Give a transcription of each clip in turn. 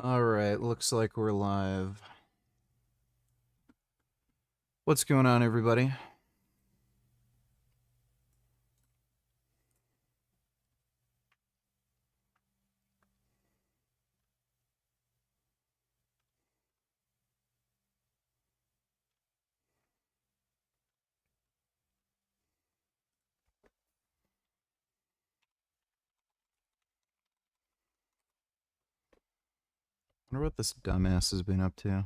Alright, looks like we're live. What's going on, everybody? I wonder what this dumbass has been up to.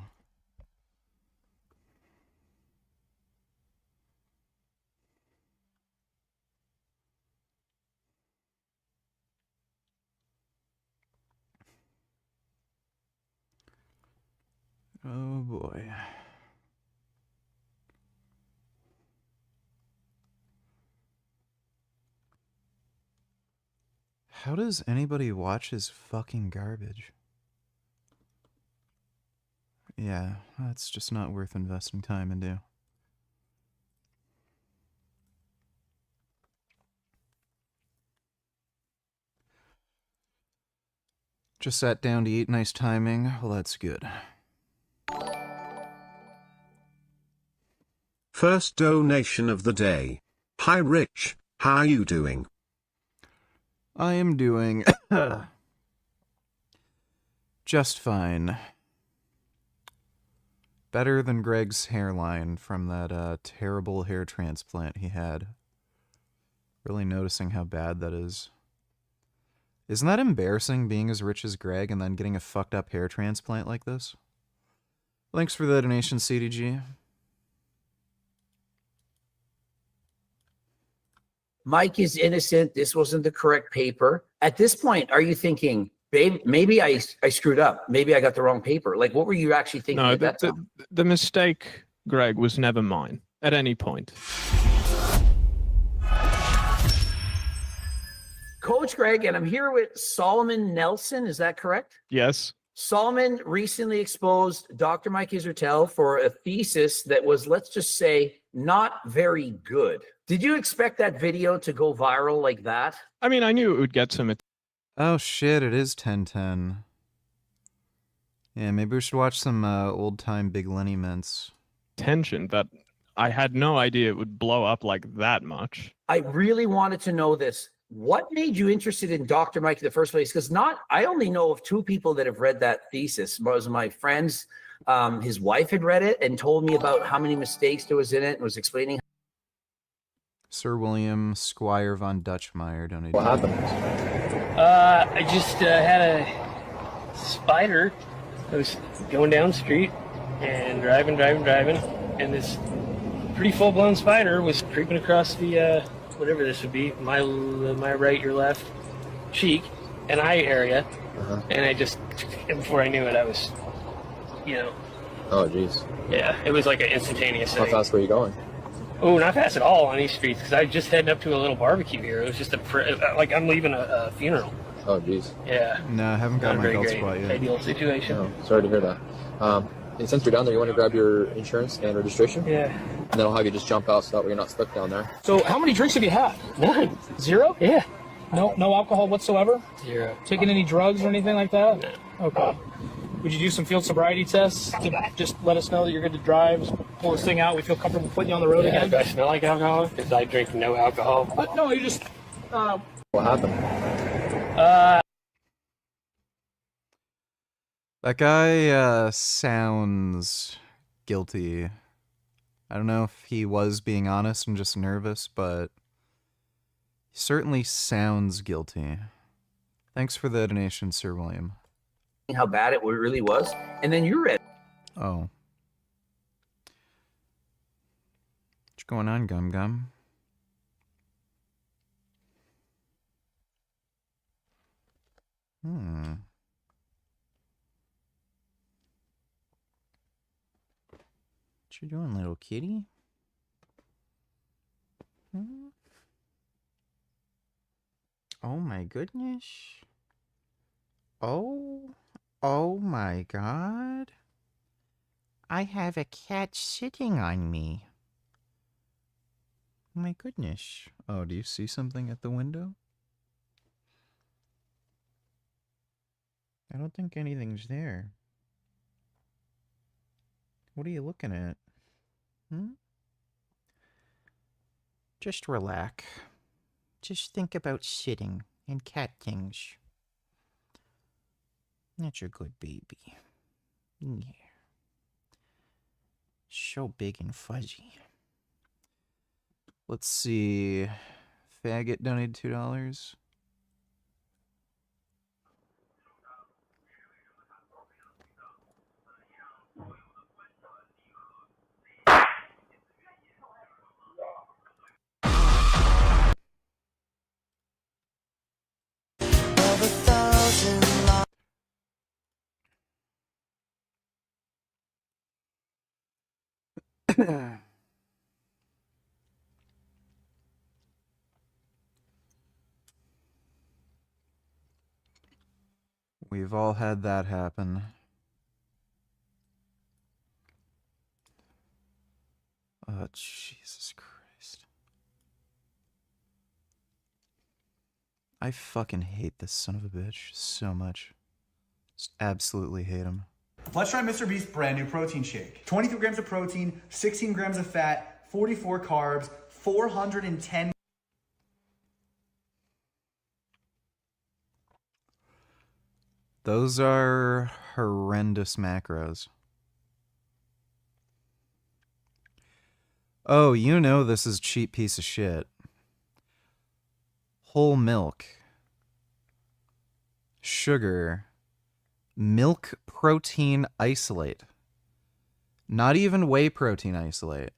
Oh boy. How does anybody watch his fucking garbage? Yeah, that's just not worth investing time into. Just sat down to eat, nice timing. Well, that's good. First donation of the day. Hi Rich, how are you doing? I am doing just fine. Better than Greg's hairline from that terrible hair transplant he had. Really noticing how bad that is. Isn't that embarrassing, being as rich as Greg and then getting a fucked up hair transplant like this? Thanks for the donation, CDG. Mike is innocent. This wasn't the correct paper. At this point, are you thinking, babe, maybe I screwed up. Maybe I got the wrong paper. Like, what were you actually thinking at that time? The mistake, Greg, was never mine at any point. Coach Greg, and I'm here with Solomon Nelson. Is that correct? Yes. Solomon recently exposed Dr. Mike Israetel for a thesis that was, let's just say, not very good. Did you expect that video to go viral like that? I mean, I knew it would get some Oh shit, it is 10:10. Yeah, maybe we should watch some old-time Big Lenny mints. attention, but I had no idea it would blow up like that much. I really wanted to know this. What made you interested in Dr. Mike in the first place? Because I only know of two people that have read that thesis. It was my friend's, his wife had read it and told me about how many mistakes there was in it and was explaining. Sir William Squire von Dutchmeyer donated. What happened? I just had a spider. I was going down the street and driving, and this pretty full-blown spider was creeping across the whatever this would be, my right, your left cheek and eye area, and and before I knew it, I was, Oh, jeez. yeah, it was like an instantaneous How thing. fast were you going? Oh, not fast at all on these streets, because I was just heading up to a little barbecue here. It was just like I'm leaving a funeral. Oh, jeez. Yeah. No, I haven't got Not a my very belt great spot yet. ideal situation. Oh, sorry to hear that. And since you're down there, you want to grab your insurance and registration? Yeah. And then I'll have you just jump out so that way you're not stuck down there. So how many drinks have you had? None. Zero? Yeah. No alcohol whatsoever? Zero. Taking any drugs or anything like that? No. Okay. Would you do some field sobriety tests to just let us know that you're good to drive? Pull this thing out. We feel comfortable putting you on the road Yeah, again. do I smell like alcohol? Because I drink no alcohol. But no, you just. What happened? That guy sounds guilty. I don't know if he was being honest and just nervous, but he certainly sounds guilty. Thanks for the donation, Sir William. How bad it really was, and then you read. Oh. What's going on, Gum Gum? What you doing, little kitty? Oh my goodness. Oh my god. I have a cat sitting on me. Oh my goodness. Oh, do you see something at the window? I don't think anything's there. What are you looking at? Just relax. Just think about sitting and cat things. That's your good baby. Yeah. So big and fuzzy. Let's see. Faggot donated $2. We've all had that happen. Oh, Jesus Christ. I fucking hate this son of a bitch so much. Just absolutely hate him. Let's try Mr. Beast's brand new protein shake. 23 grams of protein, 16 grams of fat, 44 carbs, 410. Those are horrendous macros. Oh, you know this is a cheap piece of shit. Whole milk. Sugar. Milk protein isolate. Not even whey protein isolate.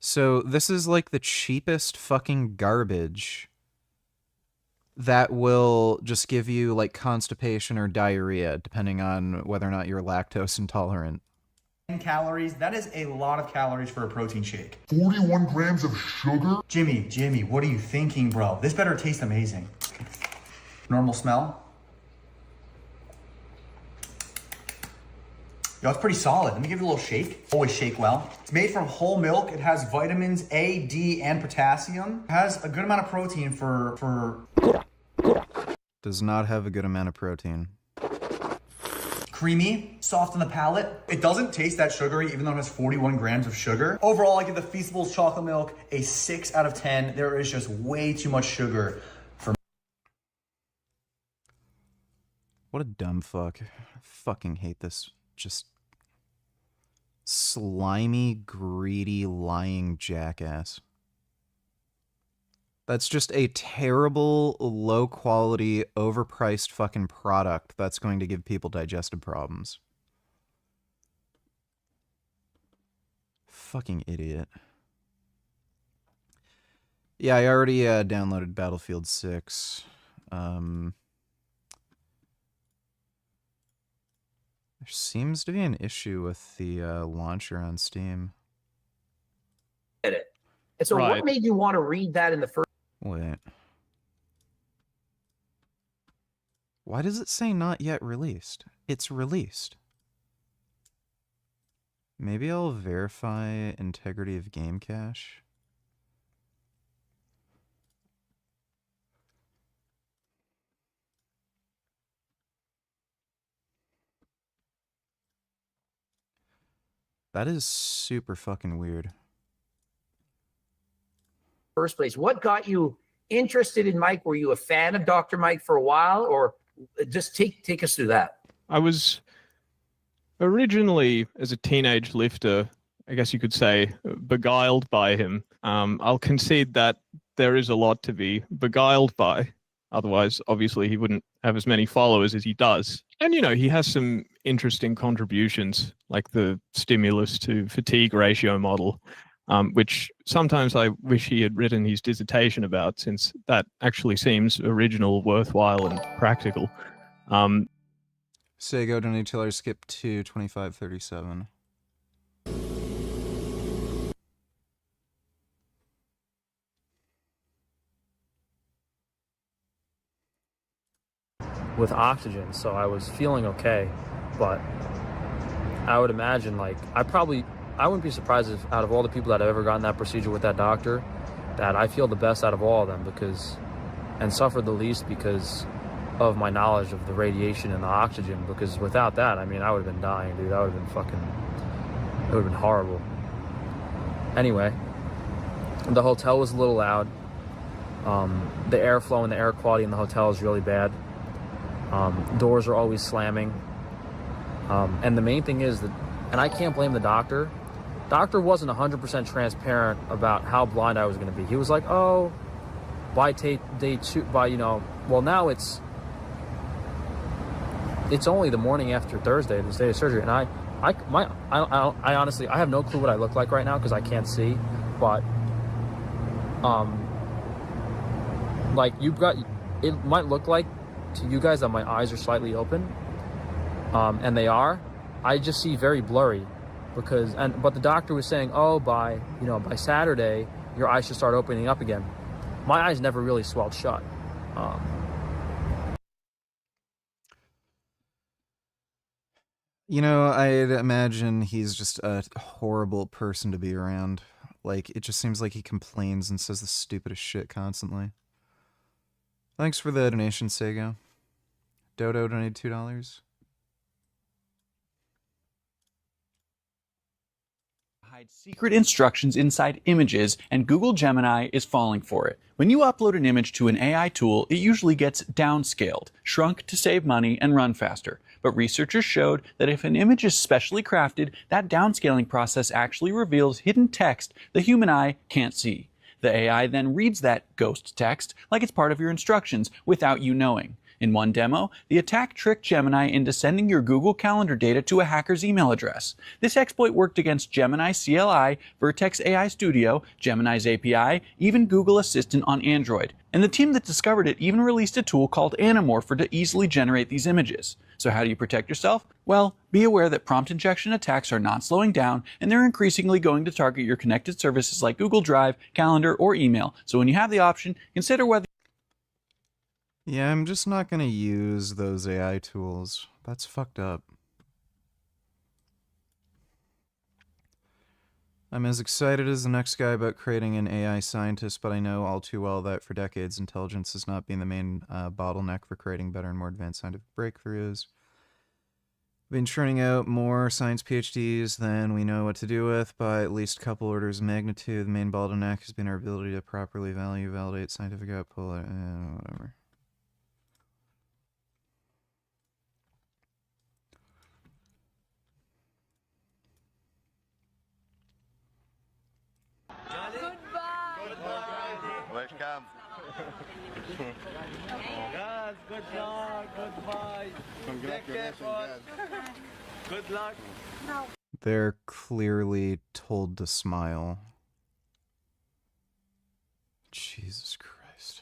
So this is like the cheapest fucking garbage that will just give you like constipation or diarrhea, depending on whether or not you're lactose intolerant. Calories. That is a lot of calories for a protein shake. 41 grams of sugar? Jimmy, what are you thinking, bro? This better taste amazing. Normal smell. Yo, it's pretty solid. Let me give it a little shake. Always shake well. It's made from whole milk. It has vitamins A, D, and potassium. It has a good amount of protein for... Does not have a good amount of protein. Creamy, soft on the palate. It doesn't taste that sugary, even though it has 41 grams of sugar. Overall, I give the Feastables chocolate milk a 6 out of 10. There is just way too much sugar for... What a dumb fuck. I fucking hate this. Just slimy, greedy, lying jackass. That's just a terrible, low-quality, overpriced fucking product that's going to give people digestive problems. Fucking idiot. Yeah, I already downloaded Battlefield 6. There seems to be an issue with the launcher on Steam. And so what made you want to read that in the first... Wait. Why does it say not yet released? It's released. Maybe I'll verify integrity of game cache. That is super fucking weird. First place, what got you interested in Mike? Were you a fan of Dr. Mike for a while, or just take us through that? I was originally, as a teenage lifter, I guess you could say, beguiled by him. I'll concede that there is a lot to be beguiled by. Otherwise, obviously, he wouldn't have as many followers as he does. And, you know, he has some interesting contributions, like the stimulus to fatigue ratio model, which sometimes I wish he had written his dissertation about, since that actually seems original, worthwhile, and practical. Sego donate till skip to 2537. With oxygen, so I was feeling okay, but I would imagine, like, I wouldn't be surprised if out of all the people that have ever gotten that procedure with that doctor, that I feel the best out of all of them, because, and suffered the least because of my knowledge of the radiation and the oxygen, because without that, I mean, I would have been dying, dude. That would have been it would have been horrible. Anyway, the hotel was a little loud. The airflow and the air quality in the hotel is really bad. Doors are always slamming. And the main thing is that, and I can't blame the doctor. Doctor wasn't 100% transparent about how blind I was going to be. He was like, oh, by day two, well, now it's only the morning after Thursday, the day of surgery. And I honestly, I have no clue what I look like right now because I can't see, but, like it might look like to you guys that my eyes are slightly open, and they are. I just see very blurry but the doctor was saying, oh, by Saturday, your eyes should start opening up again. My eyes never really swelled shut. I'd imagine he's just a horrible person to be around. Like, it just seems like he complains and says the stupidest shit constantly. Thanks for the donation, Sego. Dodo donated $2. Hide secret instructions inside images, and Google Gemini is falling for it. When you upload an image to an AI tool, it usually gets downscaled, shrunk to save money and run faster. But researchers showed that if an image is specially crafted, that downscaling process actually reveals hidden text the human eye can't see. The AI then reads that ghost text like it's part of your instructions without you knowing. In one demo, the attack tricked Gemini into sending your Google Calendar data to a hacker's email address. This exploit worked against Gemini CLI, Vertex AI Studio, Gemini's API, even Google Assistant on Android. And the team that discovered it even released a tool called Anamorpher to easily generate these images. So how do you protect yourself? Well, be aware that prompt injection attacks are not slowing down, and they're increasingly going to target your connected services like Google Drive, Calendar, or email. So when you have the option, consider whether... Yeah, I'm just not gonna use those AI tools. That's fucked up. I'm as excited as the next guy about creating an AI scientist, but I know all too well that for decades, intelligence has not been the main bottleneck for creating better and more advanced scientific breakthroughs. We've been churning out more science PhDs than we know what to do with by at least a couple orders of magnitude. The main bottleneck has been our ability to properly validate scientific output, whatever. Welcome. Guys, good luck, goodbye. Congratulations, guys. Good luck. They're clearly told to smile. Jesus Christ.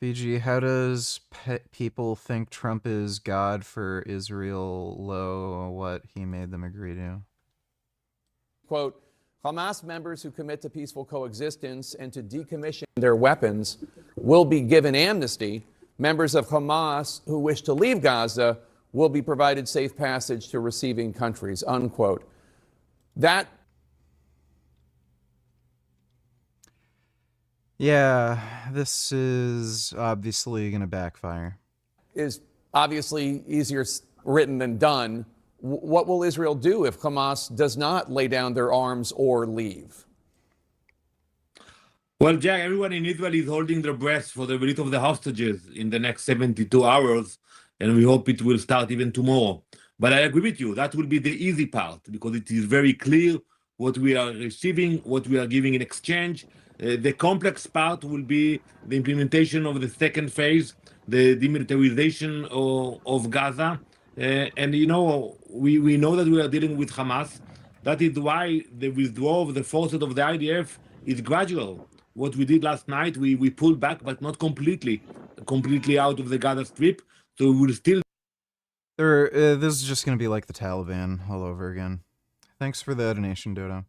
VG, how does people think Trump is God for Israel, lo what he made them agree to? Quote, Hamas members who commit to peaceful coexistence and to decommission their weapons will be given amnesty. Members of Hamas who wish to leave Gaza will be provided safe passage to receiving countries, unquote. That... Yeah, this is obviously going to backfire. ...is obviously easier written than done. What will Israel do if Hamas does not lay down their arms or leave? Well, Jack, everyone in Israel is holding their breath for the release of the hostages in the next 72 hours, and we hope it will start even tomorrow. But I agree with you, that will be the easy part, because it is very clear what we are receiving, what we are giving in exchange. The complex part will be the implementation of the second phase, the demilitarization of Gaza. And, you know, we know that we are dealing with Hamas. That is why the withdrawal of the forces of the IDF is gradual. What we did last night, we pulled back, but not completely out of the Gaza Strip. So we will still... This is just going to be like the Taliban all over again. Thanks for the donation, Dodo.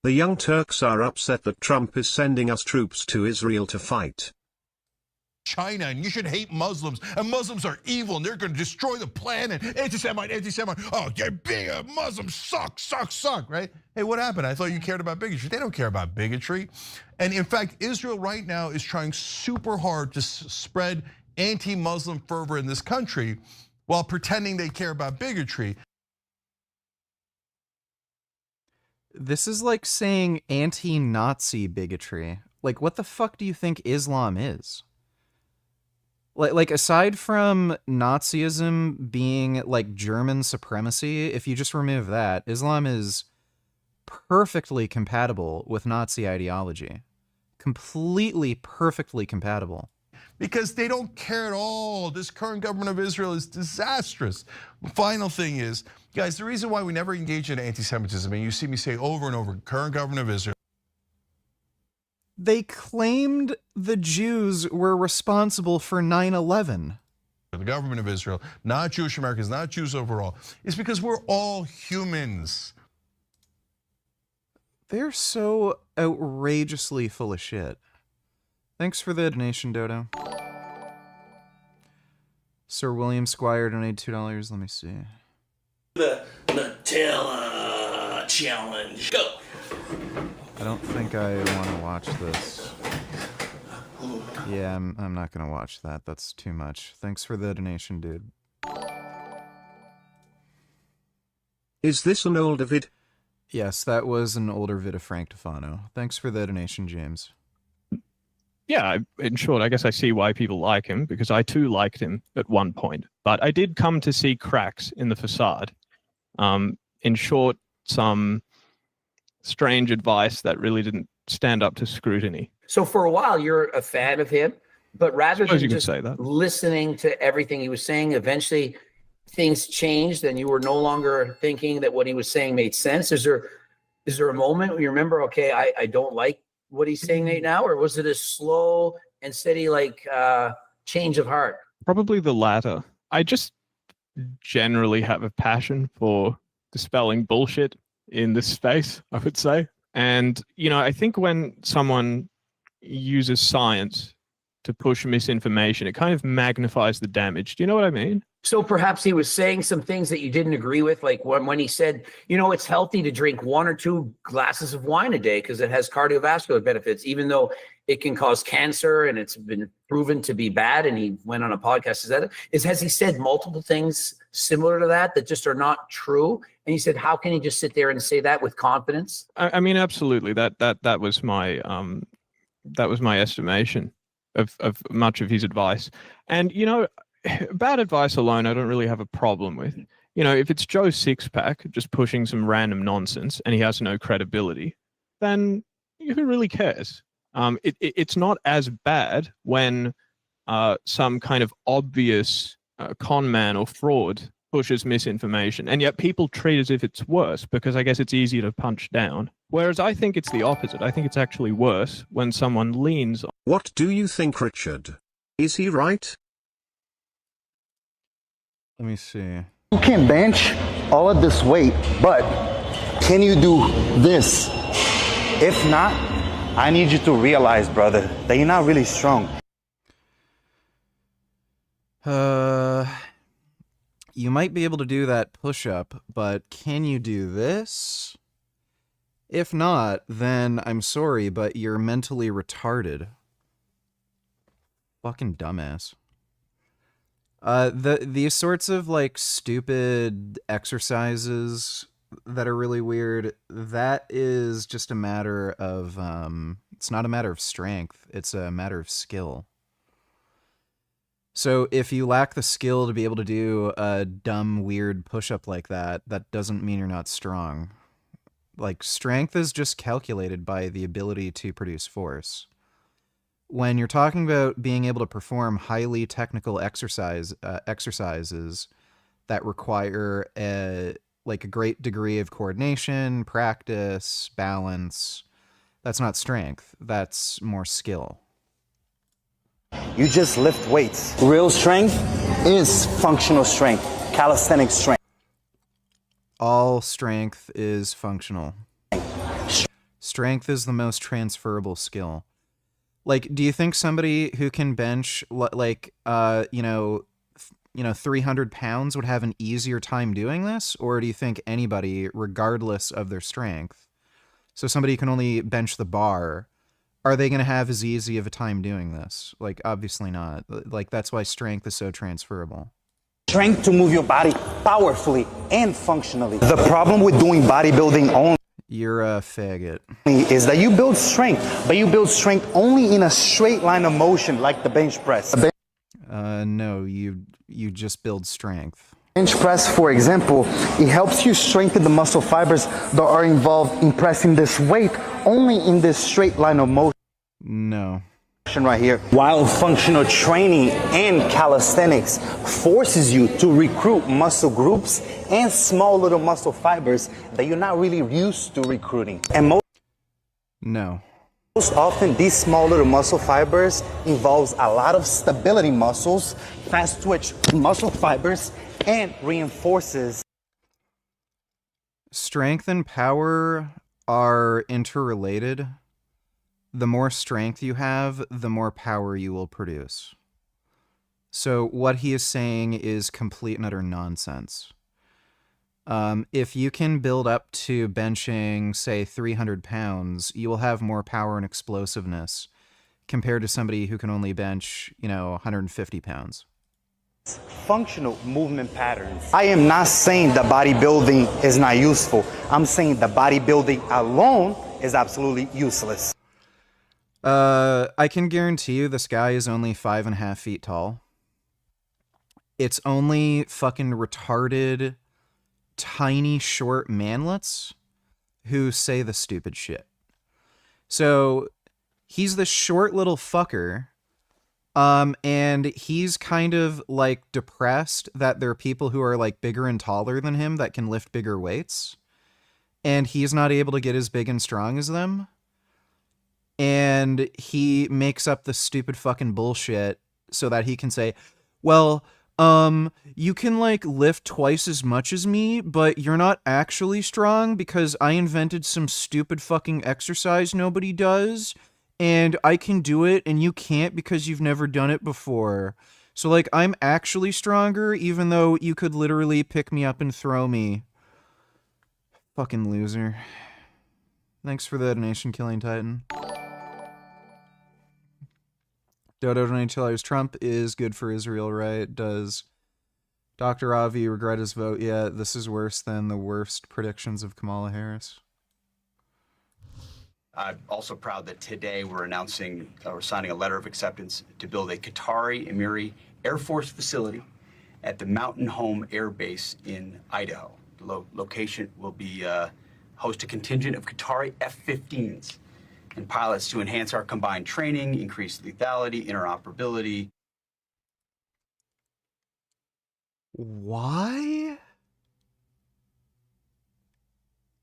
The Young Turks are upset that Trump is sending us troops to Israel to fight. China, and you should hate Muslims, and Muslims are evil, and they're going to destroy the planet. Anti-Semite. Oh, they're big. Muslims suck, right? Hey, what happened? I thought you cared about bigotry. They don't care about bigotry. And in fact, Israel right now is trying super hard to spread anti-Muslim fervor in this country while pretending they care about bigotry. This is like saying anti-Nazi bigotry. Like, what the fuck do you think Islam is? Like, aside from Nazism being like German supremacy, if you just remove that, Islam is perfectly compatible with Nazi ideology. Completely, perfectly compatible. Because they don't care at all. This current government of Israel is disastrous. Final thing is, guys, the reason why we never engage in anti-Semitism, and you see me say over and over, current government of Israel. They claimed the Jews were responsible for 9/11. The government of Israel, not Jewish Americans, not Jews overall, is because we're all humans. They're so outrageously full of shit. Thanks for the donation, Dodo. Sir William Squire donated $2. Let me see. The Nutella challenge. Go. I don't think I want to watch this. Yeah, I'm not gonna watch that. That's too much. Thanks for the donation, dude. Is this an older vid? Yes, that was an older vid of Frank Tufano. Thanks for the donation, James. Yeah, in short, I guess I see why people like him, because I too liked him at one point. But I did come to see cracks in the facade. In short, some strange advice that really didn't stand up to scrutiny. So for a while, you're a fan of him, but rather than you could just say that. listening to everything he was saying, eventually things changed and you were no longer thinking that what he was saying made sense. Is there a moment where you remember, okay, I don't like what he's saying right now, or was it a slow and steady change of heart? Probably the latter. I just generally have a passion for dispelling bullshit in this space, I would say. And, I think when someone uses science to push misinformation, it kind of magnifies the damage. Do you know what I mean? So perhaps he was saying some things that you didn't agree with, like when he said, it's healthy to drink 1 or 2 glasses of wine a day because it has cardiovascular benefits, even though it can cause cancer and it's been proven to be bad. And he went on a podcast. Has he said multiple things similar to that just are not true? And he said, how can he just sit there and say that with confidence? I mean, absolutely. That was my estimation of much of his advice. And, bad advice alone, I don't really have a problem with. If it's Joe Sixpack just pushing some random nonsense and he has no credibility, then who really cares? It's not as bad when some kind of obvious con man or fraud pushes misinformation, and yet people treat it as if it's worse because I guess it's easier to punch down. Whereas I think it's the opposite. I think it's actually worse when someone leans on. What do you think, Richard? Is he right? Let me see. You can bench all of this weight, but can you do this? If not, I need you to realize, brother, that you're not really strong. You might be able to do that push-up, but can you do this? If not, then I'm sorry, but you're mentally retarded. Fucking dumbass. These sorts of stupid exercises that are really weird, that is just a matter of it's not a matter of strength, it's a matter of skill. So if you lack the skill to be able to do a dumb, weird push-up like that, that doesn't mean you're not strong. Strength is just calculated by the ability to produce force. When you're talking about being able to perform highly technical exercises that require a great degree of coordination, practice, balance, that's not strength, that's more skill. You just lift weights. Real strength is functional strength, calisthenic strength. All strength is functional. Strength is the most transferable skill. Like, do you think somebody who can bench, like, 300 pounds would have an easier time doing this? Or do you think anybody, regardless of their strength, so somebody who can only bench the bar, are they going to have as easy of a time doing this? Like, obviously not. Like, that's why strength is so transferable. Strength to move your body powerfully and functionally. The problem with doing bodybuilding only, you're a faggot, is that you build strength, but you build strength only in a straight line of motion, like the bench press. No, you just build strength. Bench press, for example, it helps you strengthen the muscle fibers that are involved in pressing this weight only in this straight line of motion. No. Right here. While functional training and calisthenics forces you to recruit muscle groups and small little muscle fibers that you're not really used to recruiting. And most often, these small little muscle fibers involves a lot of stability muscles, fast twitch muscle fibers, and reinforces. Strength and power are interrelated. The more strength you have, the more power you will produce. So what he is saying is complete and utter nonsense. If you can build up to benching, say, 300 pounds, you will have more power and explosiveness compared to somebody who can only bench, 150 pounds. Functional movement patterns. I am not saying that bodybuilding is not useful. I'm saying that bodybuilding alone is absolutely useless. I can guarantee you this guy is only 5.5 feet tall. It's only fucking retarded, tiny, short manlets who say the stupid shit. So he's the short little fucker, and he's kind of like depressed that there are people who are like bigger and taller than him that can lift bigger weights, and he's not able to get as big and strong as them. And he makes up the stupid fucking bullshit so that he can say, well, you can like lift twice as much as me, but you're not actually strong because I invented some stupid fucking exercise nobody does, and I can do it and you can't because you've never done it before. So like, I'm actually stronger even though you could literally pick me up and throw me. Fucking loser. Thanks for the donation, Killing Titan. Dodo donates Trump is good for Israel, right? Does Dr. Avi regret his vote? Yeah, this is worse than the worst predictions of Kamala Harris. I'm also proud that today we're signing a letter of acceptance to build a Qatari Emiri Air Force facility at the Mountain Home Air Base in Idaho. The location will be host a contingent of Qatari F-15s and pilots to enhance our combined training, increase lethality, interoperability. Why?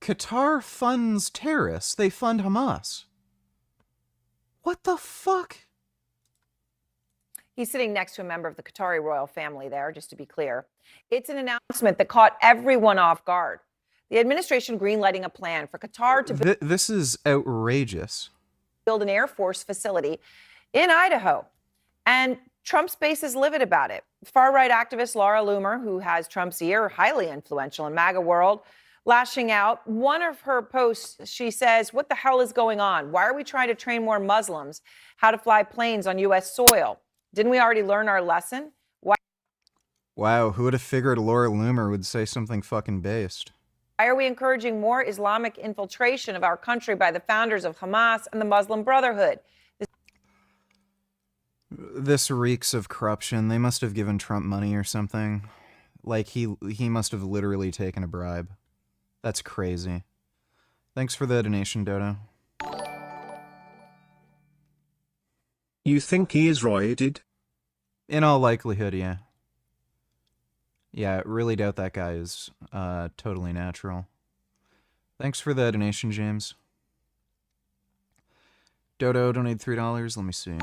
Qatar funds terrorists. They fund Hamas. What the fuck? He's sitting next to a member of the Qatari royal family there, just to be clear. It's an announcement that caught everyone off guard. The administration greenlighting a plan for Qatar to This is outrageous. Build an Air Force facility in Idaho. And Trump's base is livid about it. Far-right activist Laura Loomer, who has Trump's ear, highly influential in MAGA world, lashing out. One of her posts, she says, what the hell is going on? Why are we trying to train more Muslims how to fly planes on U.S. soil? Didn't we already learn our lesson? Why Wow, who would have figured Laura Loomer would say something fucking based? are we encouraging more Islamic infiltration of our country by the founders of Hamas and the Muslim Brotherhood? This reeks of corruption. They must have given Trump money or something. Like, he must have literally taken a bribe. That's crazy. Thanks for the donation, Dodo. You think he is roided? In all likelihood, yeah. Yeah, really doubt that guy is totally natural. Thanks for the donation, James. Dodo donated $3. Let me see.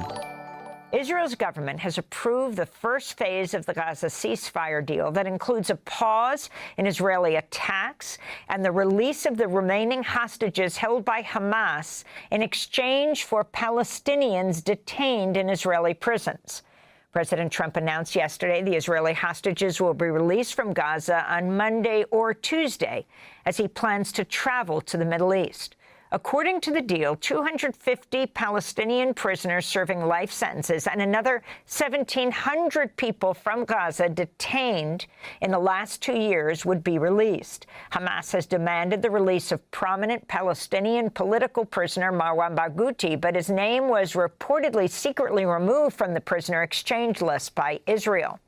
Israel's government has approved the first phase of the Gaza ceasefire deal that includes a pause in Israeli attacks and the release of the remaining hostages held by Hamas in exchange for Palestinians detained in Israeli prisons. President Trump announced yesterday the Israeli hostages will be released from Gaza on Monday or Tuesday as he plans to travel to the Middle East. According to the deal, 250 Palestinian prisoners serving life sentences and another 1,700 people from Gaza detained in the last 2 years would be released. Hamas has demanded the release of prominent Palestinian political prisoner Marwan Barghouti, but his name was reportedly secretly removed from the prisoner exchange list by Israel.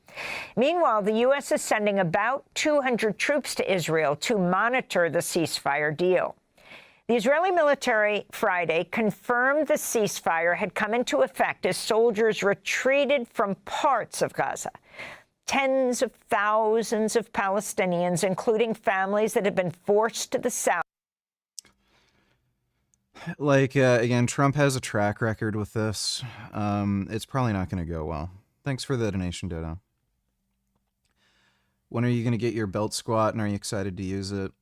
Meanwhile, the U.S. is sending about 200 troops to Israel to monitor the ceasefire deal. The Israeli military Friday confirmed the ceasefire had come into effect as soldiers retreated from parts of Gaza. Tens of thousands of Palestinians, including families that have been forced to the south. Like, again, Trump has a track record with this. It's probably not going to go well. Thanks for the donation, Dodo. When are you going to get your belt squat, and are you excited to use it?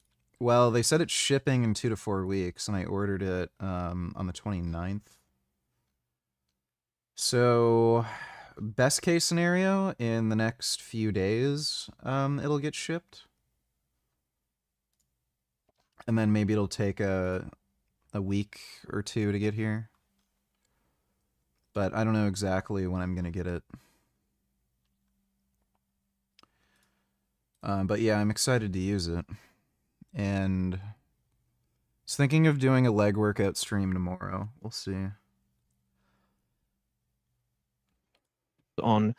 Well, they said it's shipping in 2 to 4 weeks, and I ordered it on the 29th. So, best case scenario, in the next few days, it'll get shipped. And then maybe it'll take a week or 2 to get here. But I don't know exactly when I'm going to get it. But yeah, I'm excited to use it. And I was thinking of doing a leg workout stream tomorrow. We'll see. On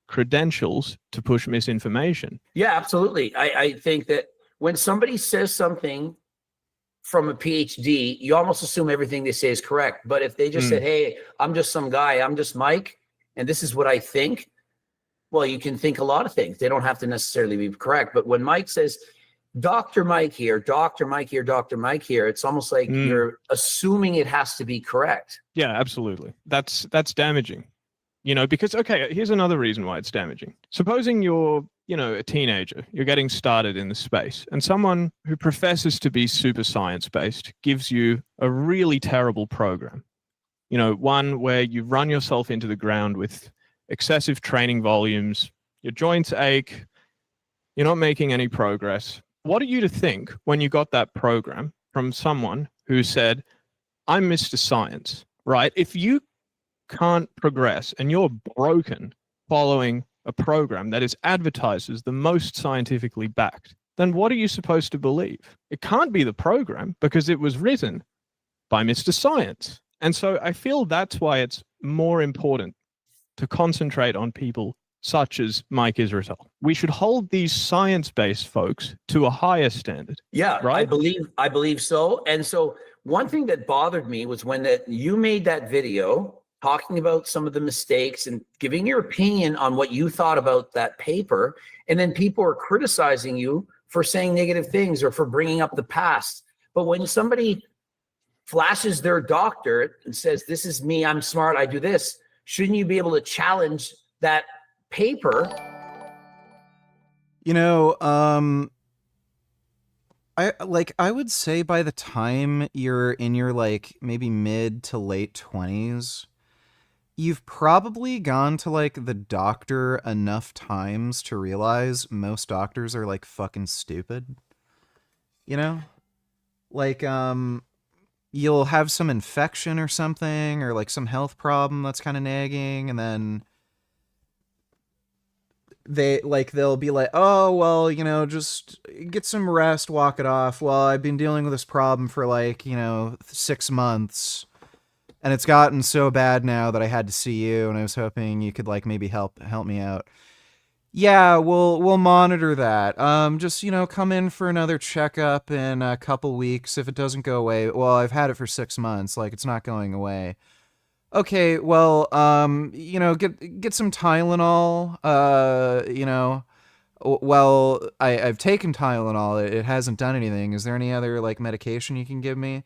credentials to push misinformation. Yeah, absolutely. I think that when somebody says something from a PhD, you almost assume everything they say is correct. But if they just said, hey, I'm just some guy, I'm just Mike, and this is what I think, well, you can think a lot of things. They don't have to necessarily be correct. But when Mike says, Dr. Mike here, Dr. Mike here, Dr. Mike here, it's almost like you're assuming it has to be correct. Yeah, absolutely. That's damaging. You know, because, okay, here's another reason why it's damaging. Supposing you're, a teenager, you're getting started in the space, and someone who professes to be super science-based gives you a really terrible program. One where you run yourself into the ground with excessive training volumes, your joints ache, you're not making any progress. What are you to think when you got that program from someone who said, I'm Mr. Science, right? If you can't progress and you're broken following a program that is advertised as the most scientifically backed, then what are you supposed to believe? It can't be the program because it was written by Mr. Science. And so I feel that's why it's more important to concentrate on people such as Mike Israel. We should hold these science-based folks to a higher standard. Yeah, right? I believe so. And so one thing that bothered me was when you made that video talking about some of the mistakes and giving your opinion on what you thought about that paper, and then people are criticizing you for saying negative things or for bringing up the past. But when somebody flashes their doctorate and says, this is me, I'm smart, I do this, shouldn't you be able to challenge that paper? I would say by the time you're in your maybe mid to late 20s, you've probably gone to the doctor enough times to realize most doctors are fucking stupid. You'll have some infection or something, or some health problem that's kind of nagging, and then they'll be like, oh, well, just get some rest, walk it off. Well, I've been dealing with this problem for 6 months, and it's gotten so bad now that I had to see you, and I was hoping you could maybe help me out. Yeah, we'll monitor that. Just, come in for another checkup in a couple weeks. If it doesn't go away, well, I've had it for 6 months. It's not going away. Okay, well, get some Tylenol. Well, I've taken Tylenol. It hasn't done anything. Is there any other medication you can give me?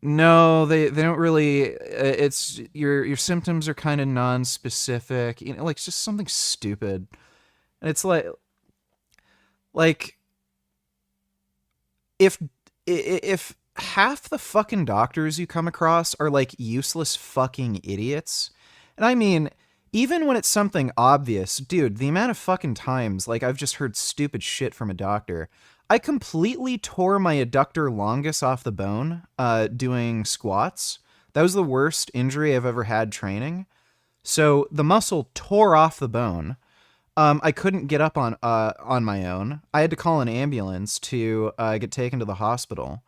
No, they don't really. It's your symptoms are kind of non-specific. You know, like just something stupid. And it's like if half the fucking doctors you come across are like useless fucking idiots, and I mean, even when it's something obvious, dude, the amount of fucking times like I've just heard stupid shit from a doctor. I completely tore my adductor longus off the bone doing squats. That was the worst injury I've ever had training. So the muscle tore off the bone. I couldn't get up on my own. I had to call an ambulance to get taken to the hospital.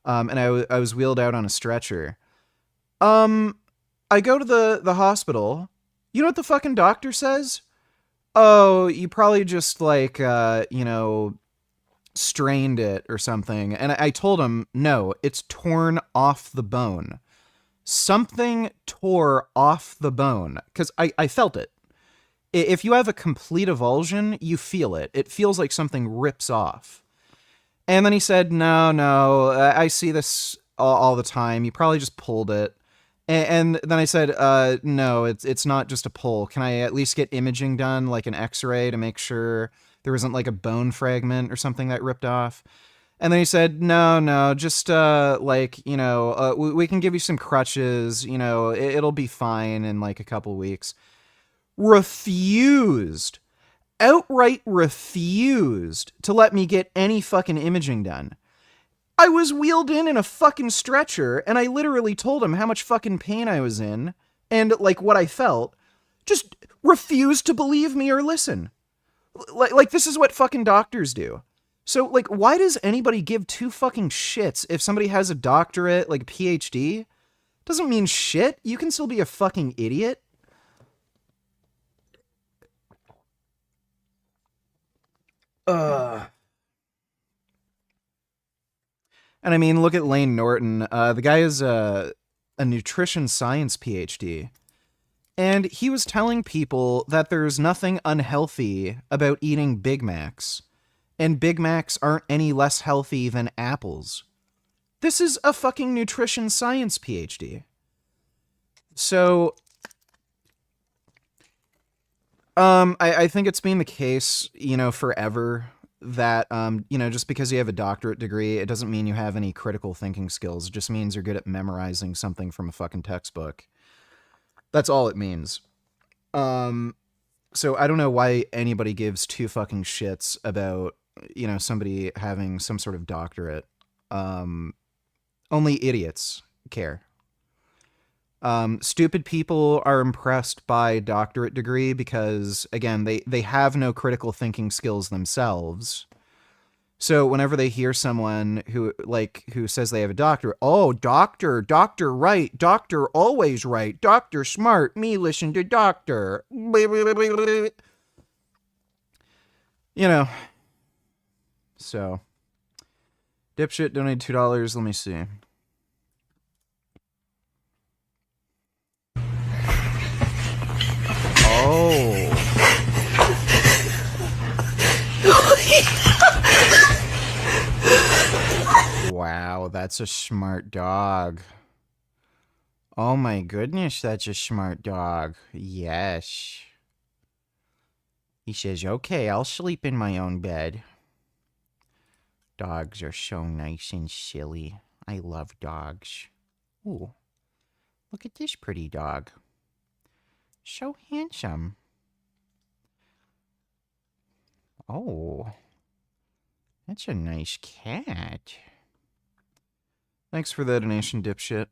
And I was wheeled out on a stretcher. I go to the hospital. You know what the fucking doctor says? Oh, you probably just like, strained it or something. And I told him, no, it's torn off the bone. Something tore off the bone. Because I felt it. If you have a complete avulsion, you feel it. It feels like something rips off. And then he said, no, I see this all the time. You probably just pulled it. And then I said, no, it's not just a pull. Can I at least get imaging done, like an x-ray, to make sure there isn't like a bone fragment or something that ripped off? And then he said, no, just we can give you some crutches, it'll be fine in like a couple weeks. Outright refused to let me get any fucking imaging done. I was wheeled in a fucking stretcher, and I literally told him how much fucking pain I was in, and like what I felt. Just refused to believe me or listen. Like this is what fucking doctors do. So like, why does anybody give two fucking shits if somebody has a doctorate, like PhD? Doesn't mean shit. You can still be a fucking idiot. And I mean, look at Lane Norton. The guy is a nutrition science PhD. And he was telling people that there's nothing unhealthy about eating Big Macs. And Big Macs aren't any less healthy than apples. This is a fucking nutrition science PhD. So, I think it's been the case, forever that, just because you have a doctorate degree, it doesn't mean you have any critical thinking skills. It just means you're good at memorizing something from a fucking textbook. That's all it means. So I don't know why anybody gives two fucking shits about, somebody having some sort of doctorate. Only idiots care. Stupid people are impressed by a doctorate degree because, again, they have no critical thinking skills themselves. So whenever they hear someone who says they have a doctorate, oh, doctor right, doctor always right, doctor smart, me listen to doctor. So, Dipshit donated $2. Let me see. Oh. Wow, that's a smart dog. Oh my goodness, that's a smart dog. Yes. He says, okay, I'll sleep in my own bed. Dogs are so nice and silly. I love dogs. Ooh, look at this pretty dog. So handsome. Oh, that's a nice cat. Thanks for the donation, dipshit.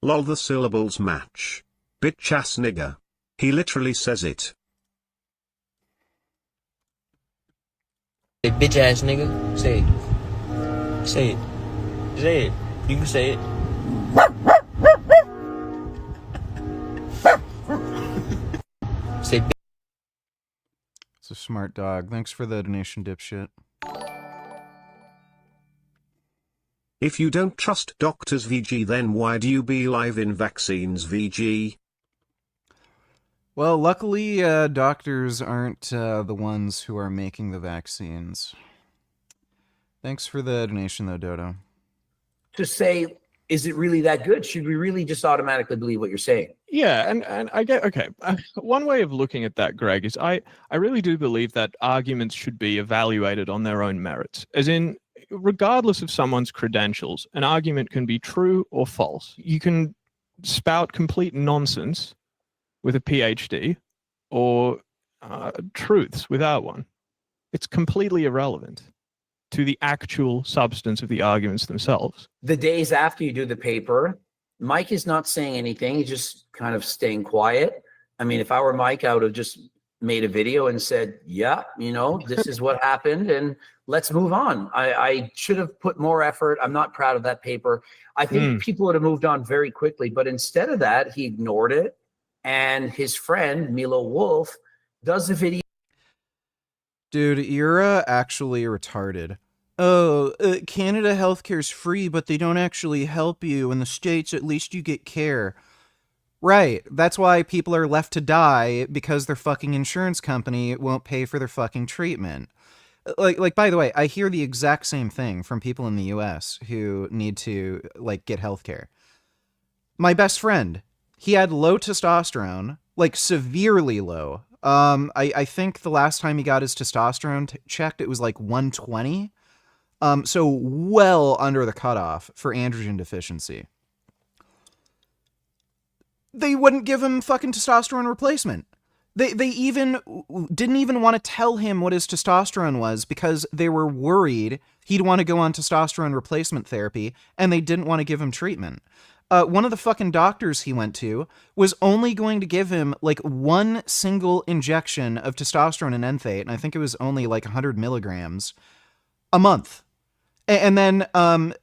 Lol, the syllables match. Bitch ass nigger. He literally says it. Hey, bitch ass nigga. Say it. Say it. Say it. You can say it. Say It's a smart dog. Thanks for the donation, dipshit. If you don't trust doctors VG, then why do you be live in vaccines VG? Well, luckily, doctors aren't the ones who are making the vaccines. Thanks for the donation, though, Dodo. To say, is it really that good? Should we really just automatically believe what you're saying? Yeah, and I get, okay. One way of looking at that, Greg, is I really do believe that arguments should be evaluated on their own merits. As in, regardless of someone's credentials, an argument can be true or false. You can spout complete nonsense with a PhD or truths without one. It's completely irrelevant to the actual substance of the arguments themselves. The days after you do the paper, Mike is not saying anything. He's just kind of staying quiet. I mean, if I were Mike, I would have just made a video and said, yeah, you know, this is what happened and let's move on. I should have put more effort. I'm not proud of that paper. I think people would have moved on very quickly, but instead of that, he ignored it. And his friend, Milo Wolf, does the video. Dude, you're actually retarded. Oh, Canada healthcare's free, but they don't actually help you. In the States, at least you get care. Right, that's why people are left to die, because their fucking insurance company won't pay for their fucking treatment. Like, by the way, I hear the exact same thing from people in the US who need to, like, get healthcare. My best friend, he had low testosterone, like, severely low. I think the last time he got his testosterone checked, it was like 120. So well under the cutoff for androgen deficiency. They wouldn't give him fucking testosterone replacement. They even didn't even want to tell him what his testosterone was because they were worried he'd want to go on testosterone replacement therapy and they didn't want to give him treatment. One of the fucking doctors he went to was only going to give him like one single injection of testosterone and enthate, and I think it was only like 100 milligrams a month. And then,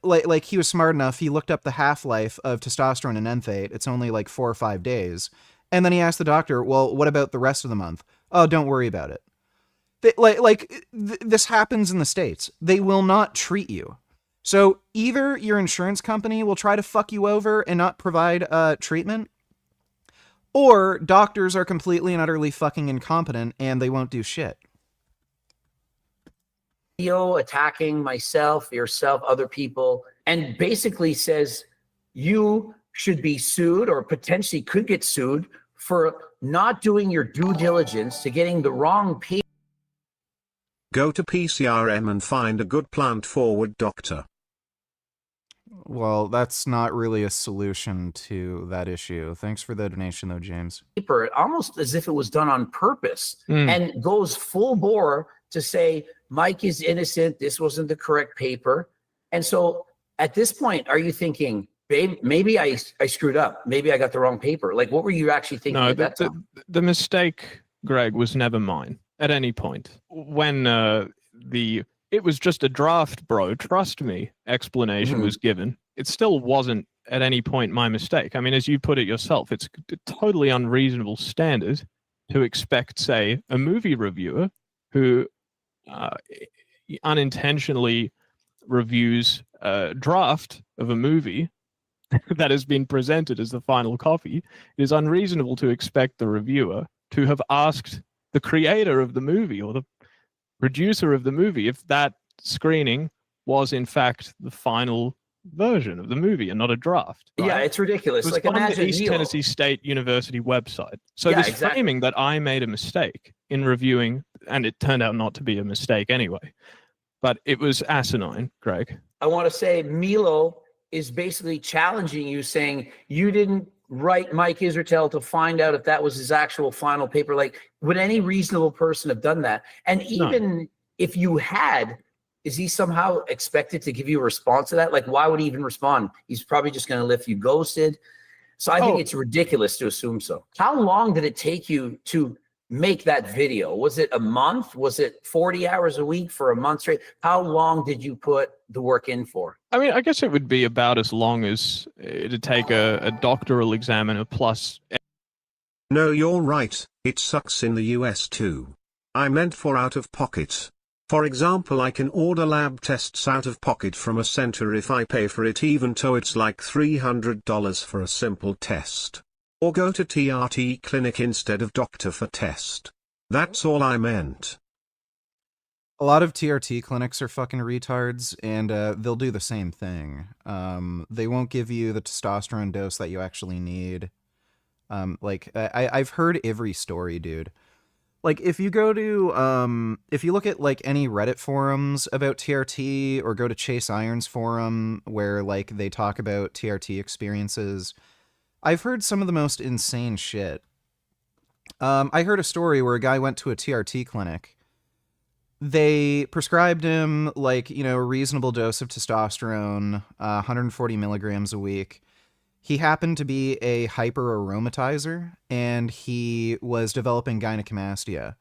like he was smart enough, he looked up the half-life of testosterone and enthate. It's only like 4 or 5 days. And then he asked the doctor, well, what about the rest of the month? Oh, don't worry about it. This happens in the States. They will not treat you. So either your insurance company will try to fuck you over and not provide treatment, or doctors are completely and utterly fucking incompetent and they won't do shit. Attacking myself, yourself, other people, and basically says you should be sued or potentially could get sued for not doing your due diligence to getting the wrong paper. Go to PCRM and find a good plant-forward doctor. Well, that's not really a solution to that issue. Thanks for the donation, though, James. Almost as if it was done on purpose, and goes full bore to say Mike is innocent. This wasn't the correct paper. And so at this point, are you thinking, babe, maybe I screwed up. Maybe I got the wrong paper. Like, what were you actually thinking at that time? The mistake, Greg, was never mine at any point. When it was just a draft, bro, trust me, explanation was given. It still wasn't at any point my mistake. I mean, as you put it yourself, it's a totally unreasonable standard to expect, say, a movie reviewer who unintentionally reviews a draft of a movie that has been presented as the final copy. It is unreasonable to expect the reviewer to have asked the creator of the movie or the producer of the movie if that screening was in fact the final version of the movie and not a draft. Right? Yeah, it's ridiculous. It was like on imagine the East Neil. Tennessee State University website. So this framing that I made a mistake in reviewing, and it turned out not to be a mistake anyway, but it was asinine, Greg. I want to say Milo is basically challenging you, saying you didn't write Mike Israetel to find out if that was his actual final paper. Like, would any reasonable person have done that? And even if you had, is he somehow expected to give you a response to that? Like, why would he even respond? He's probably just going to lift you ghosted. So I think it's ridiculous to assume so. How long did it take you to make that video? Was it a month? Was it 40 hours a week for a month straight? How long did you put the work in for? I mean, I guess it would be about as long as it'd take a doctoral examiner plus. No, you're right. It sucks in the US too. I meant for out of pocket. For example, I can order lab tests out of pocket from a center if I pay for it, even though it's like $300 for a simple test. Or go to TRT clinic instead of doctor for test. That's all I meant. A lot of TRT clinics are fucking retards, and they'll do the same thing. They won't give you the testosterone dose that you actually need. I've heard every story, dude. Like, if you go to, if you look at, like, any Reddit forums about TRT, or go to Chase Irons forum, where, like, they talk about TRT experiences, I've heard some of the most insane shit. I heard a story where a guy went to a TRT clinic. They prescribed him, like, you know, a reasonable dose of testosterone, 140 milligrams a week. He happened to be a hyperaromatizer, and he was developing gynecomastia.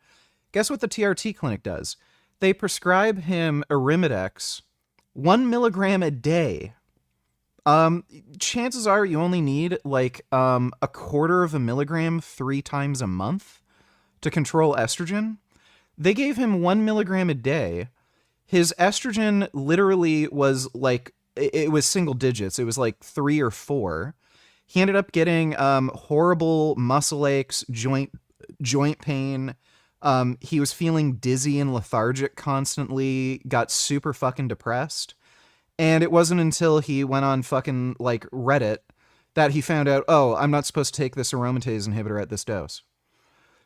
Guess what the TRT clinic does? They prescribe him Arimidex, 1 milligram a day. Chances are you only need, like, a quarter of a milligram 3 times a month to control estrogen. They gave him 1 milligram a day. His estrogen literally was like, it was single digits. It was like 3 or 4. He ended up getting horrible muscle aches, joint pain. He was feeling dizzy and lethargic constantly, got super fucking depressed. And it wasn't until he went on fucking, like, Reddit that he found out, oh, I'm not supposed to take this aromatase inhibitor at this dose.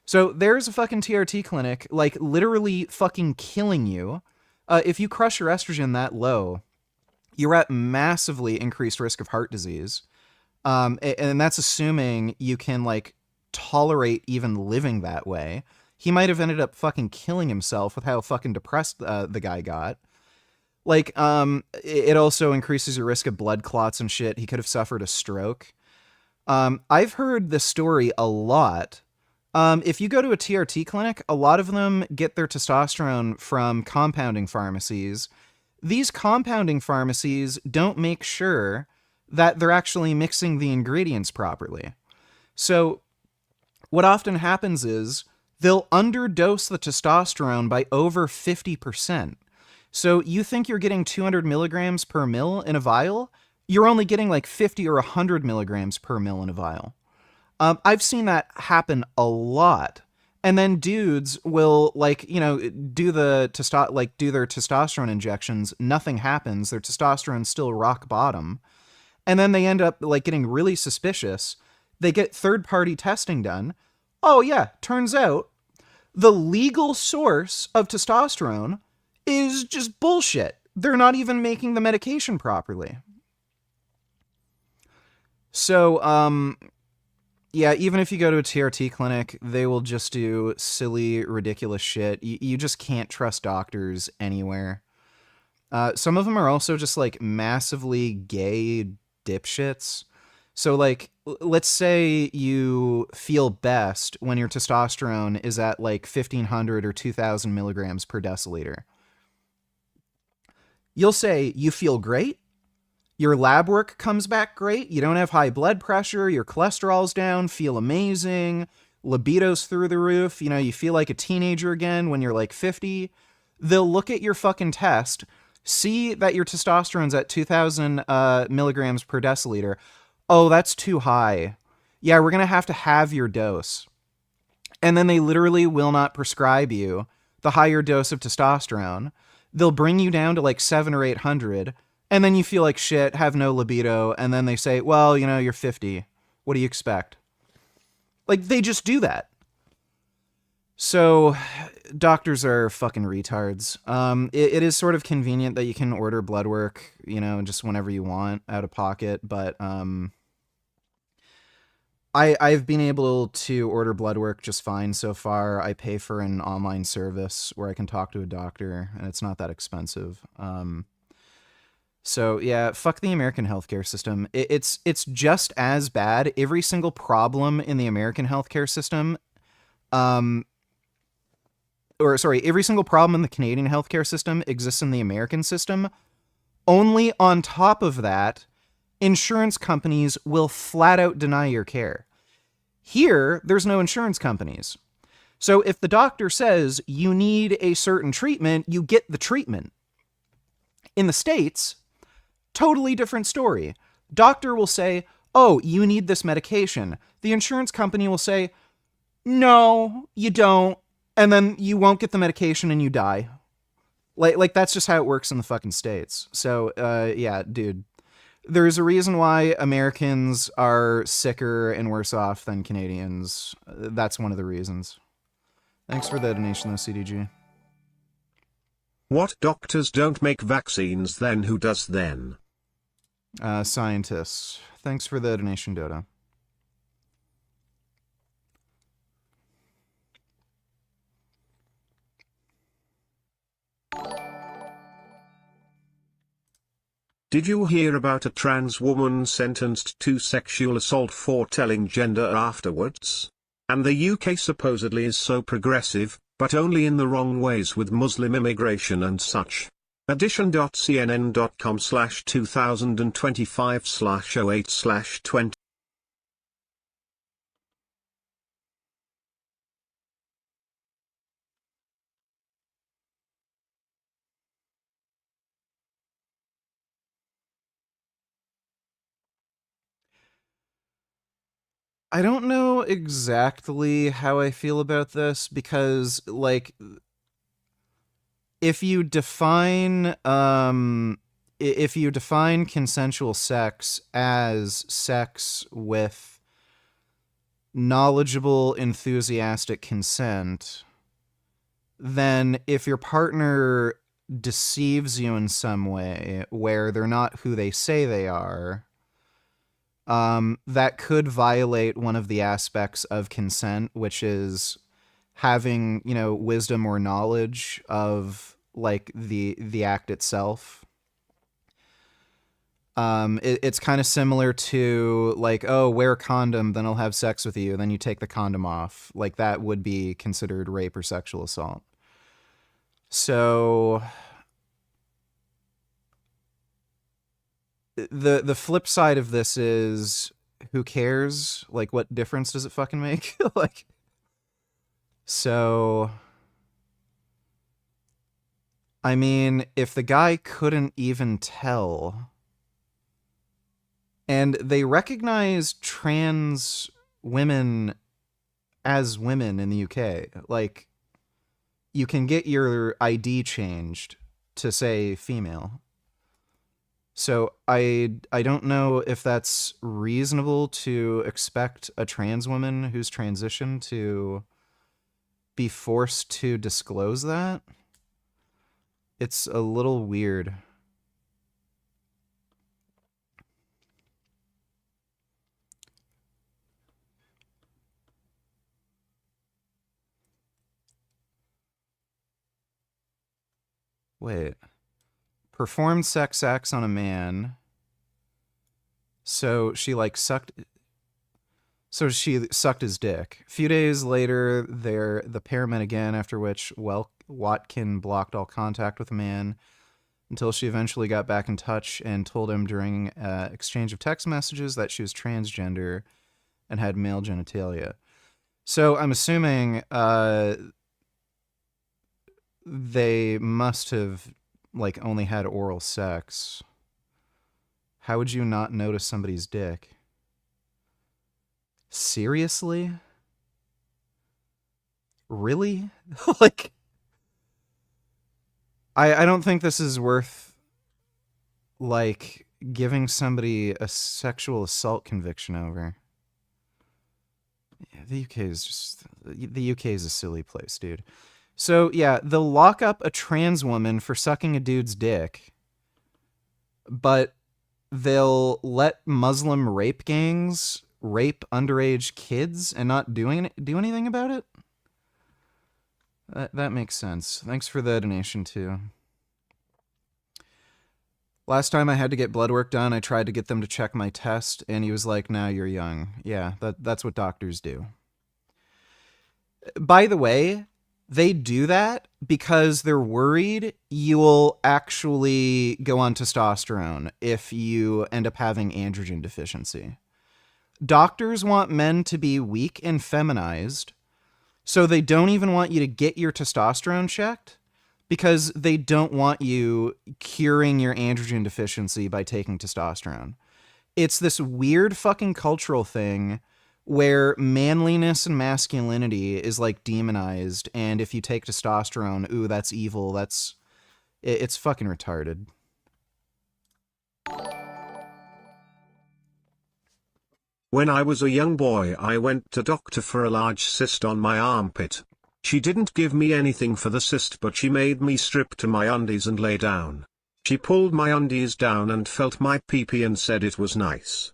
So there's a fucking TRT clinic, like, literally fucking killing you. If you crush your estrogen that low, you're at massively increased risk of heart disease. And that's assuming you can, like, tolerate even living that way. He might have ended up fucking killing himself with how fucking depressed the guy got. Like, it also increases your risk of blood clots and shit. He could have suffered a stroke. I've heard this story a lot. If you go to a TRT clinic, a lot of them get their testosterone from compounding pharmacies. These compounding pharmacies don't make sure that they're actually mixing the ingredients properly. So what often happens is they'll underdose the testosterone by over 50%. So you think you're getting 200 milligrams per mil in a vial? You're only getting like 50 or 100 milligrams per mil in a vial. I've seen that happen a lot. And then dudes will, like, you know, do their testosterone injections. Nothing happens. Their testosterone's still rock bottom. And then they end up, like, getting really suspicious. They get third-party testing done. Oh, yeah, turns out the legal source of testosterone is just bullshit. They're not even making the medication properly. So, yeah, even if you go to a TRT clinic, they will just do silly, ridiculous shit. You just can't trust doctors anywhere. Some of them are also just, like, massively gay dipshits. So, like, let's say you feel best when your testosterone is at, like, 1,500 or 2,000 milligrams per deciliter. You'll say you feel great. Your lab work comes back great. You don't have high blood pressure. Your cholesterol's down. Feel amazing. Libido's through the roof. You know, you feel like a teenager again when you're like 50. They'll look at your fucking test, see that your testosterone's at 2,000 milligrams per deciliter. Oh, that's too high. Yeah, we're going to have your dose. And then they literally will not prescribe you the higher dose of testosterone. They'll bring you down to like 700 or 800. And then you feel like shit, have no libido, and then they say, well, you know, you're 50. What do you expect? Like, they just do that. So, doctors are fucking retards. It is sort of convenient that you can order blood work, you know, just whenever you want, out of pocket, but I've been able to order blood work just fine so far. I pay for an online service where I can talk to a doctor, and it's not that expensive. So yeah, fuck the American healthcare system. It's just as bad. Every single problem in the American healthcare system, every single problem in the Canadian healthcare system exists in the American system. Only on top of that, insurance companies will flat out deny your care. Here, there's no insurance companies. So if the doctor says you need a certain treatment, you get the treatment. In the States, totally different story. Doctor will say, oh, you need this medication. The insurance company will say, no, you don't. And then you won't get the medication and you die. Like that's just how it works in the fucking States. So, yeah, dude. There's a reason why Americans are sicker and worse off than Canadians. That's one of the reasons. Thanks for the donation, though, CDG. What doctors don't make vaccines then? Who does then? Scientists. Thanks for the donation, Dodo. Did you hear about a trans woman sentenced to sexual assault for telling gender afterwards? And the UK supposedly is so progressive, but only in the wrong ways with Muslim immigration and such. Addition.cnn.com/2025/08/20. I don't know exactly how I feel about this because, like, if you define consensual sex as sex with knowledgeable, enthusiastic consent, then if your partner deceives you in some way where they're not who they say they are, that could violate one of the aspects of consent, which is having, wisdom or knowledge of, like, the act itself. It's kind of similar to, like, oh, wear a condom, then I'll have sex with you, and then you take the condom off. Like, that would be considered rape or sexual assault. So the flip side of this is, who cares? Like, what difference does it fucking make? Like, so, I mean, if the guy couldn't even tell, and they recognize trans women as women in the UK, like, you can get your ID changed to say female. So I don't know if that's reasonable to expect a trans woman who's transitioned to be forced to disclose that. It's a little weird. Wait. Performed sex acts on a man. So she sucked his dick. A few days later, the pair met again, after which Watkin blocked all contact with the man until she eventually got back in touch and told him during exchange of text messages that she was transgender and had male genitalia. So I'm assuming they must have only had oral sex. How would you not notice somebody's dick? Seriously? Really? I don't think this is worth giving somebody a sexual assault conviction over. Yeah, the UK is a silly place, dude. So, yeah, they'll lock up a trans woman for sucking a dude's dick, but they'll let Muslim rape gangs rape underage kids and not do anything about it? That makes sense. Thanks for the donation, too. Last time I had to get blood work done, I tried to get them to check my test, and he was like, "Nah, you're young." Yeah, that's what doctors do. By the way, they do that because they're worried you'll actually go on testosterone if you end up having androgen deficiency. Doctors want men to be weak and feminized, so they don't even want you to get your testosterone checked because they don't want you curing your androgen deficiency by taking testosterone. It's this weird fucking cultural thing where manliness and masculinity is demonized, and if you take testosterone, ooh, that's evil, that's It's fucking retarded. When I was a young boy, I went to doctor for a large cyst on my armpit. She didn't give me anything for the cyst, but she made me strip to my undies and lay down. She pulled my undies down and felt my pee-pee and said it was nice.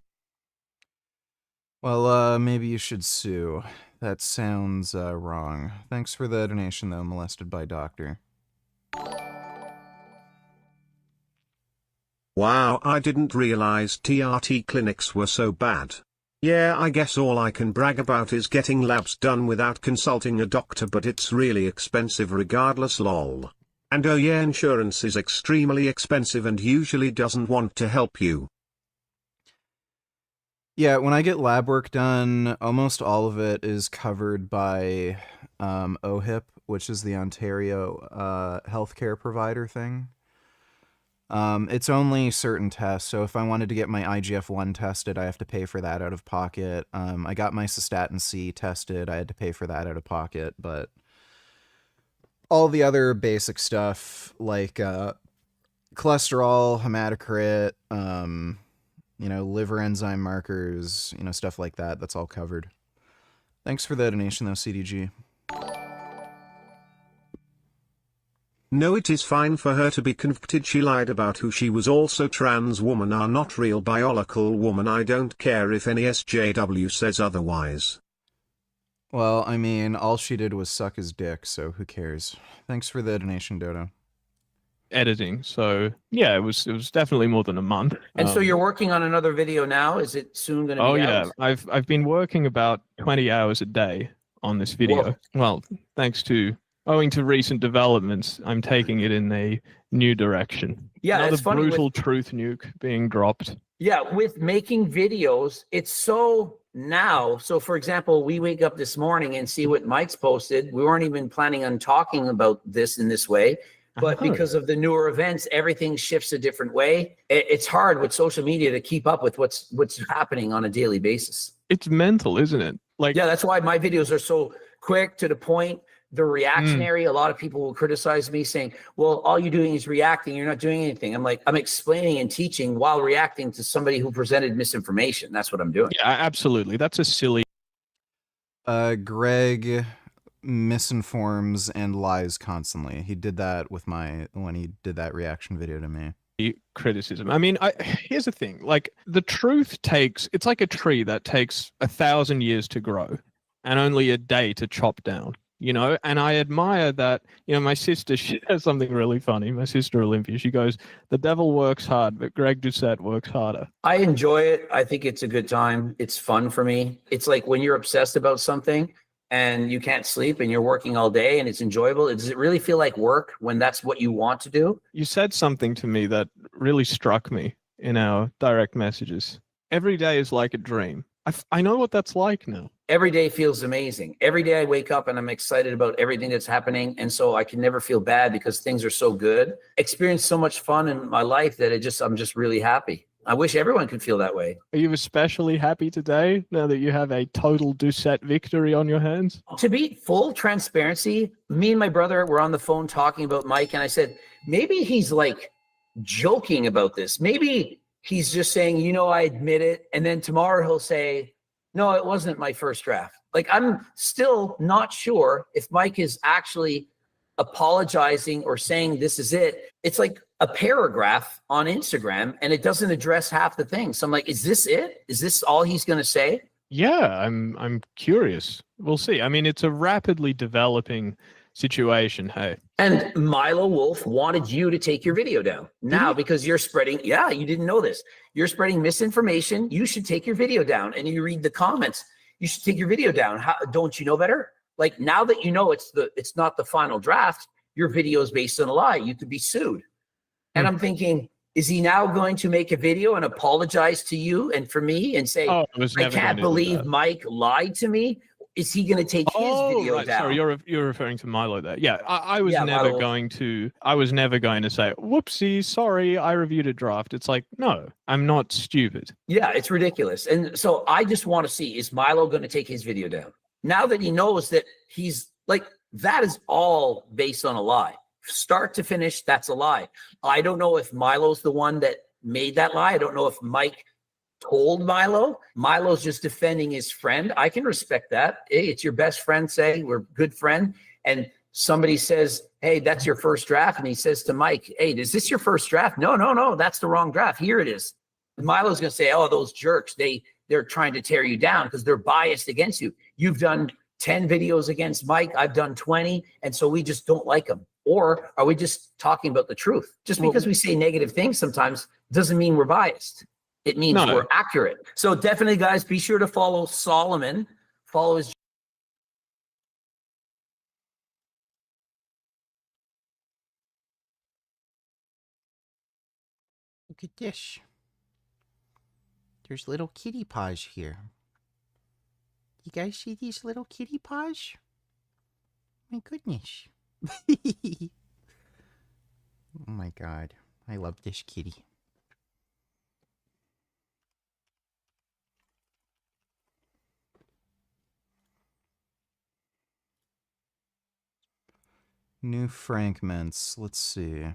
Well, maybe you should sue. That sounds wrong. Thanks for the donation, though, molested by doctor. Wow, I didn't realize TRT clinics were so bad. Yeah, I guess all I can brag about is getting labs done without consulting a doctor, but it's really expensive regardless, lol. And oh yeah, insurance is extremely expensive and usually doesn't want to help you. Yeah, when I get lab work done, almost all of it is covered by OHIP, which is the Ontario healthcare provider thing. It's only certain tests, so if I wanted to get my IGF-1 tested, I have to pay for that out of pocket. I got my cystatin C tested, I had to pay for that out of pocket, but all the other basic stuff, like cholesterol, hematocrit, liver enzyme markers, stuff like that, that's all covered. Thanks for the donation, though, CDG. No, it is fine for her to be convicted. She lied about who she was. Also, trans women are not real biological women. I don't care if any SJW says otherwise. Well, I mean, all she did was suck his dick, so who cares? Thanks for the donation, Dodo. Editing, so yeah, it was definitely more than a month. And so you're working on another video now? Is it soon going to be out? Oh yeah, I've been working about 20 hours a day on this video. Whoa. Well, owing to recent developments, I'm taking it in a new direction. Yeah, another it's funny brutal truth nuke being dropped. Yeah, with making videos, it's so now. So, for example, we wake up this morning and see what Mike's posted. We weren't even planning on talking about this in this way, but because of the newer events, everything shifts a different way. It's hard with social media to keep up with what's happening on a daily basis. It's mental, isn't it? Yeah, that's why my videos are so quick, to the point. They're reactionary. A lot of people will criticize me saying, well, all you're doing is reacting. You're not doing anything. I'm like, I'm explaining and teaching while reacting to somebody who presented misinformation. That's what I'm doing. Yeah, absolutely. That's a silly. Greg misinforms and lies constantly. He did that with when he did that reaction video to me. Criticism. I mean, here's the thing. Like, the truth it's like a tree that takes 1,000 years to grow and only a day to chop down. And I admire that. My sister, she has something really funny. My sister Olympia, she goes, the devil works hard, but Greg Doucette works harder. I enjoy it. I think it's a good time. It's fun for me. It's like when you're obsessed about something and you can't sleep and you're working all day and it's enjoyable. Does it really feel like work when that's what you want to do? You said something to me that really struck me in our direct messages. Every day is like a dream. I know what that's like now. Every day feels amazing. Every day I wake up and I'm excited about everything that's happening. And so I can never feel bad because things are so good. Experienced so much fun in my life that I'm just really happy. I wish everyone could feel that way. Are you especially happy today now that you have a total Doucette victory on your hands? To be full transparency, me and my brother were on the phone talking about Mike, and I said, maybe he's like joking about this. Maybe he's just saying, I admit it. And then tomorrow he'll say, no, it wasn't my first draft. Like, I'm still not sure if Mike is actually apologizing or saying this is it. It's like a paragraph on Instagram and it doesn't address half the things. So I'm like, is this it? Is this all he's going to say? Yeah, I'm curious. We'll see. I mean, it's a rapidly developing situation. Hey. And Milo Wolf wanted you to take your video down now because you're spreading. Yeah, you didn't know this. You're spreading misinformation. You should take your video down. And you read the comments. You should take your video down. How, don't you know better? Like, now that you know it's not the final draft, your video is based on a lie. You could be sued. And I'm thinking, is he now going to make a video and apologize to you and for me and say, I can't believe Mike lied to me? Is he going to take his video down? Sorry, you're referring to Milo there. Yeah, I was never going to say, whoopsie, sorry, I reviewed a draft. It's like, no, I'm not stupid. Yeah, it's ridiculous. And so I just want to see, is Milo going to take his video down? Now that he knows that he's like, that is all based on a lie. start to finish, that's a lie. I don't know if Milo's the one that made that lie. I don't know if Mike told Milo. Milo's just defending his friend. I can respect that. Hey, it's your best friend saying we're good friend. And somebody says, hey, that's your first draft. And he says to Mike, hey, is this your first draft? No, that's the wrong draft. Here it is. And Milo's going to say, oh, those jerks, they're trying to tear you down because they're biased against you. You've done 10 videos against Mike. I've done 20. And so we just don't like them. Or are we just talking about the truth? Just because we say negative things sometimes doesn't mean we're biased. It means we're accurate. So definitely, guys, be sure to follow Solomon. Follow his. Look at this. There's little kitty paws here. You guys see these little kitty paws? My goodness. Oh my god. I love this kitty. New fragments. Let's see.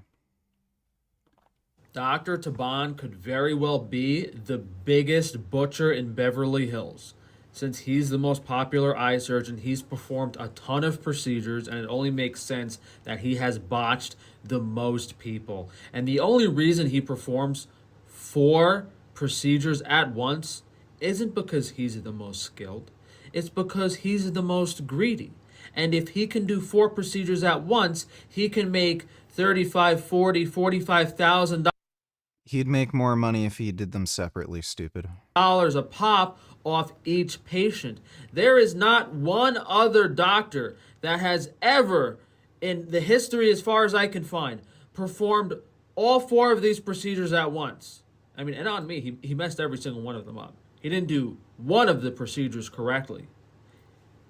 Dr. Taban could very well be the biggest butcher in Beverly Hills. Since he's the most popular eye surgeon, he's performed a ton of procedures, and it only makes sense that he has botched the most people. And the only reason he performs 4 procedures at once isn't because he's the most skilled. It's because he's the most greedy. And if he can do 4 procedures at once, he can make $35,000, $40,000, $45,000. He'd make more money if he did them separately, stupid. A pop off each patient. There is not one other doctor that has ever, in the history as far as I can find, performed all 4 of these procedures at once. I mean, and on me, he messed every single one of them up. He didn't do one of the procedures correctly.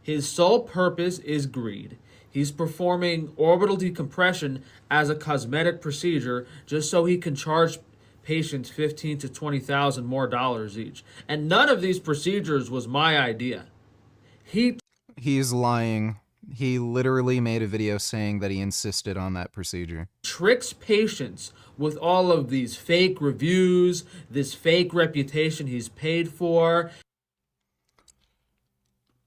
His sole purpose is greed. He's performing orbital decompression as a cosmetic procedure just so he can charge patients $15,000 to $20,000 more dollars each. And none of these procedures was my idea. He's lying. He literally made a video saying that he insisted on that procedure. Tricks patients with all of these fake reviews, this fake reputation he's paid for.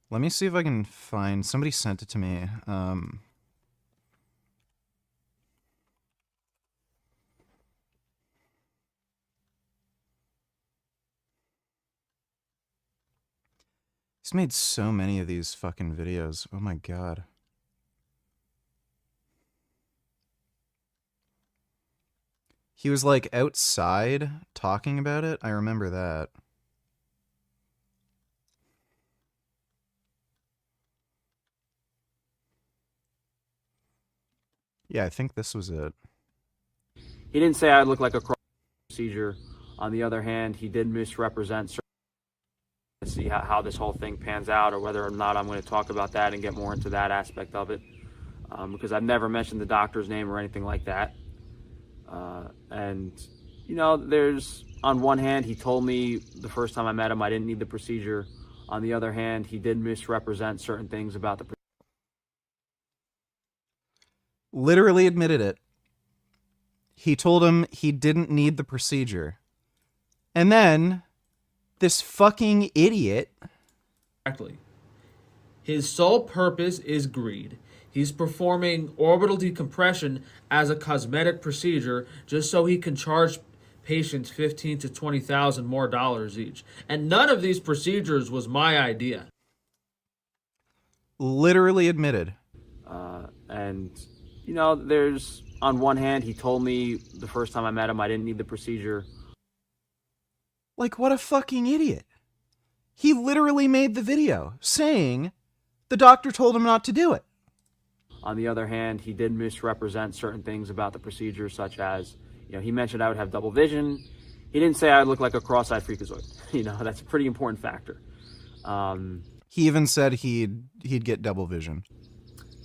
Let me see if I can find... Somebody sent it to me. He's made so many of these fucking videos. Oh my god. He was like outside talking about it. I remember that. Yeah, I think this was it. He didn't say I look like a procedure. On the other hand, he did misrepresent. See how this whole thing pans out, or whether or not I'm going to talk about that and get more into that aspect of it, because I've never mentioned the doctor's name or anything like that. And you know, there's, on one hand, he told me the first time I met him I didn't need the procedure. On the other hand, he did misrepresent certain things about the procedure. Literally admitted it. He told him he didn't need the procedure. And then this fucking idiot. Exactly. His sole purpose is greed. He's performing orbital decompression as a cosmetic procedure just so he can charge patients $15,000 to $20,000 more dollars each. And none of these procedures was my idea. Literally admitted. And you know, there's, on one hand, he told me the first time I met him I didn't need the procedure. Like, what a fucking idiot. He literally made the video saying the doctor told him not to do it. On the other hand, he did misrepresent certain things about the procedure, such as, you know, he mentioned I would have double vision. He didn't say I would look like a cross-eyed freakazoid. You know, that's a pretty important factor. He even said he'd get double vision.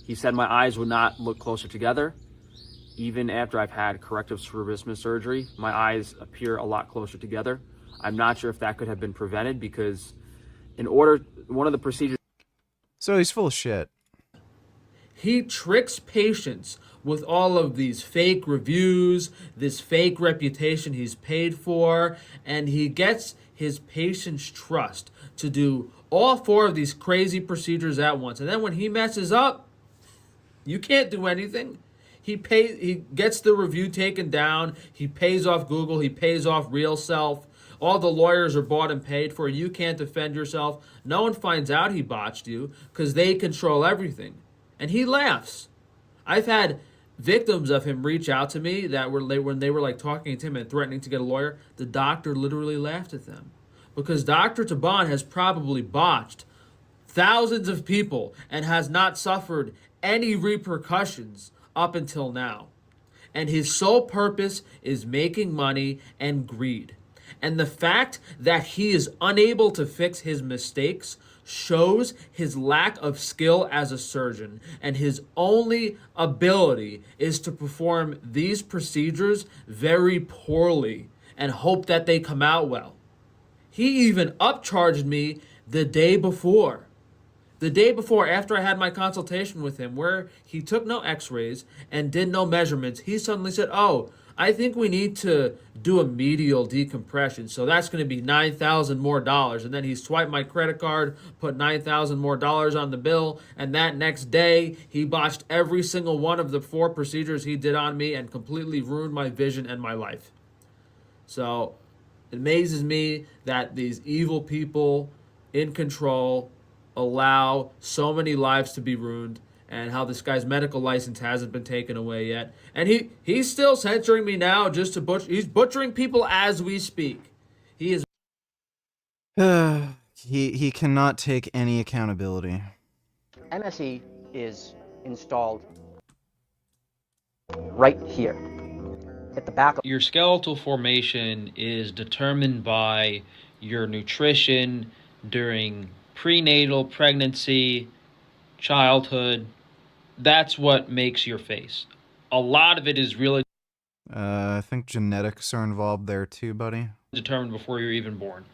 He said my eyes would not look closer together. Even after I've had corrective strabismus surgery, my eyes appear a lot closer together. I'm not sure if that could have been prevented because one of the procedures... So he's full of shit. He tricks patients with all of these fake reviews, this fake reputation he's paid for, and he gets his patients' trust to do all 4 of these crazy procedures at once. And then when he messes up, you can't do anything. He gets the review taken down. He pays off Google. He pays off Real Self. All the lawyers are bought and paid for. You can't defend yourself. No one finds out he botched you because they control everything. And he laughs. I've had victims of him reach out to me that when they were like talking to him and threatening to get a lawyer, the doctor literally laughed at them. Because Dr. Taban has probably botched thousands of people and has not suffered any repercussions up until now. And his sole purpose is making money and greed. And the fact that he is unable to fix his mistakes shows his lack of skill as a surgeon, and his only ability is to perform these procedures very poorly and hope that they come out well. He even upcharged me the day before. The day before, after I had my consultation with him, where he took no x-rays and did no measurements, he suddenly said, "Oh, I think we need to do a medial decompression, so that's going to be $9,000 more." And then he swiped my credit card, put $9,000 more on the bill, and that next day, he botched every single one of the 4 procedures he did on me and completely ruined my vision and my life. So it amazes me that these evil people in control allow so many lives to be ruined, and how this guy's medical license hasn't been taken away yet. And he's still censoring me now just to he's butchering people as we speak. He is he cannot take any accountability. MSE is installed right here at the back. Your skeletal formation is determined by your nutrition during prenatal, pregnancy, childhood. That's what makes your face. A lot of it is really I think genetics are involved there too, buddy. determined before you're even born,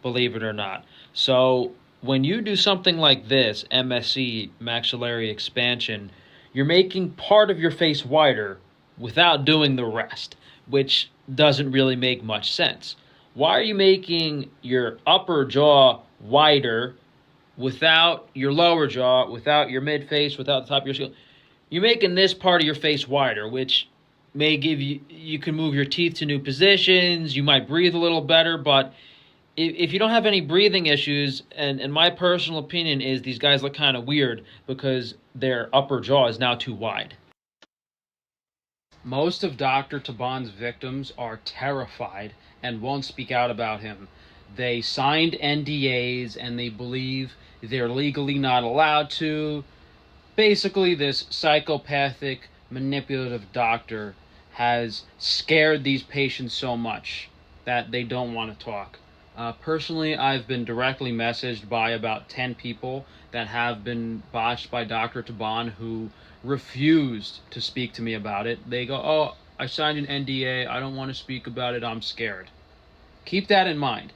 believe it or not. So when you do something like this, MSE, maxillary expansion, you're making part of your face wider without doing the rest, which doesn't really make much sense. Why are you making your upper jaw wider without your lower jaw, without your mid-face, without the top of your skull? You're making this part of your face wider, which may give you can move your teeth to new positions, you might breathe a little better, but if you don't have any breathing issues, and my personal opinion is these guys look kind of weird because their upper jaw is now too wide. Most of Dr. Taban's victims are terrified and won't speak out about him. They signed NDAs and they believe they're legally not allowed to. Basically, this psychopathic, manipulative doctor has scared these patients so much that they don't want to talk. Personally, I've been directly messaged by about 10 people that have been botched by Dr. Taban who refused to speak to me about it. They go, "Oh, I signed an NDA. I don't want to speak about it. I'm scared." Keep that in mind.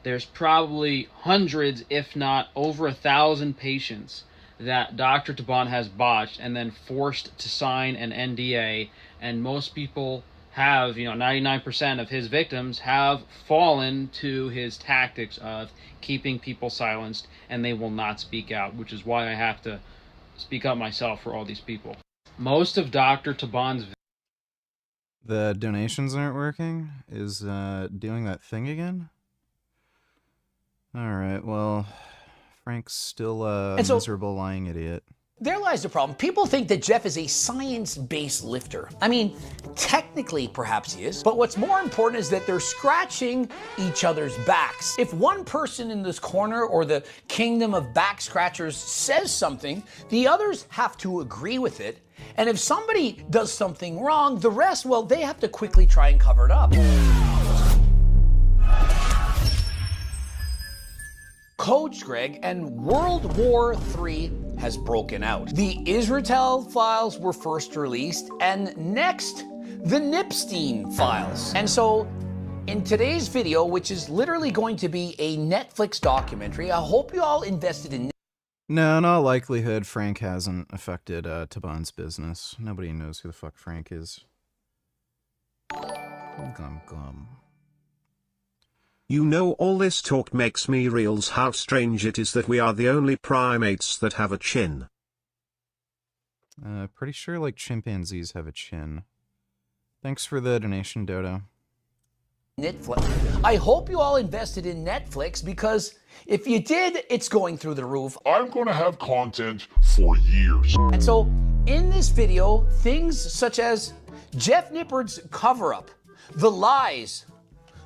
There's probably hundreds, if not over 1,000 patients that Dr. Taban has botched and then forced to sign an NDA, and most people have, 99% of his victims have fallen to his tactics of keeping people silenced, and they will not speak out, which is why I have to speak up myself for all these people. Most of Dr. Taban's... The donations aren't working? Is doing that thing again? Alright, well, Frank's still a miserable lying idiot. There lies the problem. People think that Jeff is a science-based lifter. I mean, technically, perhaps he is, but what's more important is that they're scratching each other's backs. If one person in this corner or the kingdom of back scratchers says something, the others have to agree with it. And if somebody does something wrong, the rest, well, they have to quickly try and cover it up. Coach Greg, and World War III has broken out. The Israel files were first released, and next, the Nippard files. And so, in today's video, which is literally going to be a Netflix documentary, I hope you all invested in No, in all likelihood, Frank hasn't affected Taban's business. Nobody knows who the fuck Frank is. Glum glum. You know, all this talk makes me realize how strange it is that we are the only primates that have a chin. Pretty sure like chimpanzees have a chin. Thanks for the donation, Dodo. Netflix. I hope you all invested in Netflix, because if you did, it's going through the roof. I'm going to have content for years. And so in this video, things such as Jeff Nippard's cover-up, the lies,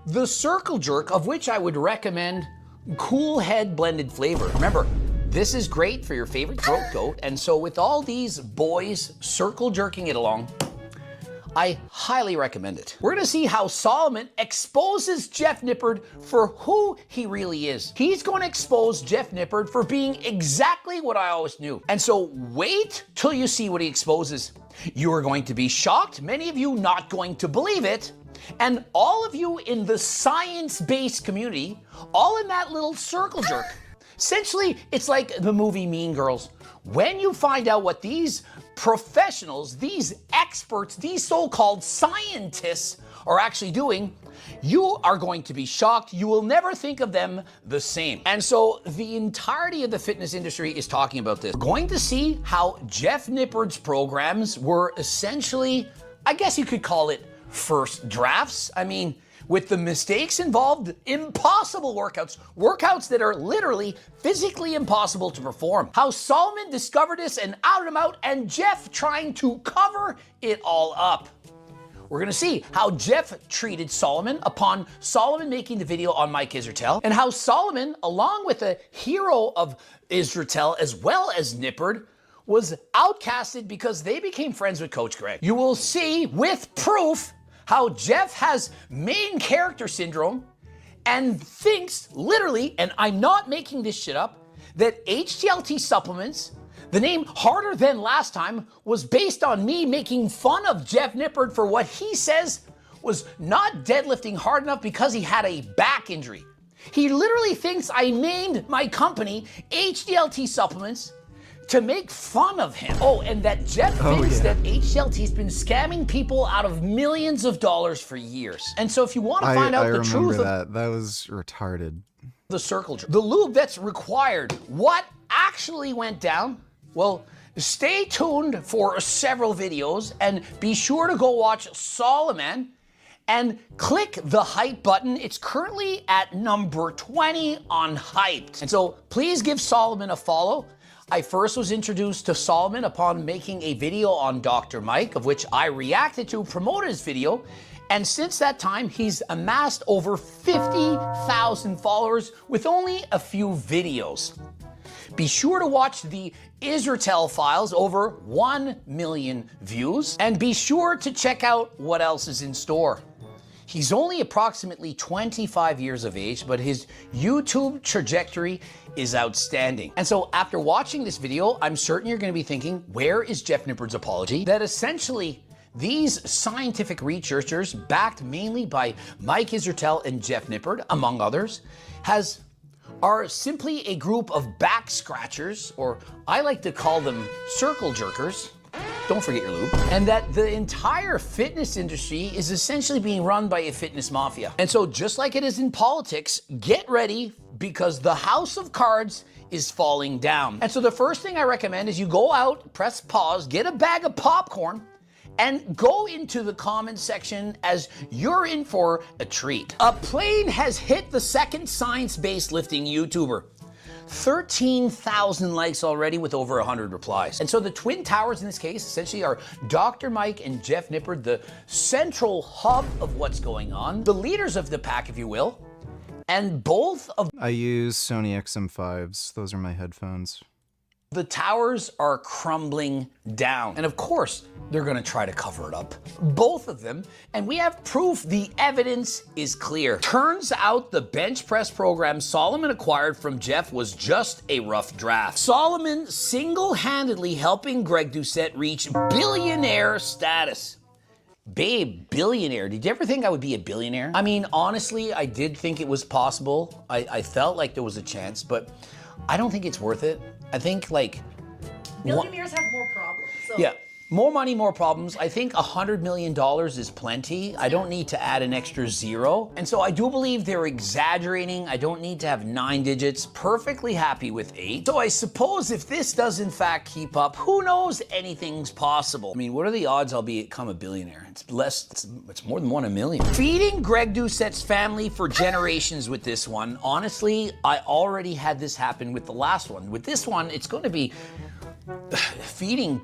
the circle jerk, of which I would recommend Cool Head blended flavor. Remember, this is great for your favorite throat goat. And so with all these boys circle jerking it along, I highly recommend it. We're gonna see how Solomon exposes Jeff Nippard for who he really is. He's gonna expose Jeff Nippard for being exactly what I always knew. And so wait till you see what he exposes. You are going to be shocked, many of you not going to believe it, and all of you in the science-based community, all in that little circle jerk. Essentially, it's like the movie Mean Girls. When you find out what these professionals, these experts, these so-called scientists are actually doing, you are going to be shocked. You will never think of them the same. And so the entirety of the fitness industry is talking about this. We're going to see how Jeff Nippard's programs were essentially, I guess you could call it first drafts. I mean, with the mistakes involved, impossible workouts that are literally physically impossible to perform. How Solomon discovered this and outed him out, and Jeff trying to cover it all up. We're gonna see how Jeff treated Solomon upon Solomon making the video on Mike Israetel, and how Solomon, along with a hero of Israetel as well as Nippard, was outcasted because they became friends with Coach Greg. You will see with proof how Jeff has main character syndrome and thinks literally, and I'm not making this shit up, that HTLT supplements, the name Harder Than Last Time, was based on me making fun of Jeff Nippard for what he says was not deadlifting hard enough because he had a back injury. He literally thinks I named my company HTLT Supplements to make fun of him. Oh, and that Jeff thinks that HTLT's been scamming people out of millions of dollars for years. And so if you want to find out the truth of that was retarded. The circle jerk, the lube that's required, what actually went down, well, stay tuned for several videos, and be sure to go watch Solomon and click the hype button. It's currently at number 20 on Hyped. And so please give Solomon a follow. I first was introduced to Solomon upon making a video on Dr. Mike, of which I reacted to, promoted his video, and since that time, he's amassed over 50,000 followers with only a few videos. Be sure to watch the Israetel files, over 1 million views, and be sure to check out what else is in store. He's only approximately 25 years of age, but his YouTube trajectory is outstanding. And so after watching this video, I'm certain you're going to be thinking, where is Jeff Nippard's apology? That essentially these scientific researchers, backed mainly by Mike Israetel and Jeff Nippard, among others, are simply a group of back scratchers, or I like to call them circle jerkers. Don't forget your lube. And that the entire fitness industry is essentially being run by a fitness mafia. And so just like it is in politics, get ready, because the house of cards is falling down. And so the first thing I recommend is you go out, press pause, get a bag of popcorn, and go into the comments section, as you're in for a treat. A plane has hit the second science-based lifting YouTuber. 13,000 likes already with over 100 replies. And so the Twin Towers in this case essentially are Dr. Mike and Jeff Nippard, the central hub of what's going on, the leaders of the pack, if you will, and both of I use Sony XM5s. Those are my headphones. the towers are crumbling down. And of course, they're gonna try to cover it up. Both of them. And we have proof, the evidence is clear. Turns out the bench press program Solomon acquired from Jeff was just a rough draft. Solomon single-handedly helping Greg Doucette reach billionaire status. Babe, billionaire. Did you ever think I would be a billionaire? I mean, honestly, I did think it was possible. I felt like there was a chance, but I don't think it's worth it. I think like Millionaires have more problems. So. yeah. More money, more problems. I think $100 million is plenty. I don't need to add an extra zero. And so I do believe they're exaggerating. I don't need to have 9 digits. Perfectly happy with 8. So I suppose if this does in fact keep up, who knows, anything's possible. I mean, what are the odds I'll become a billionaire? It's less, it's more than 1 in a million. Feeding Greg Doucette's family for generations with this one. Honestly, I already had this happen with the last one. With this one, it's going to be feeding.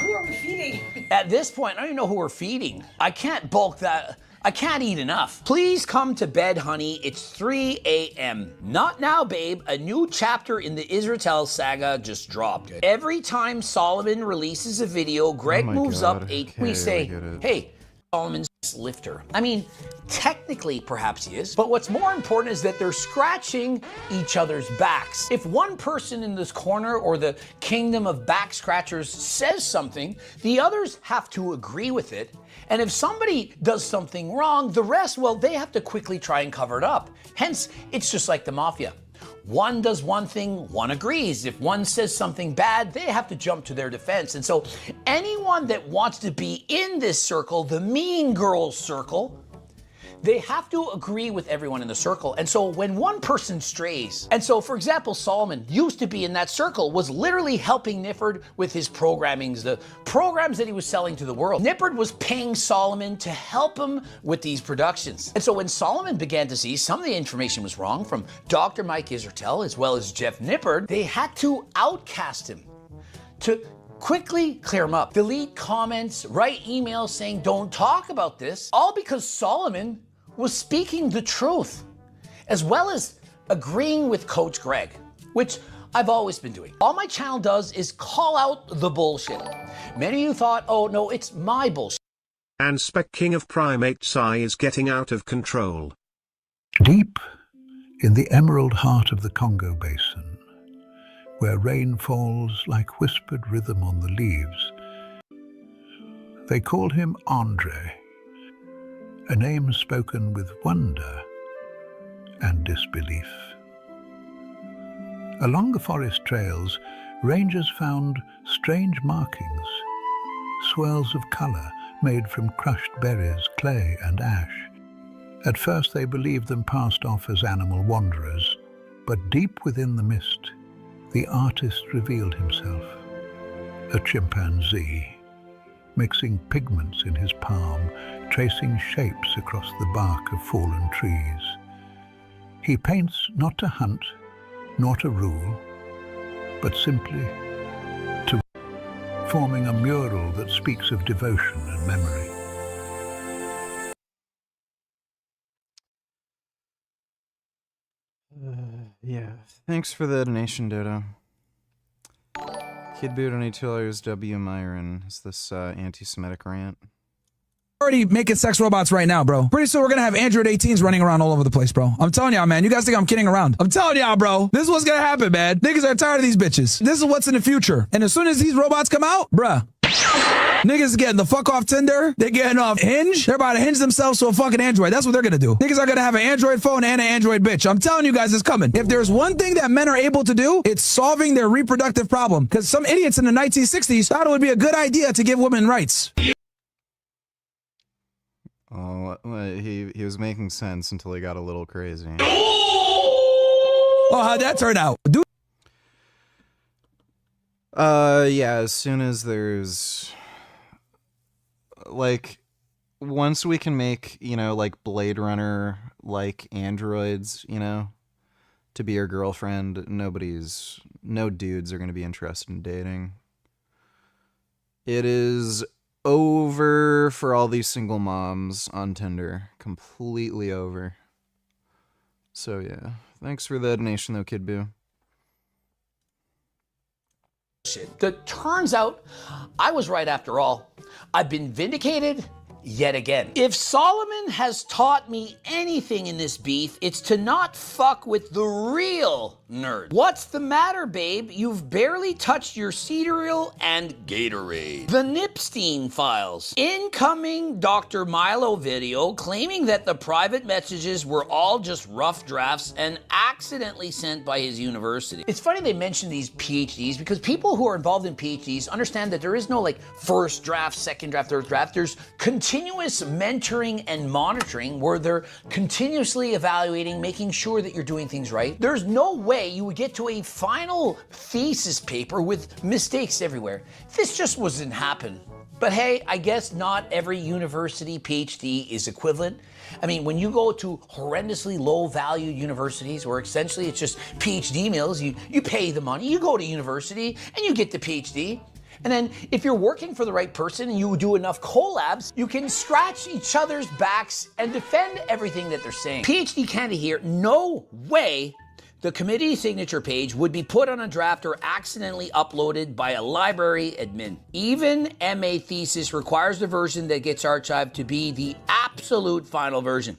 Who are we feeding? At this point, I don't even know who we're feeding. I can't bulk that. I can't eat enough. Please come to bed, honey. It's 3 a.m. Not now, babe. A new chapter in the Israel saga just dropped. Every time Solomon releases a video, Greg moves up 8. We say, hey, Solomon's lifter. I mean, technically perhaps he is, but what's more important is that they're scratching each other's backs. If one person in this corner or the kingdom of back scratchers says something, the others have to agree with it. And if somebody does something wrong, the rest, well, they have to quickly try and cover it up. Hence, it's just like the mafia. One does one thing, one agrees. If one says something bad, they have to jump to their defense. And so anyone that wants to be in this circle, the mean girls circle, they have to agree with everyone in the circle. And so when one person strays, and so for example, Solomon used to be in that circle, was literally helping Nippard with his programmings, the programs that he was selling to the world. Nippard was paying Solomon to help him with these productions. And so when Solomon began to see some of the information was wrong from Dr. Mike Israel as well as Jeff Nippard, they had to outcast him to quickly clear him up, delete comments, write emails saying don't talk about this, all because Solomon was speaking the truth, as well as agreeing with Coach Greg, which I've always been doing. All my channel does is call out the bullshit. Many of you thought, oh no, it's my bullshit. And Spec King of Primates I is getting out of control. Deep in the emerald heart of the Congo Basin, where rain falls like whispered rhythm on the leaves, they called him Andre, a name spoken with wonder and disbelief. Along the forest trails, rangers found strange markings, swirls of color made from crushed berries, clay, and ash. At first they believed them passed off as animal wanderers, but deep within the mist, the artist revealed himself, a chimpanzee, mixing pigments in his palm, tracing shapes across the bark of fallen trees. He paints not to hunt, nor to rule, but simply to forming a mural that speaks of devotion and memory. Yeah, thanks for the donation, Dodo. Kid Boot on $2 W. Myron. Is this anti-Semitic rant? Already making sex robots right now, bro. Pretty soon we're gonna have Android 18s running around all over the place, bro. I'm telling y'all, man. You guys think I'm kidding around? I'm telling y'all, bro. This is what's gonna happen, man. Niggas are tired of these bitches. This is what's in the future. And as soon as these robots come out, bruh, niggas getting the fuck off Tinder. They're getting off Hinge. They're about to hinge themselves to a fucking Android. That's what they're gonna do. Niggas are gonna have an Android phone and an Android bitch. I'm telling you guys, it's coming. If there's one thing that men are able to do, it's solving their reproductive problem. Because some idiots in the 1960s thought it would be a good idea to give women rights. Oh, he was making sense until he got a little crazy. Oh, how'd that turn out? Dude. Yeah, as soon as there's, like, once we can make, you know, like Blade Runner, like androids, you know, to be your girlfriend, no dudes are going to be interested in dating. It is over for all these single moms on Tinder. Completely over. So yeah, thanks for the donation though, Kid Boo. That turns out I was right after all. I've been vindicated yet again. If Solomon has taught me anything in this beef, it's to not fuck with the real nerd. What's the matter, babe? You've barely touched your cereal and Gatorade. The Nipstein files. Incoming Dr. Milo video claiming that the private messages were all just rough drafts and accidentally sent by his university. It's funny they mention these PhDs because people who are involved in PhDs understand that there is no like first draft, second draft, third draft. There's continuous mentoring and monitoring where they're continuously evaluating, making sure that you're doing things right. There's no way you would get to a final thesis paper with mistakes everywhere. This just wasn't happen. But hey, I guess not every university PhD is equivalent. I mean, when you go to horrendously low-value universities where essentially it's just PhD mills, you pay the money, you go to university, and you get the PhD. And then if you're working for the right person and you do enough collabs, you can scratch each other's backs and defend everything that they're saying. PhD candidate here, no way the committee signature page would be put on a draft or accidentally uploaded by a library admin. Even MA thesis requires the version that gets archived to be the absolute final version.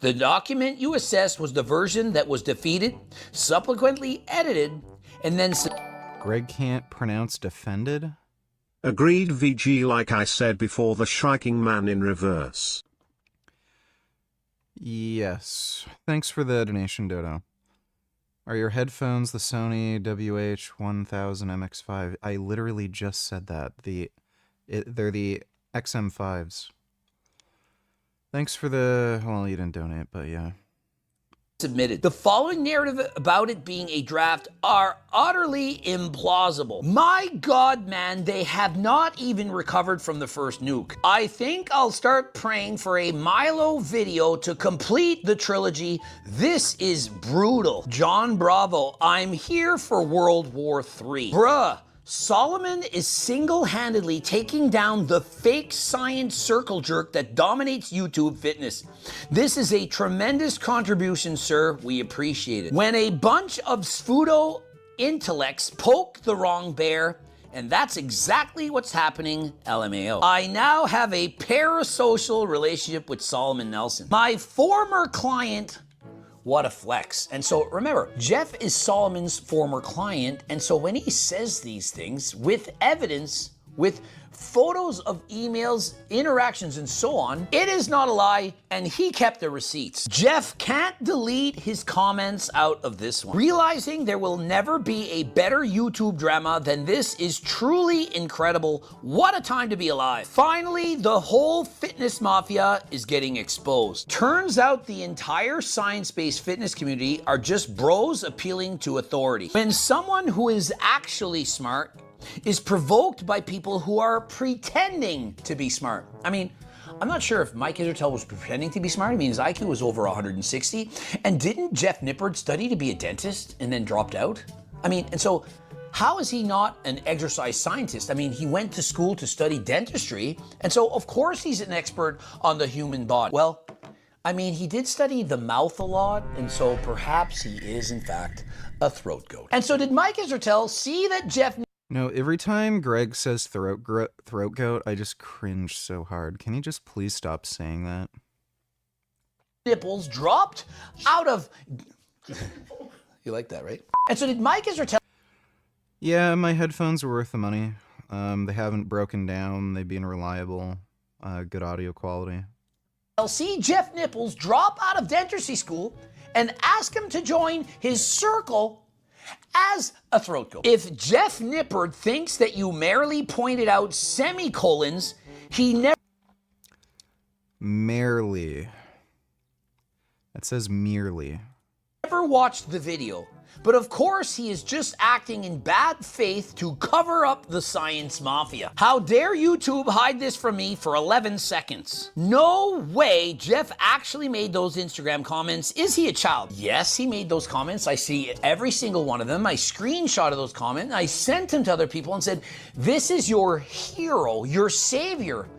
The document you assessed was the version that was defeated, subsequently edited, and then... Greg can't pronounce defended? Agreed VG, like I said before, the striking man in reverse. Yes. Thanks for the donation, Dodo. Are your headphones the Sony WH-1000 MX5? I literally just said that. They're the XM5s. Thanks for the... Well, you didn't donate, but yeah. Submitted. The following narrative about it being a draft are utterly implausible. My God, man, they have not even recovered from the first nuke. I think I'll start praying for a Milo video to complete the trilogy. This is brutal. John Bravo, I'm here for World War III. Bruh. Solomon is single-handedly taking down the fake science circle jerk that dominates YouTube fitness. This is a tremendous contribution, sir. We appreciate it. When a bunch of pseudo intellects poke the wrong bear, and that's exactly what's happening, LMAO. I now have a parasocial relationship with Solomon Nelson. My former client... What a flex. And so remember, Jeff is Solomon's former client, and so when he says these things with evidence, with photos of emails, interactions, and so on, it is not a lie, and he kept the receipts. Jeff can't delete his comments out of this one. Realizing there will never be a better YouTube drama than this is truly incredible. What a time to be alive. Finally, the whole fitness mafia is getting exposed. Turns out the entire science-based fitness community are just bros appealing to authority. When someone who is actually smart is provoked by people who are pretending to be smart. I mean, I'm not sure if Mike Israetel was pretending to be smart. I mean, his IQ was over 160. And didn't Jeff Nippard study to be a dentist and then dropped out? I mean, and so how is he not an exercise scientist? I mean, he went to school to study dentistry. And so, of course, he's an expert on the human body. Well, I mean, he did study the mouth a lot. And so perhaps he is, in fact, a throat goat. And so did Mike Israetel see that Jeff... No, every time Greg says throat goat, I just cringe so hard. Can you just please stop saying that? Nipples dropped out of... You like that, right? And so did Mike Israetel... Yeah, my headphones are worth the money. They haven't broken down. They've been reliable. Good audio quality. See Jeff Nipples drop out of dentistry school and ask him to join his circle as a throat goat. If Jeff Nippard thinks that you merely pointed out semicolons, he never... Merely. That says merely. Never watched the video. But of course, he is just acting in bad faith to cover up the science mafia. How dare YouTube hide this from me for 11 seconds? No way Jeff actually made those Instagram comments. Is he a child? Yes, he made those comments. I see every single one of them. I screenshotted those comments. I sent them to other people and said, this is your hero, your savior.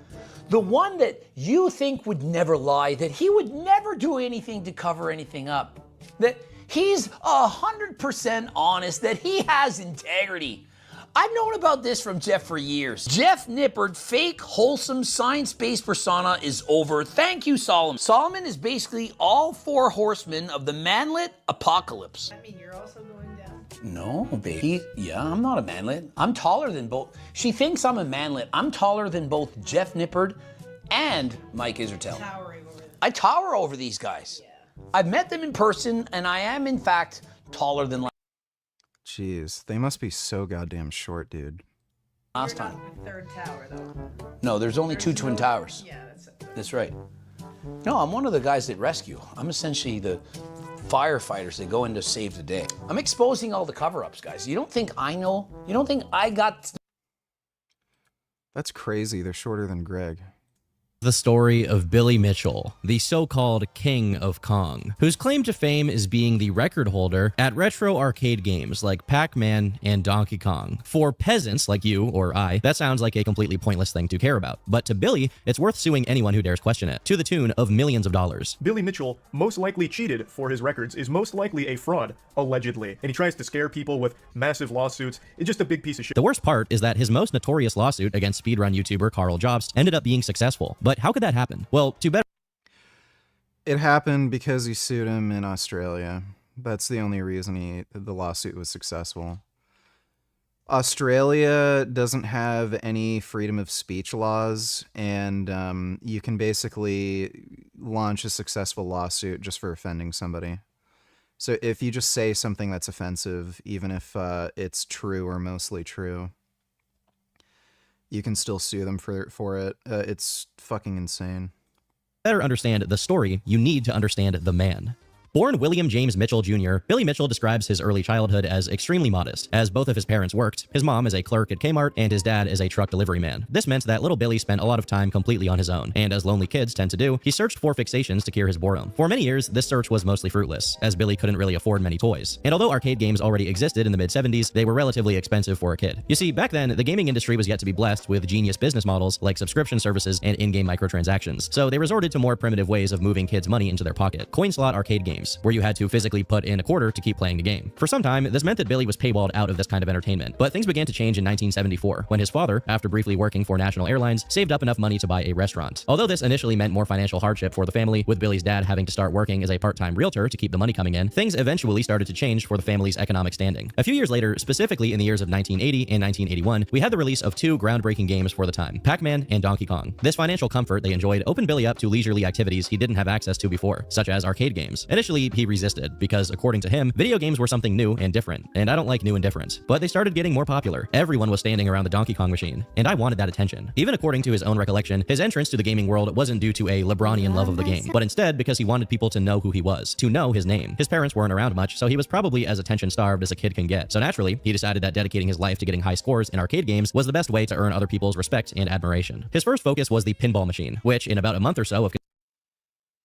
The one that you think would never lie, that he would never do anything to cover anything up. That he's 100% honest, that he has integrity. I've known about this from Jeff for years. Jeff Nippard, fake, wholesome, science-based persona is over. Thank you, Solomon. Solomon is basically all four horsemen of the manlet apocalypse. I mean, you're also going No, baby. Yeah, I'm not a manlet. I'm taller than both. She thinks I'm a manlet. I'm taller than both Jeff Nippard and Mike Isertel. I tower over these guys. I've met them in person, and I am, in fact, taller than Jeez, they must be so goddamn short, dude. last time. The third tower, though. No, there's only two twin towers. Yeah, That's right. No, I'm one of the guys that rescue. I'm essentially the firefighters that go in to save the day. I'm exposing all the cover-ups, guys. You don't think I know? You don't think I got... That's crazy. They're shorter than Greg. The story of Billy Mitchell, the so-called King of Kong, whose claim to fame is being the record holder at retro arcade games like Pac-Man and Donkey Kong. For peasants like you or I, that sounds like a completely pointless thing to care about. But to Billy, it's worth suing anyone who dares question it, to the tune of millions of dollars. Billy Mitchell, most likely cheated for his records, is most likely a fraud, allegedly. And he tries to scare people with massive lawsuits. It's just a big piece of shit. The worst part is that his most notorious lawsuit against speedrun YouTuber Carl Jobst ended up being successful. But how could that happen? Well, to better... It happened because he sued him in Australia. That's the only reason the lawsuit was successful. Australia doesn't have any freedom of speech laws, and you can basically launch a successful lawsuit just for offending somebody. So if you just say something that's offensive, even if it's true or mostly true, you can still sue them for it. It's fucking insane. Better understand the story, you need to understand the man. Born William James Mitchell Jr., Billy Mitchell describes his early childhood as extremely modest, as both of his parents worked, his mom as a clerk at Kmart and his dad as a truck delivery man. This meant that little Billy spent a lot of time completely on his own, and as lonely kids tend to do, he searched for fixations to cure his boredom. For many years, this search was mostly fruitless, as Billy couldn't really afford many toys. And although arcade games already existed in the mid-70s, they were relatively expensive for a kid. You see, back then, the gaming industry was yet to be blessed with genius business models like subscription services and in-game microtransactions, so they resorted to more primitive ways of moving kids' money into their pocket. Coin slot arcade games, where you had to physically put in a quarter to keep playing the game. For some time, this meant that Billy was paywalled out of this kind of entertainment, but things began to change in 1974, when his father, after briefly working for National Airlines, saved up enough money to buy a restaurant. Although this initially meant more financial hardship for the family, with Billy's dad having to start working as a part-time realtor to keep the money coming in, things eventually started to change for the family's economic standing. A few years later, specifically in the years of 1980 and 1981, we had the release of two groundbreaking games for the time, Pac-Man and Donkey Kong. This financial comfort they enjoyed opened Billy up to leisurely activities he didn't have access to before, such as arcade games. Initially, he resisted, because according to him, video games were something new and different, and I don't like new and different. But they started getting more popular. Everyone was standing around the Donkey Kong machine, and I wanted that attention. Even according to his own recollection, his entrance to the gaming world wasn't due to a LeBronian love of the game, but instead because he wanted people to know who he was, to know his name. His parents weren't around much, so he was probably as attention-starved as a kid can get. So naturally, he decided that dedicating his life to getting high scores in arcade games was the best way to earn other people's respect and admiration. His first focus was the pinball machine, which in about a month or so of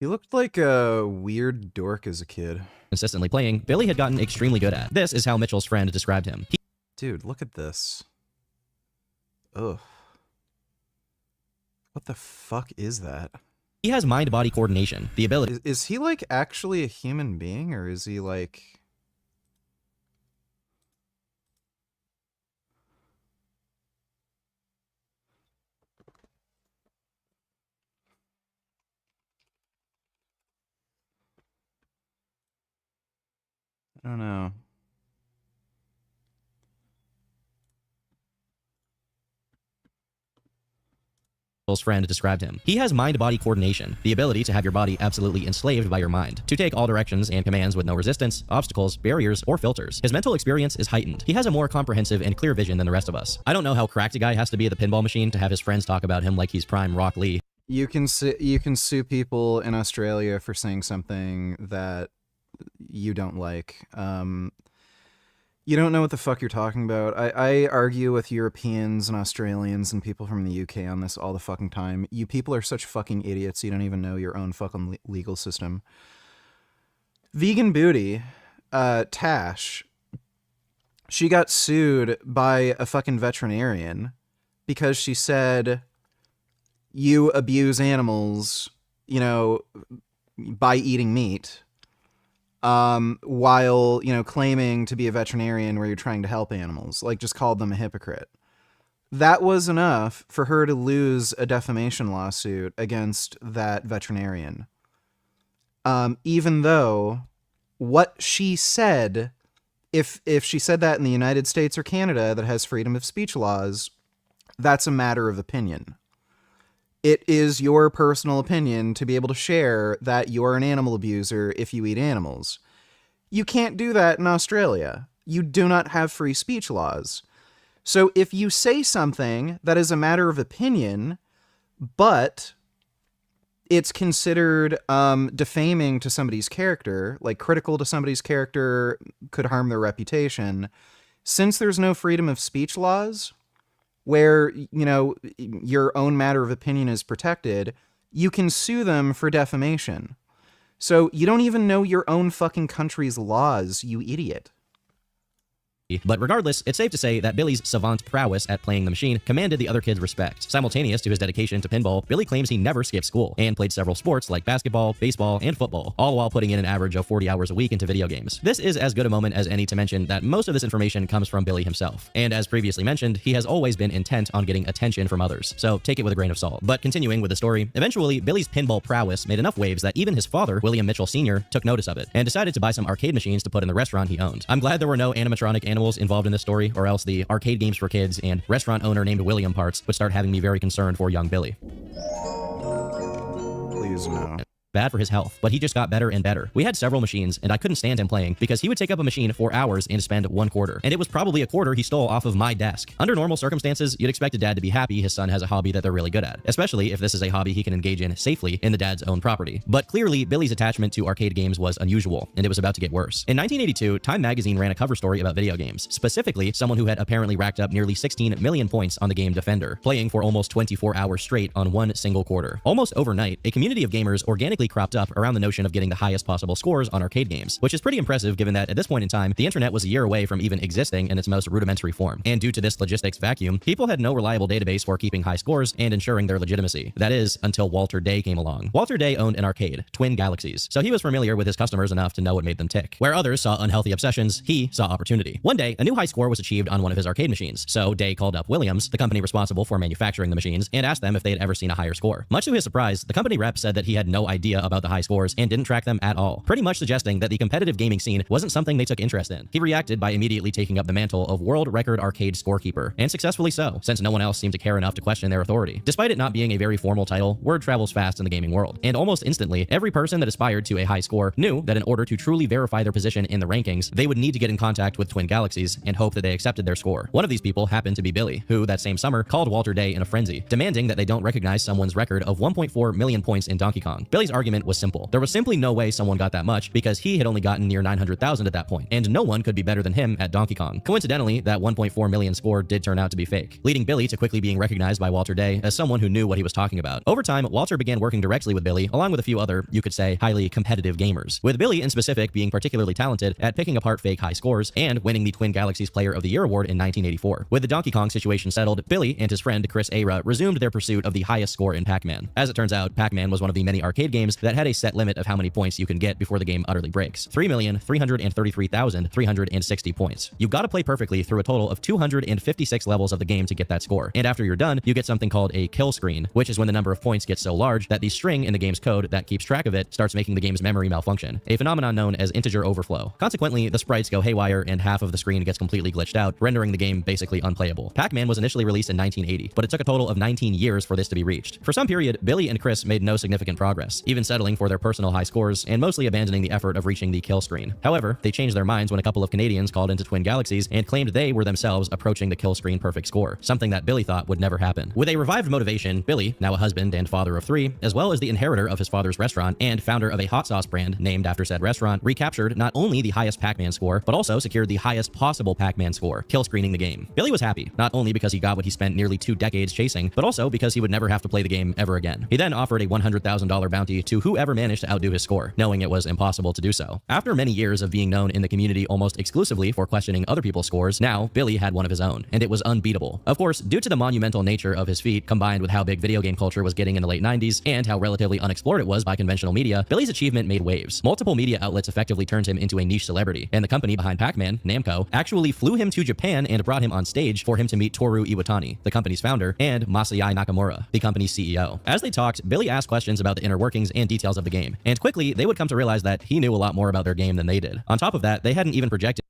he looked like a weird dork as a kid. Consistently playing, Billy had gotten extremely good at. This is how Mitchell's friend described him. Dude, look at this. Ugh. What the fuck is that? He has mind-body coordination, the ability... Is he, like, actually a human being, or is he, like... I don't know. Mitchell's friend described him. He has mind-body coordination, the ability to have your body absolutely enslaved by your mind, to take all directions and commands with no resistance, obstacles, barriers, or filters. His mental experience is heightened. He has a more comprehensive and clear vision than the rest of us. I don't know how cracked a guy has to be at the pinball machine to have his friends talk about him like he's prime Rock Lee. You can sue people in Australia for saying something that you don't like. You don't know what the fuck you're talking about. I argue with Europeans and Australians and people from the UK on this all the fucking time. You people are such fucking idiots, you don't even know your own fucking legal system. Vegan Booty, Tash, she got sued by a fucking veterinarian because she said, you abuse animals, you know, by eating meat. While, you know, claiming to be a veterinarian where you're trying to help animals, like just called them a hypocrite. That was enough for her to lose a defamation lawsuit against that veterinarian. Even though what she said if she said that in the United States or Canada that has freedom of speech laws, that's a matter of opinion. It is your personal opinion to be able to share that you're an animal abuser if you eat animals. You can't do that in Australia. You do not have free speech laws. So if you say something that is a matter of opinion, but it's considered defaming to somebody's character, like critical to somebody's character, could harm their reputation, since there's no freedom of speech laws, where, you know, your own matter of opinion is protected, you can sue them for defamation. So you don't even know your own fucking country's laws, you idiot. But regardless, it's safe to say that Billy's savant prowess at playing the machine commanded the other kids' respect. Simultaneous to his dedication to pinball, Billy claims he never skipped school and played several sports like basketball, baseball, and football, all while putting in an average of 40 hours a week into video games. This is as good a moment as any to mention that most of this information comes from Billy himself. And as previously mentioned, he has always been intent on getting attention from others, so take it with a grain of salt. But continuing with the story, eventually Billy's pinball prowess made enough waves that even his father, William Mitchell Sr., took notice of it and decided to buy some arcade machines to put in the restaurant he owned. I'm glad there were no animatronic animals involved in this story, or else the arcade games for kids and restaurant owner named William parts would start having me very concerned for young Billy. Please no. Bad for his health, but he just got better and better. We had several machines, and I couldn't stand him playing because he would take up a machine for hours and spend $1 and it was probably a quarter he stole off of my desk. Under normal circumstances, you'd expect a dad to be happy his son has a hobby that they're really good at, especially if this is a hobby he can engage in safely in the dad's own property. But clearly, Billy's attachment to arcade games was unusual, and it was about to get worse. In 1982, Time magazine ran a cover story about video games, specifically someone who had apparently racked up nearly 16 million points on the game Defender, playing for almost 24 hours straight on one single quarter. Almost overnight, a community of gamers organically cropped up around the notion of getting the highest possible scores on arcade games, which is pretty impressive given that at this point in time, the internet was a year away from even existing in its most rudimentary form. And due to this logistics vacuum, people had no reliable database for keeping high scores and ensuring their legitimacy. That is, until Walter Day came along. Walter Day owned an arcade, Twin Galaxies, so he was familiar with his customers enough to know what made them tick. Where others saw unhealthy obsessions, he saw opportunity. One day, a new high score was achieved on one of his arcade machines, so Day called up Williams, the company responsible for manufacturing the machines, and asked them if they had ever seen a higher score. Much to his surprise, the company rep said that he had no idea about the high scores and didn't track them at all, pretty much suggesting that the competitive gaming scene wasn't something they took interest in. He reacted by immediately taking up the mantle of world record arcade scorekeeper, and successfully so, since no one else seemed to care enough to question their authority. Despite it not being a very formal title, word travels fast in the gaming world, and almost instantly, every person that aspired to a high score knew that in order to truly verify their position in the rankings, they would need to get in contact with Twin Galaxies and hope that they accepted their score. One of these people happened to be Billy, who that same summer called Walter Day in a frenzy, demanding that they don't recognize someone's record of 1.4 million points in Donkey Kong. Billy's argument was simple. There was simply no way someone got that much because he had only gotten near 900,000 at that point, and no one could be better than him at Donkey Kong. Coincidentally, that 1.4 million score did turn out to be fake, leading Billy to quickly being recognized by Walter Day as someone who knew what he was talking about. Over time, Walter began working directly with Billy, along with a few other, you could say, highly competitive gamers, with Billy in specific being particularly talented at picking apart fake high scores and winning the Twin Galaxies Player of the Year award in 1984. With the Donkey Kong situation settled, Billy and his friend Chris Ara resumed their pursuit of the highest score in Pac-Man. As it turns out, Pac-Man was one of the many arcade games that had a set limit of how many points you can get before the game utterly breaks. 3,333,360 points. You've got to play perfectly through a total of 256 levels of the game to get that score. And after you're done, you get something called a kill screen, which is when the number of points gets so large that the string in the game's code that keeps track of it starts making the game's memory malfunction, a phenomenon known as integer overflow. Consequently, the sprites go haywire and half of the screen gets completely glitched out, rendering the game basically unplayable. Pac-Man was initially released in 1980, but it took a total of 19 years for this to be reached. For some period, Billy and Chris made no significant progress, even settling for their personal high scores and mostly abandoning the effort of reaching the kill screen. However, they changed their minds when a couple of Canadians called into Twin Galaxies and claimed they were themselves approaching the kill screen perfect score, something that Billy thought would never happen. With a revived motivation, Billy, now a husband and father of 3, as well as the inheritor of his father's restaurant and founder of a hot sauce brand named after said restaurant, recaptured not only the highest Pac-Man score, but also secured the highest possible Pac-Man score, kill screening the game. Billy was happy, not only because he got what he spent nearly 2 decades chasing, but also because he would never have to play the game ever again. He then offered a $100,000 bounty to whoever managed to outdo his score, knowing it was impossible to do so. After many years of being known in the community almost exclusively for questioning other people's scores, now Billy had one of his own, and it was unbeatable. Of course, due to the monumental nature of his feat, combined with how big video game culture was getting in the late 90s, and how relatively unexplored it was by conventional media, Billy's achievement made waves. Multiple media outlets effectively turned him into a niche celebrity, and the company behind Pac-Man, Namco, actually flew him to Japan and brought him on stage for him to meet Toru Iwatani, the company's founder, and Masai Nakamura, the company's CEO. As they talked, Billy asked questions about the inner workings and details of the game, and quickly they would come to realize that he knew a lot more about their game than they did. On top of that, they hadn't even projected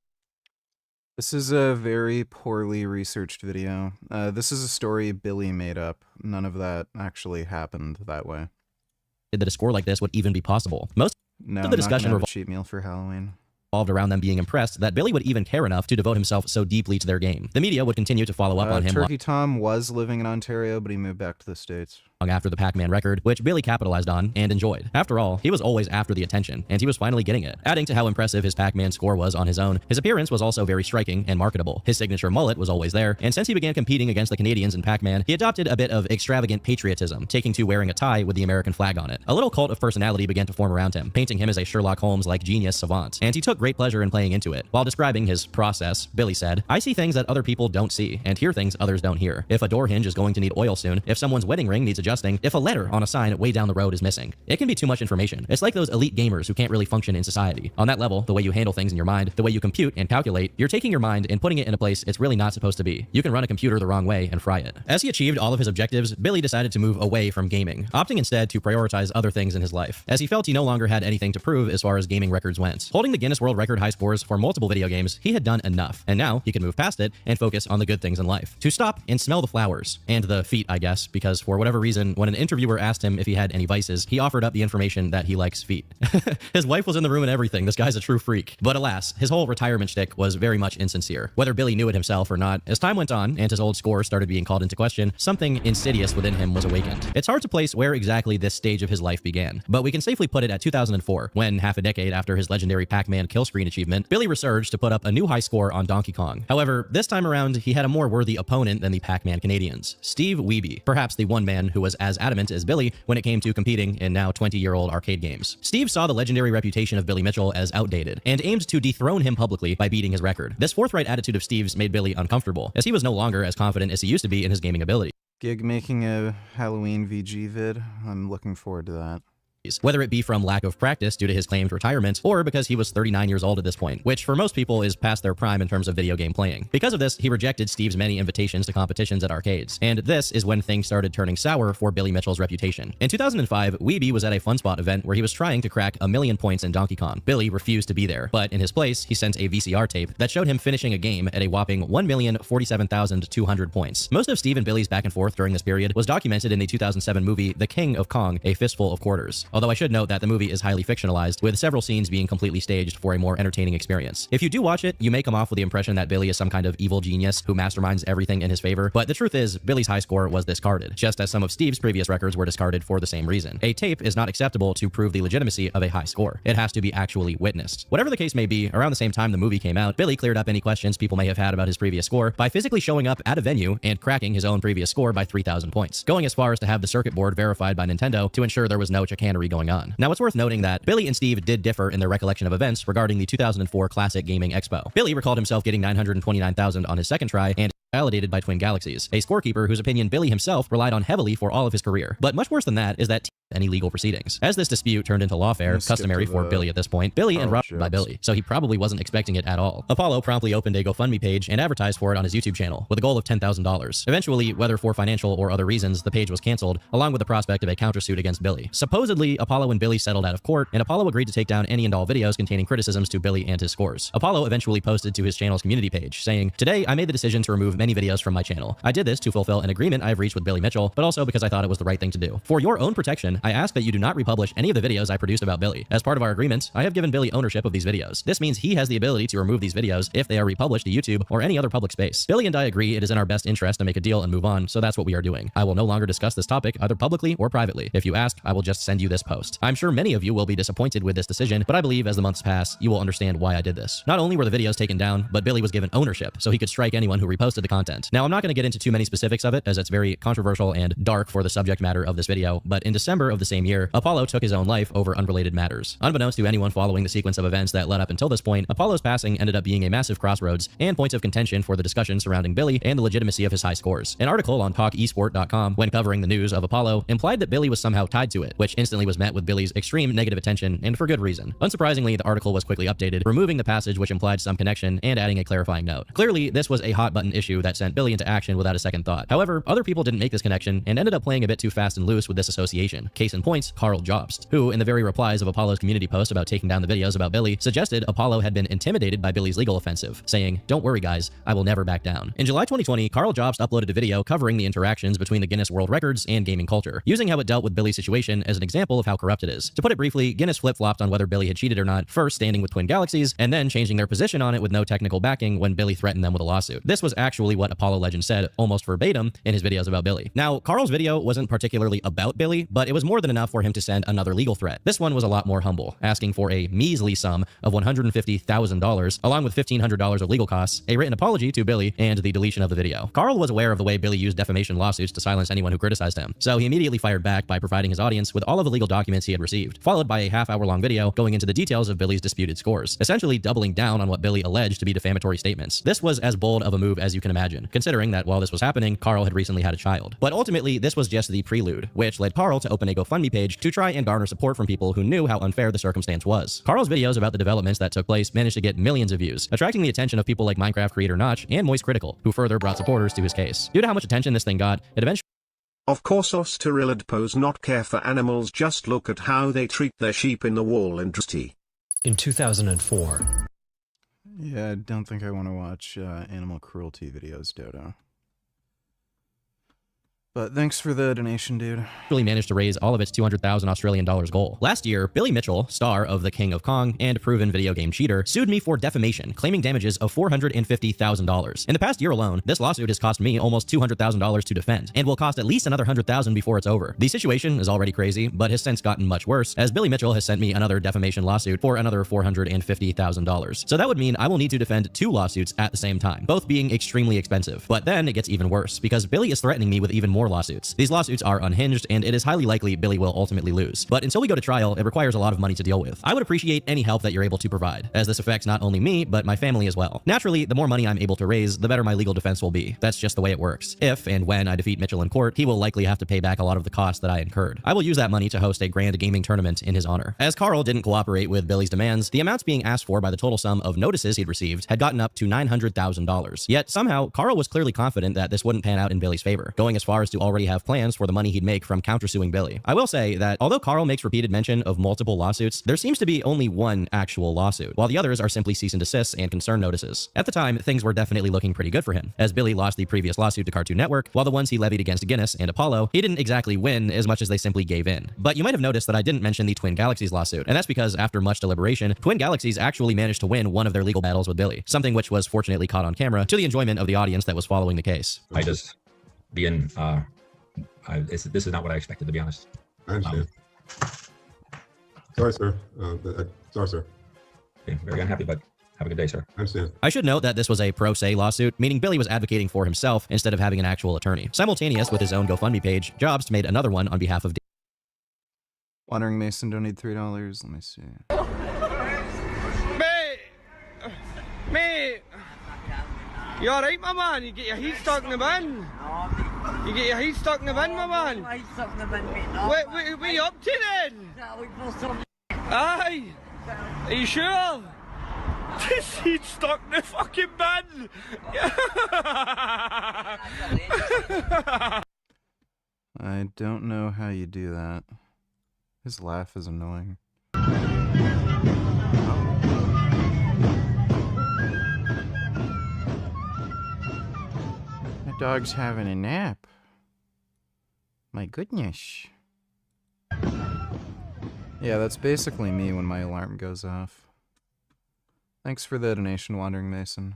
This is a very poorly researched video. This is a story Billy made up. None of that actually happened that way. That a score like this would even be possible. Most No, of the discussion revolved cheat meal for Halloween. Around them being impressed that Billy would even care enough to devote himself so deeply to their game. The media would continue to follow up on him. Turkey Tom was living in Ontario, but he moved back to the States. After the Pac-Man record, which Billy capitalized on and enjoyed. After all, he was always after the attention, and he was finally getting it. Adding to how impressive his Pac-Man score was on his own, his appearance was also very striking and marketable. His signature mullet was always there, and since he began competing against the Canadians in Pac-Man, he adopted a bit of extravagant patriotism, taking to wearing a tie with the American flag on it. A little cult of personality began to form around him, painting him as a Sherlock Holmes-like genius savant, and he took great pleasure in playing into it. While describing his process, Billy said, "I see things that other people don't see, and hear things others don't hear. If a door hinge is going to need oil soon, if someone's wedding ring needs adjusting, if a letter on a sign way down the road is missing. It can be too much information. It's like those elite gamers who can't really function in society. On that level, the way you handle things in your mind, the way you compute and calculate, you're taking your mind and putting it in a place it's really not supposed to be. You can run a computer the wrong way and fry it." As he achieved all of his objectives, Billy decided to move away from gaming, opting instead to prioritize other things in his life, as he felt he no longer had anything to prove as far as gaming records went. Holding the Guinness World Record high scores for multiple video games, he had done enough, and now he could move past it and focus on the good things in life. To stop and smell the flowers, and the feet, I guess, because for whatever reason, when an interviewer asked him if he had any vices, he offered up the information that he likes feet. His wife was in the room and everything. This guy's a true freak. But alas, his whole retirement shtick was very much insincere. Whether Billy knew it himself or not, as time went on and his old score started being called into question, something insidious within him was awakened. It's hard to place where exactly this stage of his life began, but we can safely put it at 2004, when, half a decade after his legendary Pac-Man kill screen achievement, Billy resurged to put up a new high score on Donkey Kong. However, this time around, he had a more worthy opponent than the Pac-Man Canadians, Steve Wiebe, perhaps the one man who was as adamant as Billy when it came to competing in now 20-year-old arcade games. Steve saw the legendary reputation of Billy Mitchell as outdated and aimed to dethrone him publicly by beating his record. This forthright attitude of Steve's made Billy uncomfortable, as he was no longer as confident as he used to be in his gaming ability. Gig making a Halloween VG vid. I'm looking forward to that. Whether it be from lack of practice due to his claimed retirement, or because he was 39 years old at this point, which for most people is past their prime in terms of video game playing. Because of this, he rejected Steve's many invitations to competitions at arcades, and this is when things started turning sour for Billy Mitchell's reputation. In 2005, Wiebe was at a Fun Spot event where he was trying to crack 1,000,000 points in Donkey Kong. Billy refused to be there, but in his place, he sent a VCR tape that showed him finishing a game at a whopping 1,047,200 points. Most of Steve and Billy's back and forth during this period was documented in the 2007 movie The King of Kong, A Fistful of Quarters. Although I should note that the movie is highly fictionalized, with several scenes being completely staged for a more entertaining experience. If you do watch it, you may come off with the impression that Billy is some kind of evil genius who masterminds everything in his favor, but the truth is, Billy's high score was discarded, just as some of Steve's previous records were discarded for the same reason. A tape is not acceptable to prove the legitimacy of a high score. It has to be actually witnessed. Whatever the case may be, around the same time the movie came out, Billy cleared up any questions people may have had about his previous score by physically showing up at a venue and cracking his own previous score by 3,000 points, going as far as to have the circuit board verified by Nintendo to ensure there was no chicanery going on. Now, it's worth noting that Billy and Steve did differ in their recollection of events regarding the 2004 Classic Gaming Expo. Billy recalled himself getting 929,000 on his second try, and validated by Twin Galaxies, a scorekeeper whose opinion Billy himself relied on heavily for all of his career. But much worse than that is that any legal proceedings. As this dispute turned into lawfare, customary for Billy at this point, Billy and robbed by Billy, so he probably wasn't expecting it at all. Apollo promptly opened a GoFundMe page and advertised for it on his YouTube channel, with a goal of $10,000. Eventually, whether for financial or other reasons, the page was canceled, along with the prospect of a countersuit against Billy. Supposedly, Apollo and Billy settled out of court, and Apollo agreed to take down any and all videos containing criticisms to Billy and his scores. Apollo eventually posted to his channel's community page, saying, "Today, I made the decision to remove many videos from my channel. I did this to fulfill an agreement I've reached with Billy Mitchell, but also because I thought it was the right thing to do. For your own protection, I ask that you do not republish any of the videos I produced about Billy. As part of our agreement, I have given Billy ownership of these videos. This means he has the ability to remove these videos if they are republished to YouTube or any other public space. Billy and I agree it is in our best interest to make a deal and move on, so that's what we are doing. I will no longer discuss this topic either publicly or privately. If you ask, I will just send you this post. I'm sure many of you will be disappointed with this decision, but I believe as the months pass, you will understand why I did this. Not only were the videos taken down, but Billy was given ownership, so he could strike anyone who reposted the content. Now, I'm not going to get into too many specifics of it, as it's very controversial and dark for the subject matter of this video, but in December of the same year, Apollo took his own life over unrelated matters. Unbeknownst to anyone following the sequence of events that led up until this point, Apollo's passing ended up being a massive crossroads and points of contention for the discussion surrounding Billy and the legitimacy of his high scores. An article on TalkEsport.com, when covering the news of Apollo, implied that Billy was somehow tied to it, which instantly was met with Billy's extreme negative attention, and for good reason. Unsurprisingly, the article was quickly updated, removing the passage which implied some connection and adding a clarifying note. Clearly, this was a hot-button issue issue that sent Billy into action without a second thought. However, other people didn't make this connection and ended up playing a bit too fast and loose with this association. Case in point, Carl Jobst, who, in the very replies of Apollo's community post about taking down the videos about Billy, suggested Apollo had been intimidated by Billy's legal offensive, saying, "Don't worry guys, I will never back down." In July 2020, Carl Jobst uploaded a video covering the interactions between the Guinness World Records and gaming culture, using how it dealt with Billy's situation as an example of how corrupt it is. To put it briefly, Guinness flip-flopped on whether Billy had cheated or not, first standing with Twin Galaxies, and then changing their position on it with no technical backing when Billy threatened them with a lawsuit. This was actually what Apollo Legend said, almost verbatim, in his videos about Billy. Now, Carl's video wasn't particularly about Billy, but it was more than enough for him to send another legal threat. This one was a lot more humble, asking for a measly sum of $150,000, along with $1,500 of legal costs, a written apology to Billy, and the deletion of the video. Carl was aware of the way Billy used defamation lawsuits to silence anyone who criticized him, so he immediately fired back by providing his audience with all of the legal documents he had received, followed by a half-hour-long video going into the details of Billy's disputed scores, essentially doubling down on what Billy alleged to be defamatory statements. This was as bold of a move as you can imagine, considering that while this was happening, Carl had recently had a child. But ultimately, this was just the prelude, which led Carl to open a GoFundMe page to try and garner support from people who knew how unfair the circumstance was. Carl's videos about the developments that took place managed to get millions of views, attracting the attention of people like Minecraft creator Notch and Moist Critical, who further brought supporters to his case. Due to how much attention this thing got, it eventually Of course Austerillid pose not care for animals, just look at how they treat their sheep in the wool industry. In 2004. Yeah, I don't think I want to watch animal cruelty videos, Dodo. But thanks for the donation, dude. Really managed to raise all of its $200,000 Australian dollars goal. Last year, Billy Mitchell, star of The King of Kong and proven video game cheater, sued me for defamation, claiming damages of $450,000. In the past year alone, this lawsuit has cost me almost $200,000 to defend, and will cost at least another $100,000 before it's over. The situation is already crazy, but has since gotten much worse, as Billy Mitchell has sent me another defamation lawsuit for another $450,000. So that would mean I will need to defend 2 lawsuits at the same time, both being extremely expensive. But then it gets even worse, because Billy is threatening me with even more lawsuits. These lawsuits are unhinged, and it is highly likely Billy will ultimately lose. But until we go to trial, it requires a lot of money to deal with. I would appreciate any help that you're able to provide, as this affects not only me, but my family as well. Naturally, the more money I'm able to raise, the better my legal defense will be. That's just the way it works. If and when I defeat Mitchell in court, he will likely have to pay back a lot of the costs that I incurred. I will use that money to host a grand gaming tournament in his honor. As Carl didn't cooperate with Billy's demands, the amounts being asked for by the total sum of notices he'd received had gotten up to $900,000. Yet somehow, Carl was clearly confident that this wouldn't pan out in Billy's favor, going as far as to already have plans for the money he'd make from countersuing Billy. I will say that although Carl makes repeated mention of multiple lawsuits, there seems to be only one actual lawsuit, while the others are simply cease and desist and concern notices. At the time, things were definitely looking pretty good for him, as Billy lost the previous lawsuit to Cartoon Network, while the ones he levied against Guinness and Apollo, he didn't exactly win as much as they simply gave in. But you might have noticed that I didn't mention the Twin Galaxies lawsuit, and that's because after much deliberation, Twin Galaxies actually managed to win one of their legal battles with Billy, something which was fortunately caught on camera to the enjoyment of the audience that was following the case. I just being this is not what I expected, to be honest. I understand. Sorry, sir. Sorry, sir. Okay, very unhappy, but have a good day, sir. I understand. I should note that this was a pro se lawsuit, meaning Billy was advocating for himself instead of having an actual attorney. Simultaneous with his own GoFundMe page, Jobst made another one on behalf of Wandering Mason donated $3. Let me see. Mate! You alright, my man? You get your heat stuck in the bin? You get your heat stuck in the bin, my man? What are you up to then? Aye! Are you sure? This heat's stuck in the fucking bin! I don't know how you do that. His laugh is annoying. My dog's having a nap. My goodness. Yeah, that's basically me when my alarm goes off. Thanks for the donation, Wandering Mason.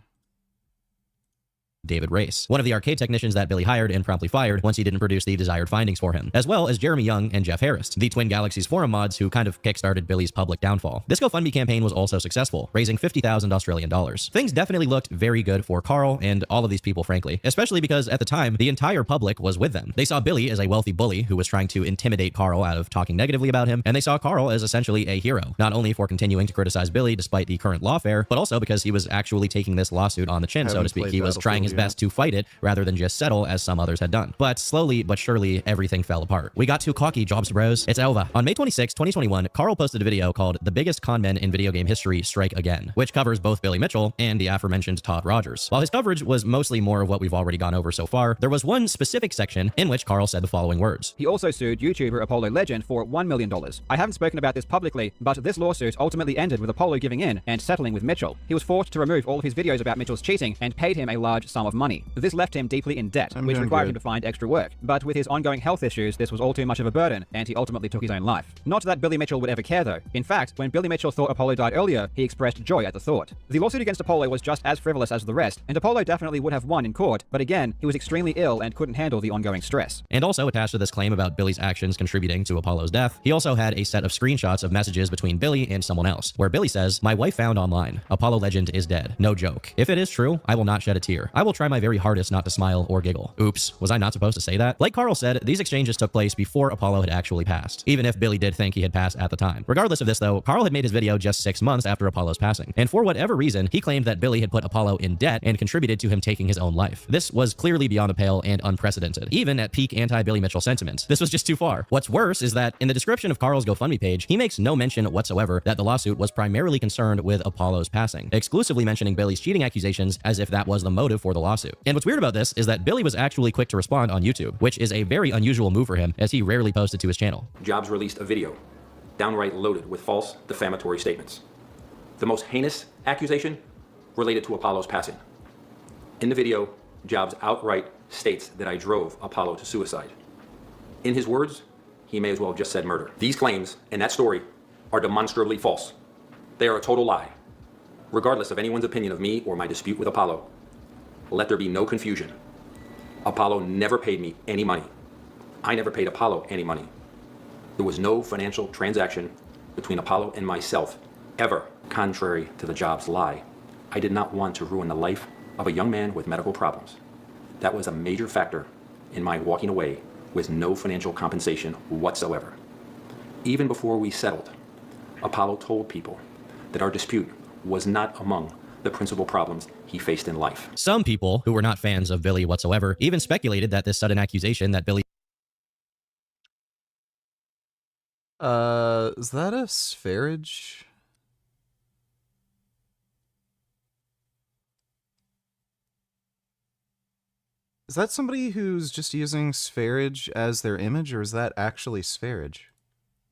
David Race, one of the arcade technicians that Billy hired and promptly fired once he didn't produce the desired findings for him, as well as Jeremy Young and Jeff Harris, the Twin Galaxies forum mods who kind of kickstarted Billy's public downfall. This GoFundMe campaign was also successful, raising $50,000 Australian dollars. Things definitely looked very good for Carl and all of these people, frankly, especially because at the time, the entire public was with them. They saw Billy as a wealthy bully who was trying to intimidate Carl out of talking negatively about him, and they saw Carl as essentially a hero, not only for continuing to criticize Billy despite the current lawfare, but also because he was actually taking this lawsuit on the chin, so to speak. He was trying his his best to fight it rather than just settle as some others had done. But slowly but surely, everything fell apart. We got too cocky, jobs bros. It's over. On May 26, 2021, Carl posted a video called "The Biggest Con Men in Video Game History Strike Again," which covers both Billy Mitchell and the aforementioned Todd Rogers. While his coverage was mostly more of what we've already gone over so far, there was one specific section in which Carl said the following words. He also sued YouTuber Apollo Legend for $1 million. I haven't spoken about this publicly, but this lawsuit ultimately ended with Apollo giving in and settling with Mitchell. He was forced to remove all of his videos about Mitchell's cheating and paid him a large sum of money. This left him deeply in debt, which required him to find extra work. But with his ongoing health issues, this was all too much of a burden, and he ultimately took his own life. Not that Billy Mitchell would ever care though. In fact, when Billy Mitchell thought Apollo died earlier, he expressed joy at the thought. The lawsuit against Apollo was just as frivolous as the rest, and Apollo definitely would have won in court, but again, he was extremely ill and couldn't handle the ongoing stress. And also attached to this claim about Billy's actions contributing to Apollo's death, he also had a set of screenshots of messages between Billy and someone else, where Billy says, "My wife found online, Apollo Legend is dead. No joke. If it is true, I will not shed a tear. I will try my very hardest not to smile or giggle." Oops, was I not supposed to say that? Like Carl said, these exchanges took place before Apollo had actually passed, even if Billy did think he had passed at the time. Regardless of this though, Carl had made his video just 6 months after Apollo's passing, and for whatever reason, he claimed that Billy had put Apollo in debt and contributed to him taking his own life. This was clearly beyond the pale and unprecedented, even at peak anti-Billy Mitchell sentiment. This was just too far. What's worse is that in the description of Carl's GoFundMe page, he makes no mention whatsoever that the lawsuit was primarily concerned with Apollo's passing, exclusively mentioning Billy's cheating accusations as if that was the motive for the lawsuit. And what's weird about this is that Billy was actually quick to respond on YouTube, which is a very unusual move for him, as he rarely posted to his channel. Jobs released a video, downright loaded with false, defamatory statements. The most heinous accusation related to Apollo's passing. In the video, Jobs outright states that I drove Apollo to suicide. In his words, he may as well have just said murder. These claims and that story are demonstrably false. They are a total lie. Regardless of anyone's opinion of me or my dispute with Apollo, let there be no confusion. Apollo never paid me any money. I never paid Apollo any money. There was no financial transaction between Apollo and myself, ever. Contrary to the Jobs lie, I did not want to ruin the life of a young man with medical problems. That was a major factor in my walking away with no financial compensation whatsoever. Even before we settled, Apollo told people that our dispute was not among the principal problems he faced in life. Some people who were not fans of Billy whatsoever even speculated that this sudden accusation that Billy is that a spherage? Is that somebody who's just using spherage as their image, or is that actually spherage?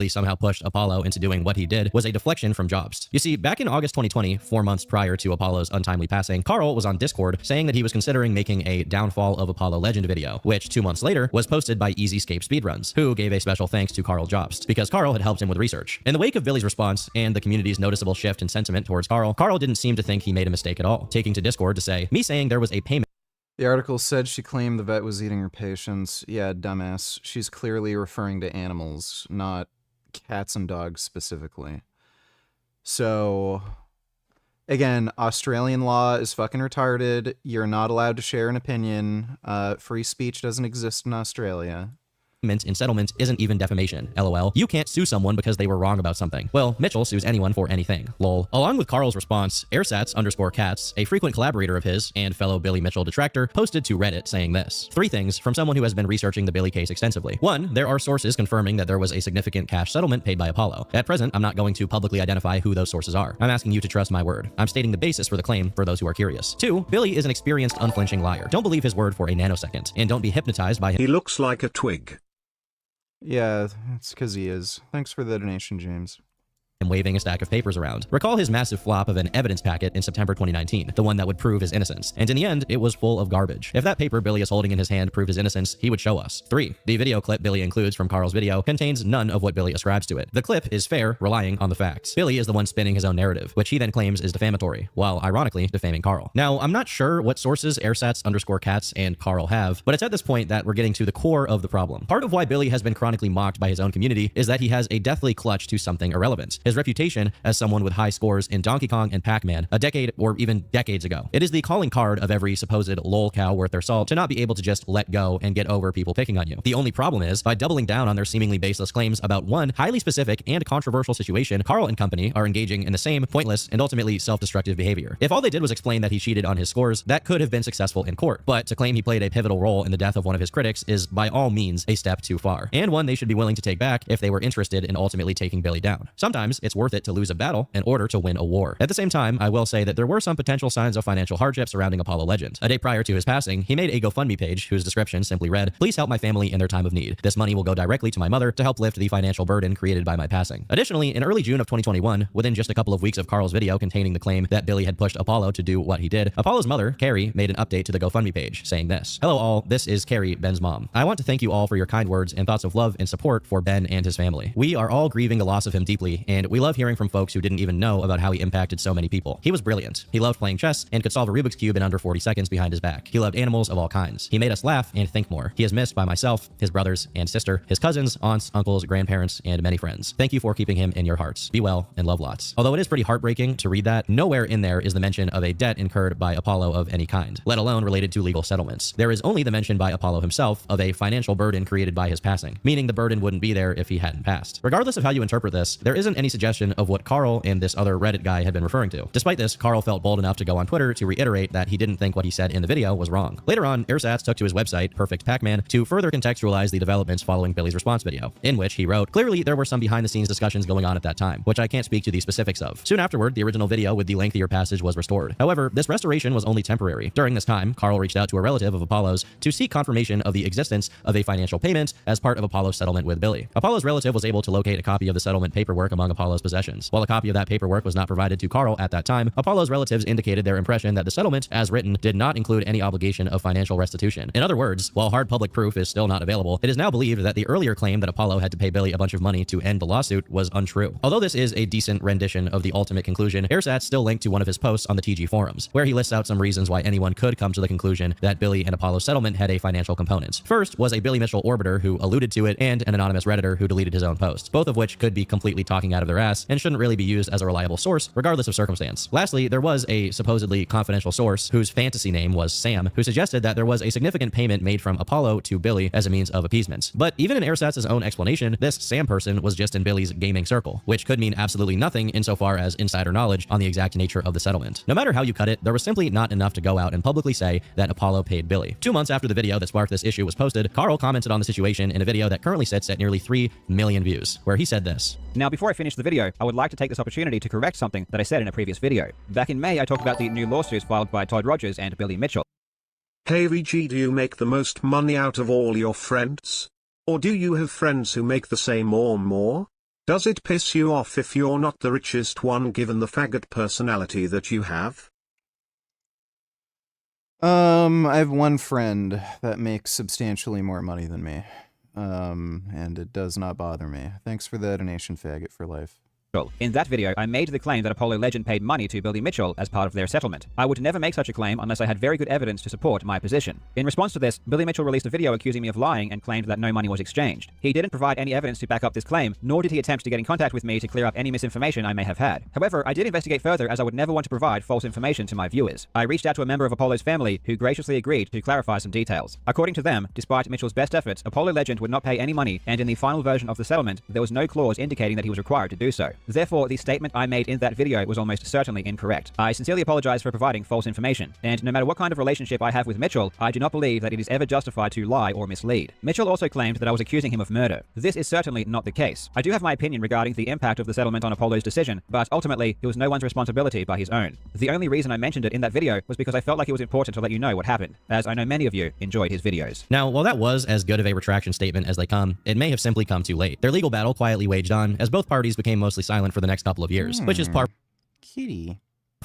somehow pushed Apollo into doing what he did was a deflection from Jobs. You see, back in August 2020, 4 months prior to Apollo's untimely passing, Carl was on Discord saying that he was considering making a Downfall of Apollo Legend video, which 2 months later was posted by Easyscape Speedruns, who gave a special thanks to Carl Jobst, because Carl had helped him with research. In the wake of Billy's response and the community's noticeable shift in sentiment towards Carl didn't seem to think he made a mistake at all, taking to Discord to say, me saying there was a payment. The article said she claimed the vet was eating her patients. Yeah, dumbass. She's clearly referring to animals, not cats and dogs specifically. So, again, Australian law is fucking retarded. You're not allowed to share an opinion. Free speech doesn't exist in Australia. In settlement isn't even defamation. LOL. You can't sue someone because they were wrong about something. Well, Mitchell sues anyone for anything. Lol. Along with Carl's response, airsats_cats, a frequent collaborator of his and fellow Billy Mitchell detractor, posted to Reddit saying this. 3 things from someone who has been researching the Billy case extensively. 1, there are sources confirming that there was a significant cash settlement paid by Apollo. At present, I'm not going to publicly identify who those sources are. I'm asking you to trust my word. I'm stating the basis for the claim for those who are curious. 2, Billy is an experienced, unflinching liar. Don't believe his word for a nanosecond, and don't be hypnotized by him. He looks like a twig. Yeah, it's because he is. Thanks for the donation, James. And waving a stack of papers around. Recall his massive flop of an evidence packet in September 2019, the one that would prove his innocence. And in the end, it was full of garbage. If that paper Billy is holding in his hand proved his innocence, he would show us. 3, the video clip Billy includes from Carl's video contains none of what Billy ascribes to it. The clip is fair, relying on the facts. Billy is the one spinning his own narrative, which he then claims is defamatory, while ironically defaming Carl. Now, I'm not sure what sources airsats_cats and Carl have, but it's at this point that we're getting to the core of the problem. Part of why Billy has been chronically mocked by his own community is that he has a deathly clutch to something irrelevant. His reputation as someone with high scores in Donkey Kong and Pac-Man a decade or even decades ago. It is the calling card of every supposed lol cow worth their salt to not be able to just let go and get over people picking on you. The only problem is, by doubling down on their seemingly baseless claims about one highly specific and controversial situation, Carl and company are engaging in the same pointless and ultimately self-destructive behavior. If all they did was explain that he cheated on his scores, that could have been successful in court, but to claim he played a pivotal role in the death of one of his critics is by all means a step too far, and one they should be willing to take back if they were interested in ultimately taking Billy down. Sometimes it's worth it to lose a battle in order to win a war. At the same time, I will say that there were some potential signs of financial hardship surrounding Apollo Legend. A day prior to his passing, he made a GoFundMe page whose description simply read, "Please help my family in their time of need. This money will go directly to my mother to help lift the financial burden created by my passing." Additionally, in early June of 2021, within just a couple of weeks of Carl's video containing the claim that Billy had pushed Apollo to do what he did, Apollo's mother, Carrie, made an update to the GoFundMe page saying this: "Hello all, this is Carrie, Ben's mom. I want to thank you all for your kind words and thoughts of love and support for Ben and his family. We are all grieving the loss of him deeply, and we love hearing from folks who didn't even know about how he impacted so many people. He was brilliant. He loved playing chess and could solve a Rubik's Cube in under 40 seconds behind his back. He loved animals of all kinds. He made us laugh and think more. He is missed by myself, his brothers and sister, his cousins, aunts, uncles, grandparents, and many friends. Thank you for keeping him in your hearts. Be well and love lots." Although it is pretty heartbreaking to read that, nowhere in there is the mention of a debt incurred by Apollo of any kind, let alone related to legal settlements. There is only the mention by Apollo himself of a financial burden created by his passing, meaning the burden wouldn't be there if he hadn't passed. Regardless of how you interpret this, there isn't any suggestion of what Carl and this other Reddit guy had been referring to. Despite this, Carl felt bold enough to go on Twitter to reiterate that he didn't think what he said in the video was wrong. Later on, Airsats took to his website, Perfect Pac-Man, to further contextualize the developments following Billy's response video, in which he wrote, "Clearly, there were some behind-the-scenes discussions going on at that time, which I can't speak to the specifics of. Soon afterward, the original video with the lengthier passage was restored. However, this restoration was only temporary. During this time, Carl reached out to a relative of Apollo's to seek confirmation of the existence of a financial payment as part of Apollo's settlement with Billy. Apollo's relative was able to locate a copy of the settlement paperwork among Apollo's possessions. While a copy of that paperwork was not provided to Carl at that time, Apollo's relatives indicated their impression that the settlement, as written, did not include any obligation of financial restitution. In other words, while hard public proof is still not available, it is now believed that the earlier claim that Apollo had to pay Billy a bunch of money to end the lawsuit was untrue. Although this is a decent rendition of the ultimate conclusion, Airsats still linked to one of his posts on the TG forums, where he lists out some reasons why anyone could come to the conclusion that Billy and Apollo's settlement had a financial component. First was a Billy Mitchell orbiter who alluded to it, and an anonymous Redditor who deleted his own post, both of which could be completely talking out of their ass and shouldn't really be used as a reliable source, regardless of circumstance. Lastly, there was a supposedly confidential source whose fantasy name was Sam, who suggested that there was a significant payment made from Apollo to Billy as a means of appeasement. But even in Airsats' own explanation, this Sam person was just in Billy's gaming circle, which could mean absolutely nothing insofar as insider knowledge on the exact nature of the settlement. No matter how you cut it, there was simply not enough to go out and publicly say that Apollo paid Billy. 2 months after the video that sparked this issue was posted, Carl commented on the situation in a video that currently sits at nearly 3 million views, where he said this: "Now, before I finish the video, I would like to take this opportunity to correct something that I said in a previous video. Back in May, I talked about the new lawsuits filed by Todd Rogers and Billy Mitchell. Hey VG, do you make the most money out of all your friends? Or do you have friends who make the same or more? Does it piss you off if you're not the richest one given the faggot personality that you have?" I have one friend that makes substantially more money than me. And it does not bother me. Thanks for the donation, faggot for life. In that video, I made the claim that Apollo Legend paid money to Billy Mitchell as part of their settlement. I would never make such a claim unless I had very good evidence to support my position. In response to this, Billy Mitchell released a video accusing me of lying and claimed that no money was exchanged. He didn't provide any evidence to back up this claim, nor did he attempt to get in contact with me to clear up any misinformation I may have had. However, I did investigate further, as I would never want to provide false information to my viewers. I reached out to a member of Apollo's family who graciously agreed to clarify some details. According to them, despite Mitchell's best efforts, Apollo Legend would not pay any money, and in the final version of the settlement, there was no clause indicating that he was required to do so. Therefore, the statement I made in that video was almost certainly incorrect. I sincerely apologize for providing false information, and no matter what kind of relationship I have with Mitchell, I do not believe that it is ever justified to lie or mislead. Mitchell also claimed that I was accusing him of murder. This is certainly not the case. I do have my opinion regarding the impact of the settlement on Apollo's decision, but ultimately, it was no one's responsibility but his own. The only reason I mentioned it in that video was because I felt like it was important to let you know what happened, as I know many of you enjoyed his videos. Now, while that was as good of a retraction statement as they come, it may have simply come too late. Their legal battle quietly waged on, as both parties became mostly silent for the next couple of years, which is par Kitty.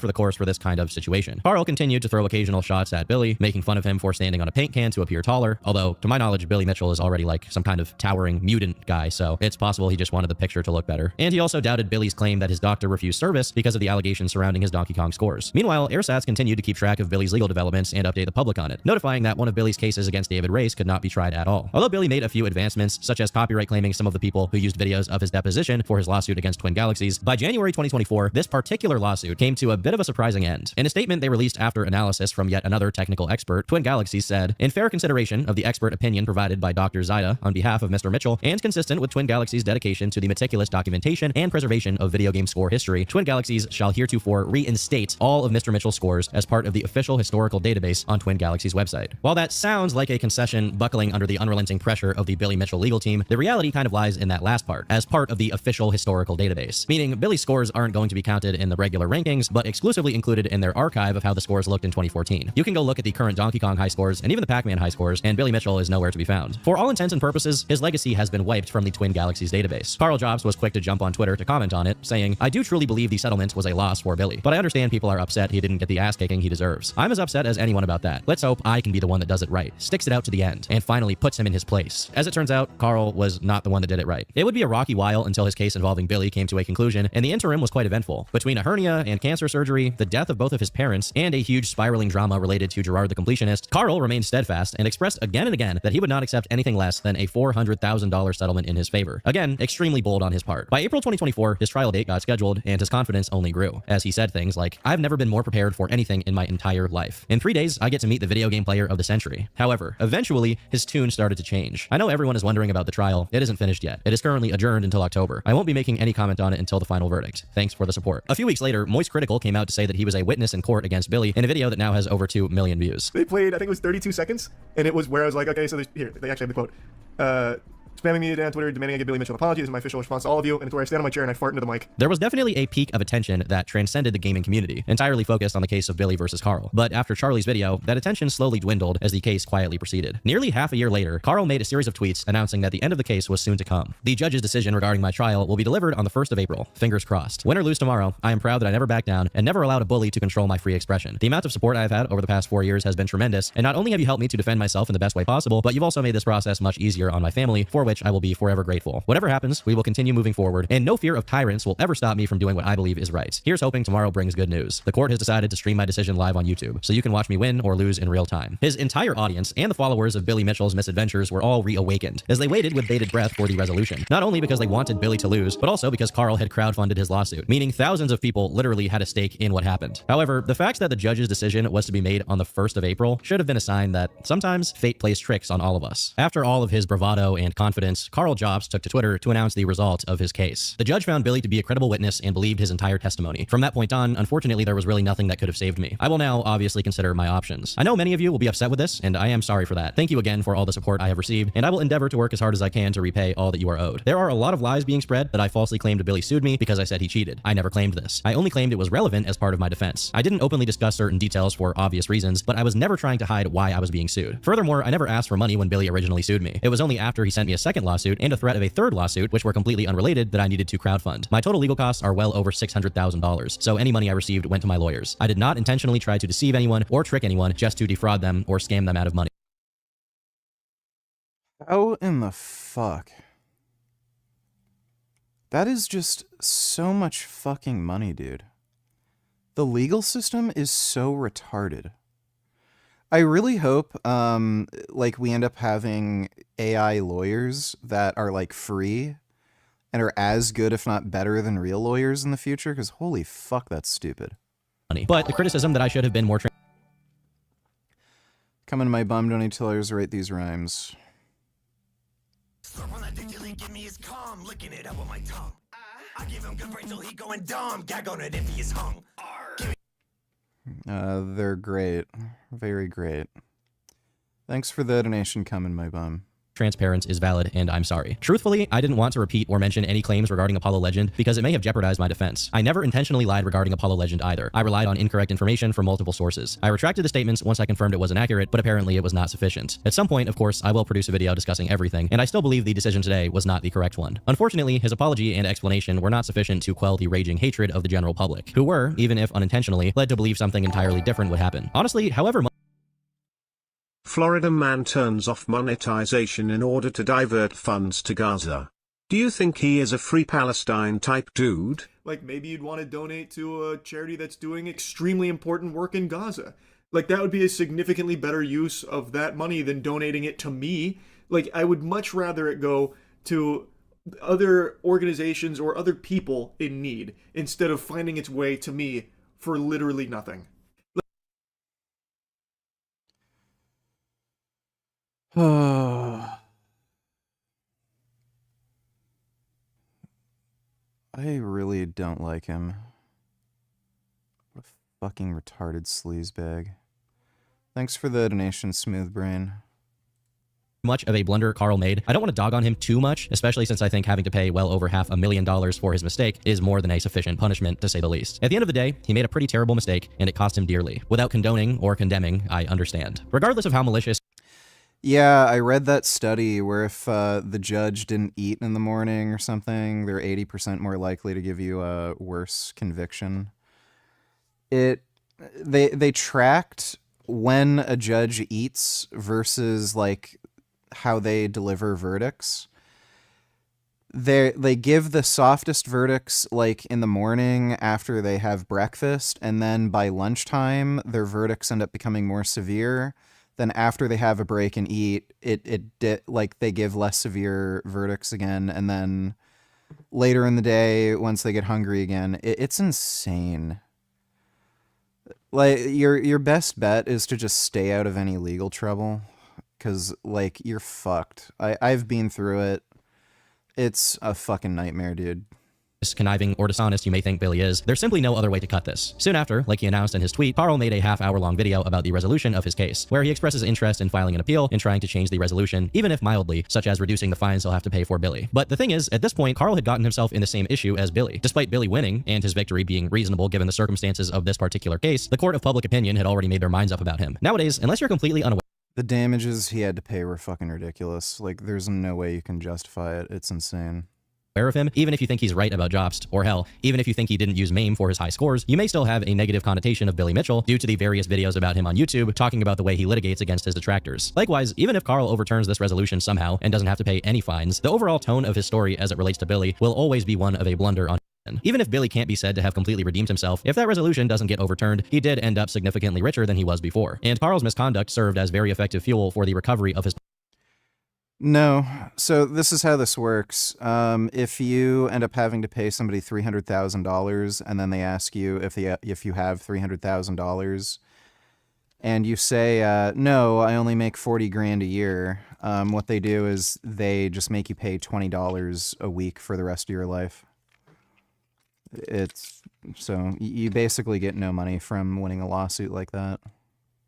for the course for this kind of situation. Carl continued to throw occasional shots at Billy, making fun of him for standing on a paint can to appear taller, although to my knowledge Billy Mitchell is already like some kind of towering mutant guy, so it's possible he just wanted the picture to look better. And he also doubted Billy's claim that his doctor refused service because of the allegations surrounding his Donkey Kong scores. Meanwhile, AirSats continued to keep track of Billy's legal developments and update the public on it, notifying that one of Billy's cases against David Race could not be tried at all. Although Billy made a few advancements, such as copyright claiming some of the people who used videos of his deposition for his lawsuit against Twin Galaxies, by January 2024, this particular lawsuit came to a bit of a surprising end. In a statement they released after analysis from yet another technical expert, Twin Galaxies said, "In fair consideration of the expert opinion provided by Dr. Zaida on behalf of Mr. Mitchell, and consistent with Twin Galaxies' dedication to the meticulous documentation and preservation of video game score history, Twin Galaxies shall heretofore reinstate all of Mr. Mitchell's scores as part of the official historical database on Twin Galaxies' website." While that sounds like a concession buckling under the unrelenting pressure of the Billy Mitchell legal team, the reality kind of lies in that last part, as part of the official historical database. Meaning, Billy's scores aren't going to be counted in the regular rankings, but exclusively included in their archive of how the scores looked in 2014. You can go look at the current Donkey Kong high scores, and even the Pac-Man high scores, and Billy Mitchell is nowhere to be found. For all intents and purposes, his legacy has been wiped from the Twin Galaxies database. Carl Jobs was quick to jump on Twitter to comment on it, saying, "I do truly believe the settlement was a loss for Billy, but I understand people are upset he didn't get the ass-kicking he deserves. I'm as upset as anyone about that. Let's hope I can be the one that does it right, sticks it out to the end, and finally puts him in his place." As it turns out, Carl was not the one that did it right. It would be a rocky while until his case involving Billy came to a conclusion, and the interim was quite eventful. Between a hernia and cancer surgery, the death of both of his parents, and a huge spiraling drama related to Gerard the Completionist, Carl remained steadfast and expressed again and again that he would not accept anything less than a $400,000 settlement in his favor. Again, extremely bold on his part. By April 2024, his trial date got scheduled, and his confidence only grew, as he said things like, "I've never been more prepared for anything in my entire life. In 3 days, I get to meet the video game player of the century." However, eventually, his tune started to change. I know everyone is wondering about the trial. It isn't finished yet. It is currently adjourned until October. I won't be making any comment on it until the final verdict. Thanks for the support. A few weeks later, Moist Critical came out to say that he was a witness in court against Billy in a video that now has over 2 million views. They played, I think it was 32 seconds, and it was where I was like, okay, so here, they actually have the quote. Spamming me on Twitter, demanding I give Billy Mitchell an apology. This is my official response to all of you, and it's where I stand on my chair and I fart into the mic. There was definitely a peak of attention that transcended the gaming community, entirely focused on the case of Billy versus Carl. But after Charlie's video, that attention slowly dwindled as the case quietly proceeded. Nearly half a year later, Carl made a series of tweets announcing that the end of the case was soon to come. "The judge's decision regarding my trial will be delivered on the 1st of April. Fingers crossed. Win or lose tomorrow, I am proud that I never backed down and never allowed a bully to control my free expression. The amount of support I have had over the past 4 years has been tremendous, and not only have you helped me to defend myself in the best way possible, but you've also made this process much easier on my family, for which I will be forever grateful. Whatever happens, we will continue moving forward, and no fear of tyrants will ever stop me from doing what I believe is right. Here's hoping tomorrow brings good news. The court has decided to stream my decision live on YouTube, so you can watch me win or lose in real time." His entire audience and the followers of Billy Mitchell's misadventures were all reawakened, as they waited with bated breath for the resolution. Not only because they wanted Billy to lose, but also because Carl had crowdfunded his lawsuit, meaning thousands of people literally had a stake in what happened. However, the fact that the judge's decision was to be made on the 1st of April should have been a sign that sometimes fate plays tricks on all of us. After all of his bravado and confidence, Carl Jobs took to Twitter to announce the result of his case. The judge found Billy to be a credible witness and believed his entire testimony. From that point on, unfortunately, there was really nothing that could have saved me. I will now obviously consider my options. I know many of you will be upset with this, and I am sorry for that. Thank you again for all the support I have received, and I will endeavor to work as hard as I can to repay all that you are owed. There are a lot of lies being spread that I falsely claimed Billy sued me because I said he cheated. I never claimed this. I only claimed it was relevant as part of my defense. I didn't openly discuss certain details for obvious reasons, but I was never trying to hide why I was being sued. Furthermore, I never asked for money when Billy originally sued me. It was only after he sent me a second lawsuit and a threat of a third lawsuit, which were completely unrelated, that I needed to crowdfund. My total legal costs are well over $600,000, so any money I received went to my lawyers. I did not intentionally try to deceive anyone or trick anyone just to defraud them or scam them out of money. How in the fuck? That is just so much fucking money, dude. The legal system is so retarded. I really hope, like, we end up having AI lawyers that are, like, free and are as good, if not better, than real lawyers in the future, because holy fuck, that's stupid. But the criticism that I should have been more Come in my bum, don't need tellers write these rhymes. Give me his calm, licking it up with my tongue. I give him good brain till he going dumb. Gag on it if he is hung. They're great. Very great. Thanks for the donation, come in my bum. transparent is valid, and I'm sorry. Truthfully, I didn't want to repeat or mention any claims regarding Apollo Legend because it may have jeopardized my defense. I never intentionally lied regarding Apollo Legend either. I relied on incorrect information from multiple sources. I retracted the statements once I confirmed it was inaccurate, but apparently it was not sufficient. At some point, of course, I will produce a video discussing everything, and I still believe the decision today was not the correct one. Unfortunately, his apology and explanation were not sufficient to quell the raging hatred of the general public, who were, even if unintentionally, led to believe something entirely different would happen. Honestly, however much Florida man turns off monetization in order to divert funds to Gaza. Do you think he is a free Palestine type dude? Like, maybe you'd want to donate to a charity that's doing extremely important work in Gaza. Like, that would be a significantly better use of that money than donating it to me. Like, I would much rather it go to other organizations or other people in need instead of finding its way to me for literally nothing. I really don't like him. What a fucking retarded sleazebag. Thanks for the donation, Smooth Brain. Much of a blunder Carl made. I don't want to dog on him too much, especially since I think having to pay well over $500,000 for his mistake is more than a sufficient punishment, to say the least. At the end of the day, he made a pretty terrible mistake, and it cost him dearly. Without condoning or condemning, I understand. Regardless of how malicious... Yeah, I read that study where if the judge didn't eat in the morning or something, they're 80% more likely to give you a worse conviction. They tracked when a judge eats versus like how they deliver verdicts. They give the softest verdicts like in the morning after they have breakfast, and then by lunchtime their verdicts end up becoming more severe. Then after they have a break and eat, like they give less severe verdicts again, and then later in the day, once they get hungry again, it's insane. Like your best bet is to just stay out of any legal trouble, because like you're fucked. I've been through it. It's a fucking nightmare, dude. Conniving or dishonest you may think Billy is, there's simply no other way to cut this. Soon after, like he announced in his tweet, Carl made a half-hour-long video about the resolution of his case, where he expresses interest in filing an appeal and trying to change the resolution, even if mildly, such as reducing the fines he'll have to pay for Billy. But the thing is, at this point, Carl had gotten himself in the same issue as Billy. Despite Billy winning, and his victory being reasonable given the circumstances of this particular case, the court of public opinion had already made their minds up about him. Nowadays, unless you're completely unaware... The damages he had to pay were fucking ridiculous. Like, there's no way you can justify it. It's insane. Of him, even if you think he's right about Jobst, or hell, even if you think he didn't use MAME for his high scores, you may still have a negative connotation of Billy Mitchell due to the various videos about him on YouTube talking about the way he litigates against his detractors. Likewise, even if Carl overturns this resolution somehow and doesn't have to pay any fines, the overall tone of his story as it relates to Billy will always be one of a blunder on. Even if Billy can't be said to have completely redeemed himself, if that resolution doesn't get overturned, he did end up significantly richer than he was before, and Carl's misconduct served as very effective fuel for the recovery of his... No. So this is how this works. If you end up having to pay somebody $300,000 and then they ask you if you have $300,000 and you say, no, I only make 40 grand a year, what they do is they just make you pay $20 a week for the rest of your life. So you basically get no money from winning a lawsuit like that.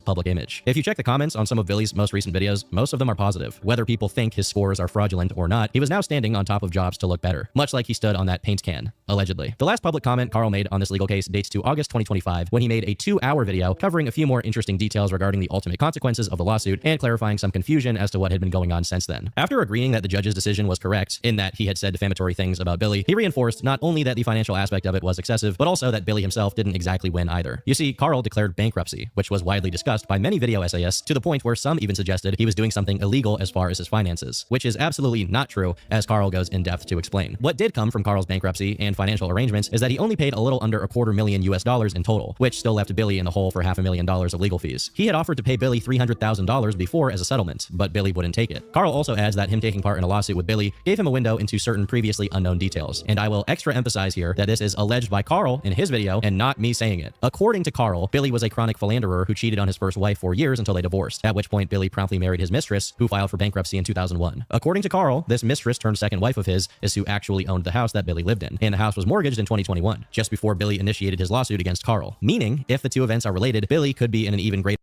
Public image. If you check the comments on some of Billy's most recent videos, most of them are positive. Whether people think his scores are fraudulent or not, he was now standing on top of Jobs to look better, much like he stood on that paint can, allegedly. The last public comment Carl made on this legal case dates to August 2025, when he made a 2-hour video covering a few more interesting details regarding the ultimate consequences of the lawsuit and clarifying some confusion as to what had been going on since then. After agreeing that the judge's decision was correct, in that he had said defamatory things about Billy, he reinforced not only that the financial aspect of it was excessive, but also that Billy himself didn't exactly win either. You see, Carl declared bankruptcy, which was widely discussed by many video essayists, to the point where some even suggested he was doing something illegal as far as his finances, which is absolutely not true, as Carl goes in depth to explain. What did come from Carl's bankruptcy and financial arrangements is that he only paid a little under $250,000 in total, which still left Billy in the hole for $500,000 of legal fees. He had offered to pay Billy $300,000 before as a settlement, but Billy wouldn't take it. Carl also adds that him taking part in a lawsuit with Billy gave him a window into certain previously unknown details, and I will extra emphasize here that this is alleged by Carl in his video and not me saying it. According to Carl, Billy was a chronic philanderer who cheated on his first wife for years until they divorced, at which point Billy promptly married his mistress, who filed for bankruptcy in 2001. According to Carl, this mistress turned second wife of his is who actually owned the house that Billy lived in, and the house was mortgaged in 2021, just before Billy initiated his lawsuit against Carl. Meaning, if the two events are related, Billy could be in an even greater...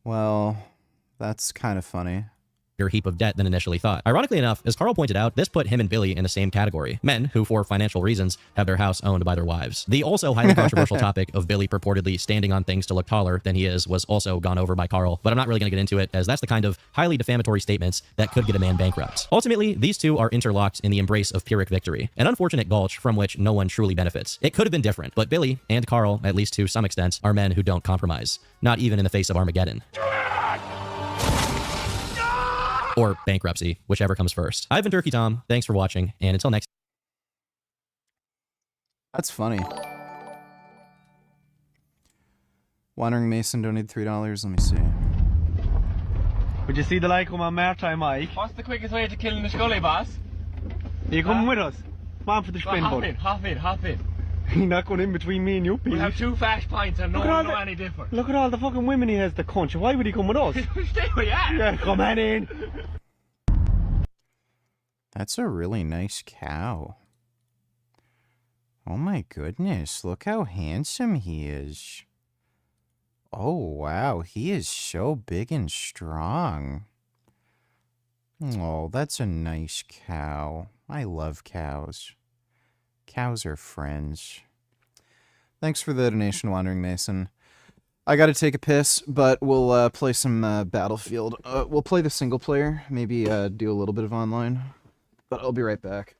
Well, that's kind of funny. Heap of debt than initially thought. Ironically enough, as Carl pointed out, this put him and Billy in the same category. Men who, for financial reasons, have their house owned by their wives. The also highly controversial topic of Billy purportedly standing on things to look taller than he is was also gone over by Carl, but I'm not really going to get into it, as that's the kind of highly defamatory statements that could get a man bankrupt. Ultimately, these two are interlocked in the embrace of Pyrrhic victory, an unfortunate gulch from which no one truly benefits. It could have been different, but Billy and Carl, at least to some extent, are men who don't compromise, not even in the face of Armageddon. Or bankruptcy, whichever comes first. I've been Turkey Tom. Thanks for watching, and until next. That's funny. Wandering Mason donated $3. Let me see. Would you see the like on my maritime Mike? What's the quickest way to killing the scully, boss? Are you coming with us? Come on for the spin, bud. Hop in. You're not going in between me and you, Pete. We have 2 flash points and no one will know any different. Look at all the fucking women he has to conch. Why would he come with us? Stay where you are. Yeah, come on in. That's a really nice cow. Oh my goodness, look how handsome he is. Oh wow, he is so big and strong. Oh, that's a nice cow. I love cows. Cows are friends. Thanks for the donation, Wandering Mason. I gotta take a piss, but we'll play some Battlefield. We'll play the single player, maybe do a little bit of online. But I'll be right back.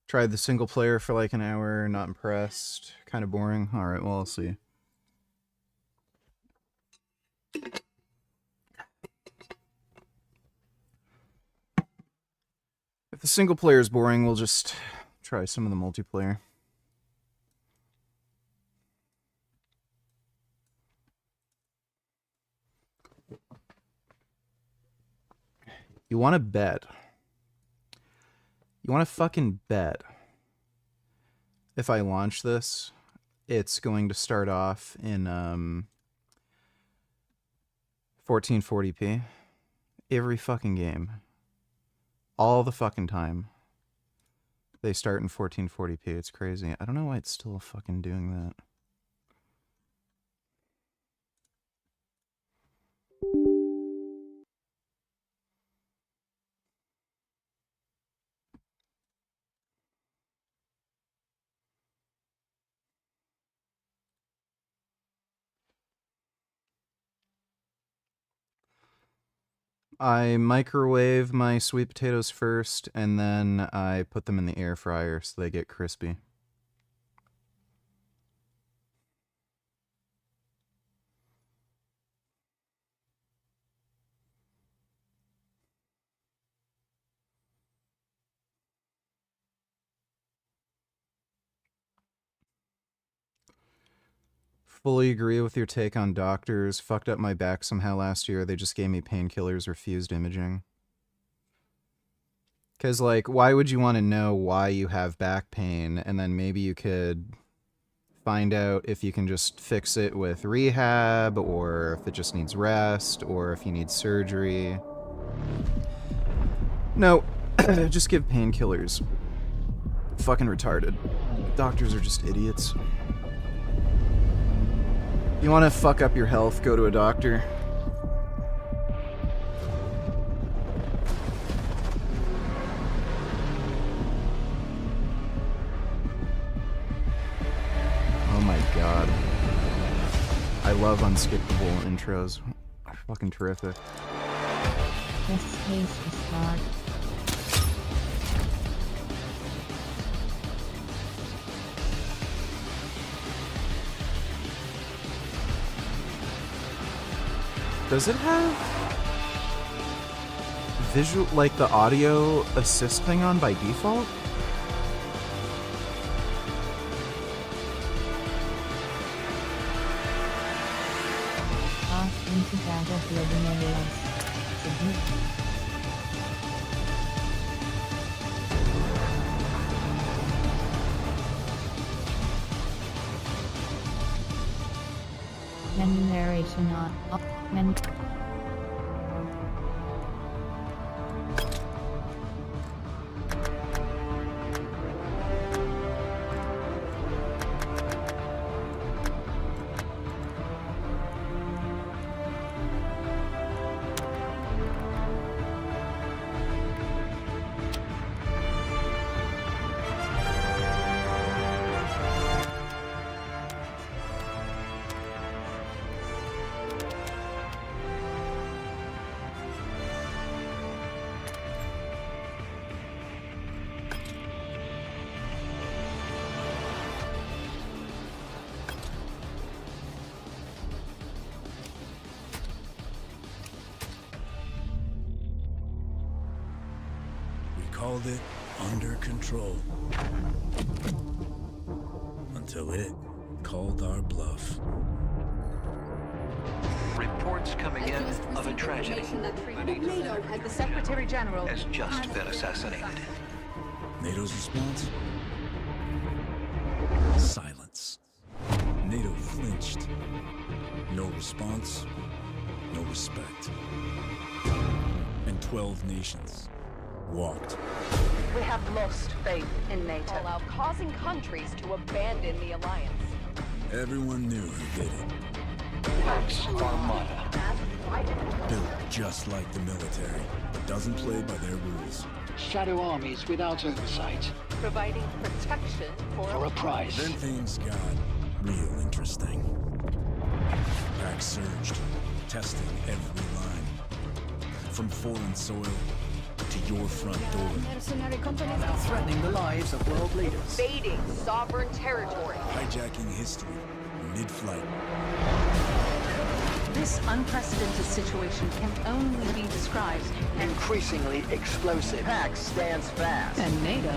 Tried the single player for like an hour, not impressed. Kind of boring. Alright, well, I'll see. If the single player is boring, we'll just try some of the multiplayer. You want to bet. You want to fucking bet. If I launch this, it's going to start off in 1440p. Every fucking game. All the fucking time. They start in 1440p. It's crazy. I don't know why it's still fucking doing that. I microwave my sweet potatoes first, and then I put them in the air fryer so they get crispy. Fully agree with your take on doctors. Fucked up my back somehow last year. They just gave me painkillers, refused imaging. Because, like, why would you want to know why you have back pain? And then maybe you could find out if you can just fix it with rehab, or if it just needs rest, or if you need surgery. No, just give painkillers. Fucking retarded. Doctors are just idiots. You want to fuck up your health, go to a doctor. Oh my god. I love unskippable intros. They're fucking terrific. This case is hard. Does it have visual, like the audio assist thing on by default? Menu narration on. Menu. Called it under control. Until it called our bluff. Reports coming in of a tragedy. NATO had the Secretary General Has just been assassinated. NATO's response? Silence. NATO flinched. No response, no respect. And 12 nations walked. We have lost faith in NATO. Allow causing countries to abandon the alliance. Everyone knew who did it. Pax Armada. Built just like the military, but doesn't play by their rules. Shadow armies without oversight. Providing protection For a price. Then things got real interesting. Pax surged, testing every line. From foreign soil to your front door. mercenary companies Threatening the lives of world leaders. invading sovereign territory. Hijacking history mid-flight. This unprecedented situation can only be described Increasingly explosive. Pax stands fast. and NATO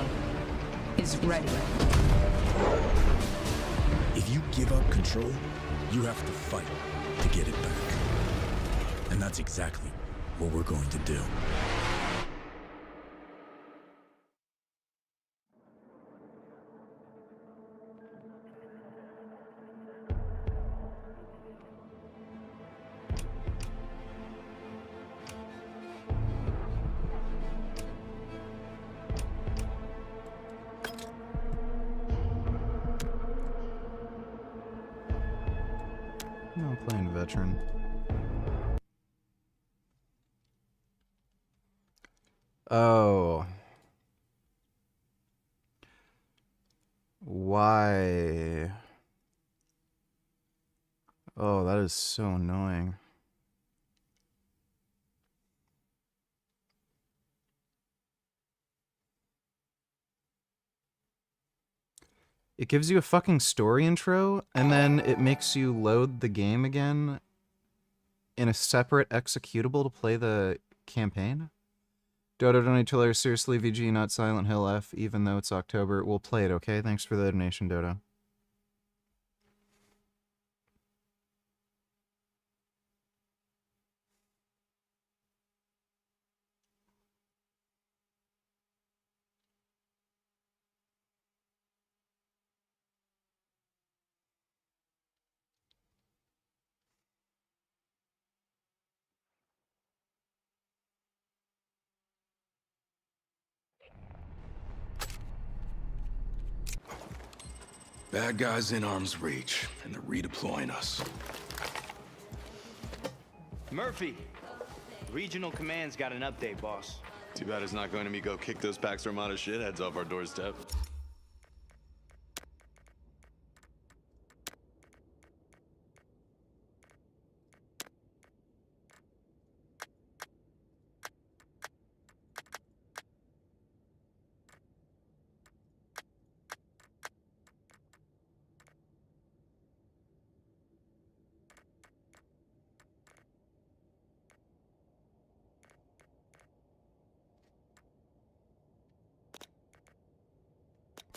is ready. If you give up control, you have to fight to get it back. And that's exactly what we're going to do. veteran. Oh. Why? Oh, that is so annoying. It gives you a fucking story intro, and then it makes you load the game again in a separate executable to play the campaign. Dodo donate $2. Seriously, VG, not Silent Hill F, even though it's October. We'll play it, okay? Thanks for the donation, Dodo. Bad guys in arm's reach, and they're redeploying us. Murphy, Regional Command's got an update, boss. Too bad it's not going to me go kick those Pax Armada shitheads off our doorstep.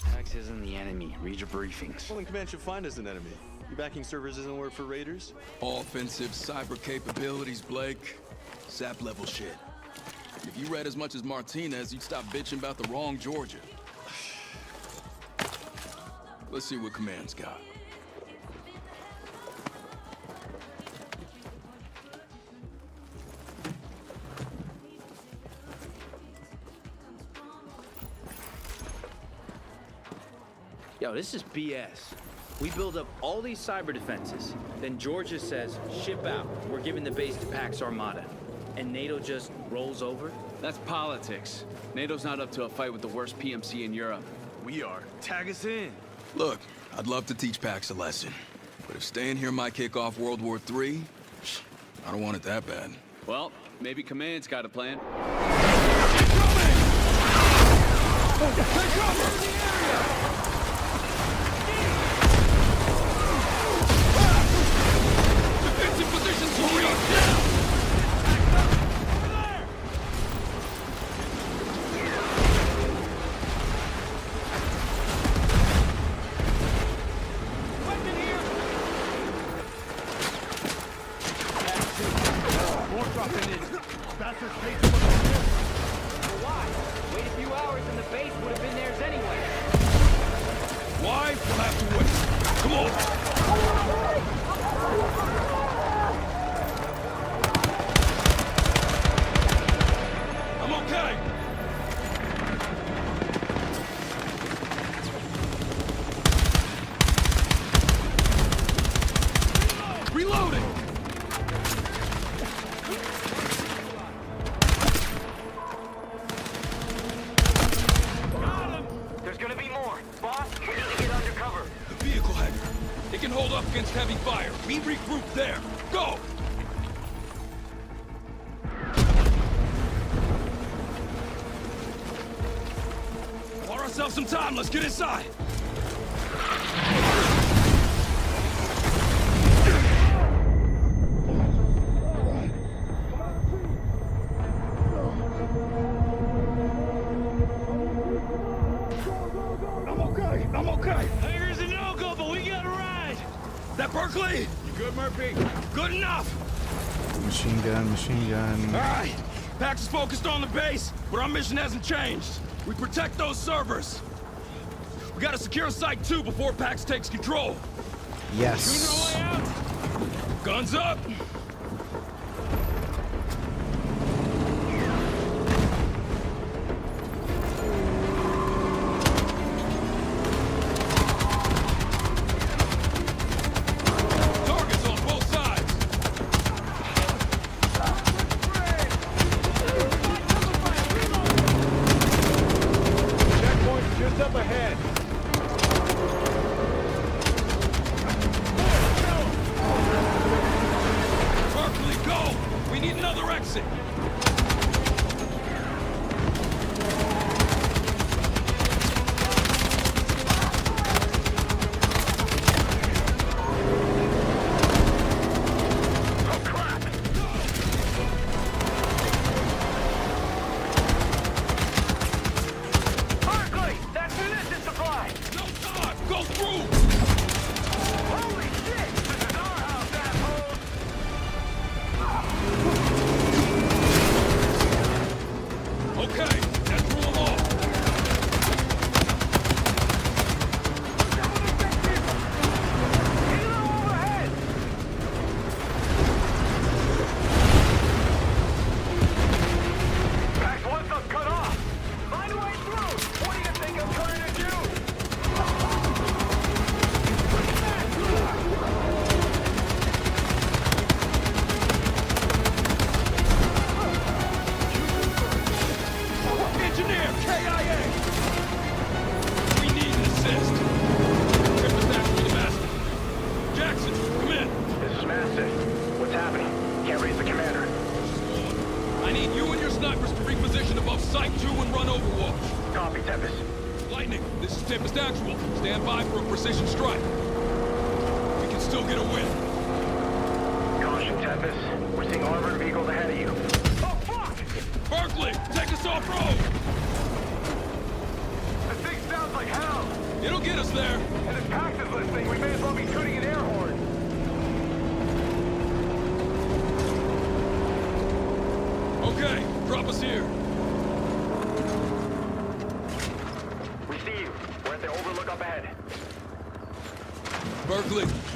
Pax isn't the enemy. Read your briefings. Well, then Command should find us an enemy. Your backing servers isn't work for raiders? Offensive cyber capabilities, Blake. SAP level shit. If you read as much as Martinez, you'd stop bitching about the wrong Georgia. Let's see what Command's got. Yo, this is BS. We build up all these cyber defenses. Then Georgia says, ship out. We're giving the base to Pax Armada. And NATO just rolls over? That's politics. NATO's not up to a fight with the worst PMC in Europe. We are. Tag us in. Look, I'd love to teach Pax a lesson. But if staying here might kick off World War III, I don't want it that bad. Well, maybe Command's got a plan. Take cover! Defensive positions moving us down! More dropping in. Bastards take why? Wait a few hours and the base would have been theirs anyway. Why? We'll have to wait. Come on! I'm okay! Reloading! There's gonna be more. Boss, we need to get under cover. The vehicle hangar. It can hold up against heavy fire. We regroup there. Go! Bought ourselves some time. Let's get inside. I'm okay. Hangar's a no-go, but we got a ride. That Berkeley? You good, Murphy? Good enough. Machine gun, machine gun. All right. Pax is focused on the base, but our mission hasn't changed. We protect those servers. We gotta secure Site 2 before Pax takes control. Yes. Shooting our way out. Guns up. Targets on both sides. Go! We need another exit!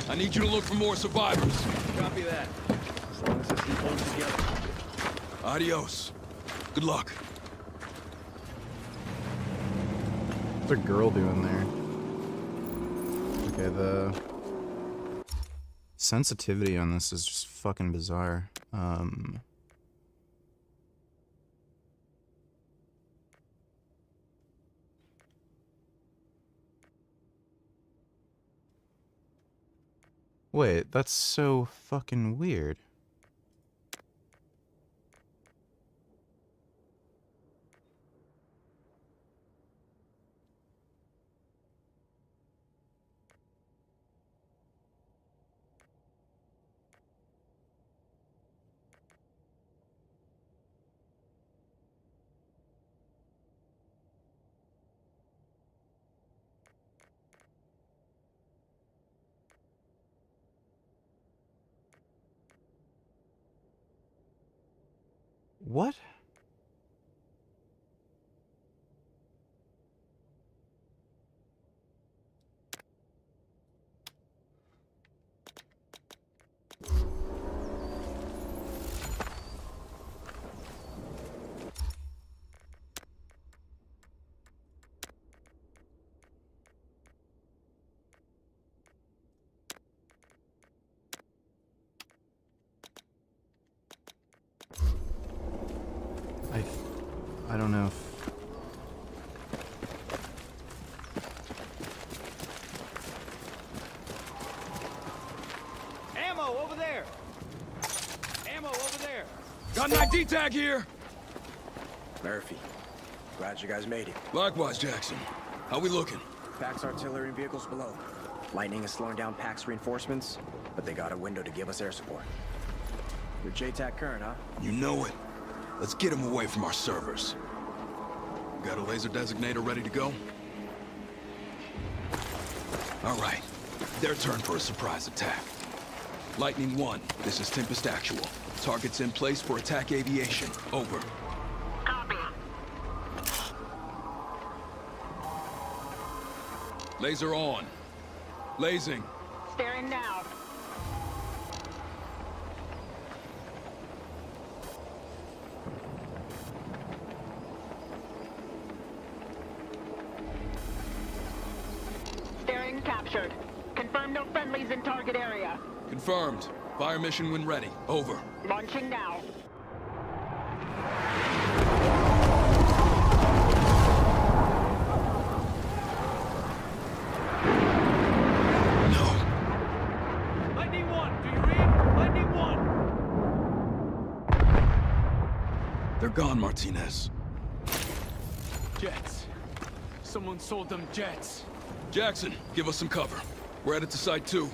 I need you to look for more survivors. Copy that. As long as this thing holds together. Adios. Good luck. What's a girl doing there? Okay, the sensitivity on this is just fucking bizarre. Wait, that's so fucking weird. What? I don't know if... Ammo over there! Ammo over there! Got an ID tag here! Murphy, glad you guys made it. Likewise, Jackson. How we looking? PAX artillery and vehicles below. Lightning is slowing down PAX reinforcements, but they got a window to give us air support. You're JTAC current, huh? You know it. Let's get him away from our servers. Got a laser designator ready to go? All right. Their turn for a surprise attack. Lightning 1, this is Tempest Actual. Targets in place for attack aviation. Over. Copy. Laser on. Lasing. Staring now. Staring captured. Confirm no friendlies in target area. Confirmed. Fire mission when ready. Over. Launching now. Lightning 1, do you read? Lightning 1! They're gone, Martinez. Jets. Someone sold them jets. Jackson, give us some cover. We're headed to Site 2.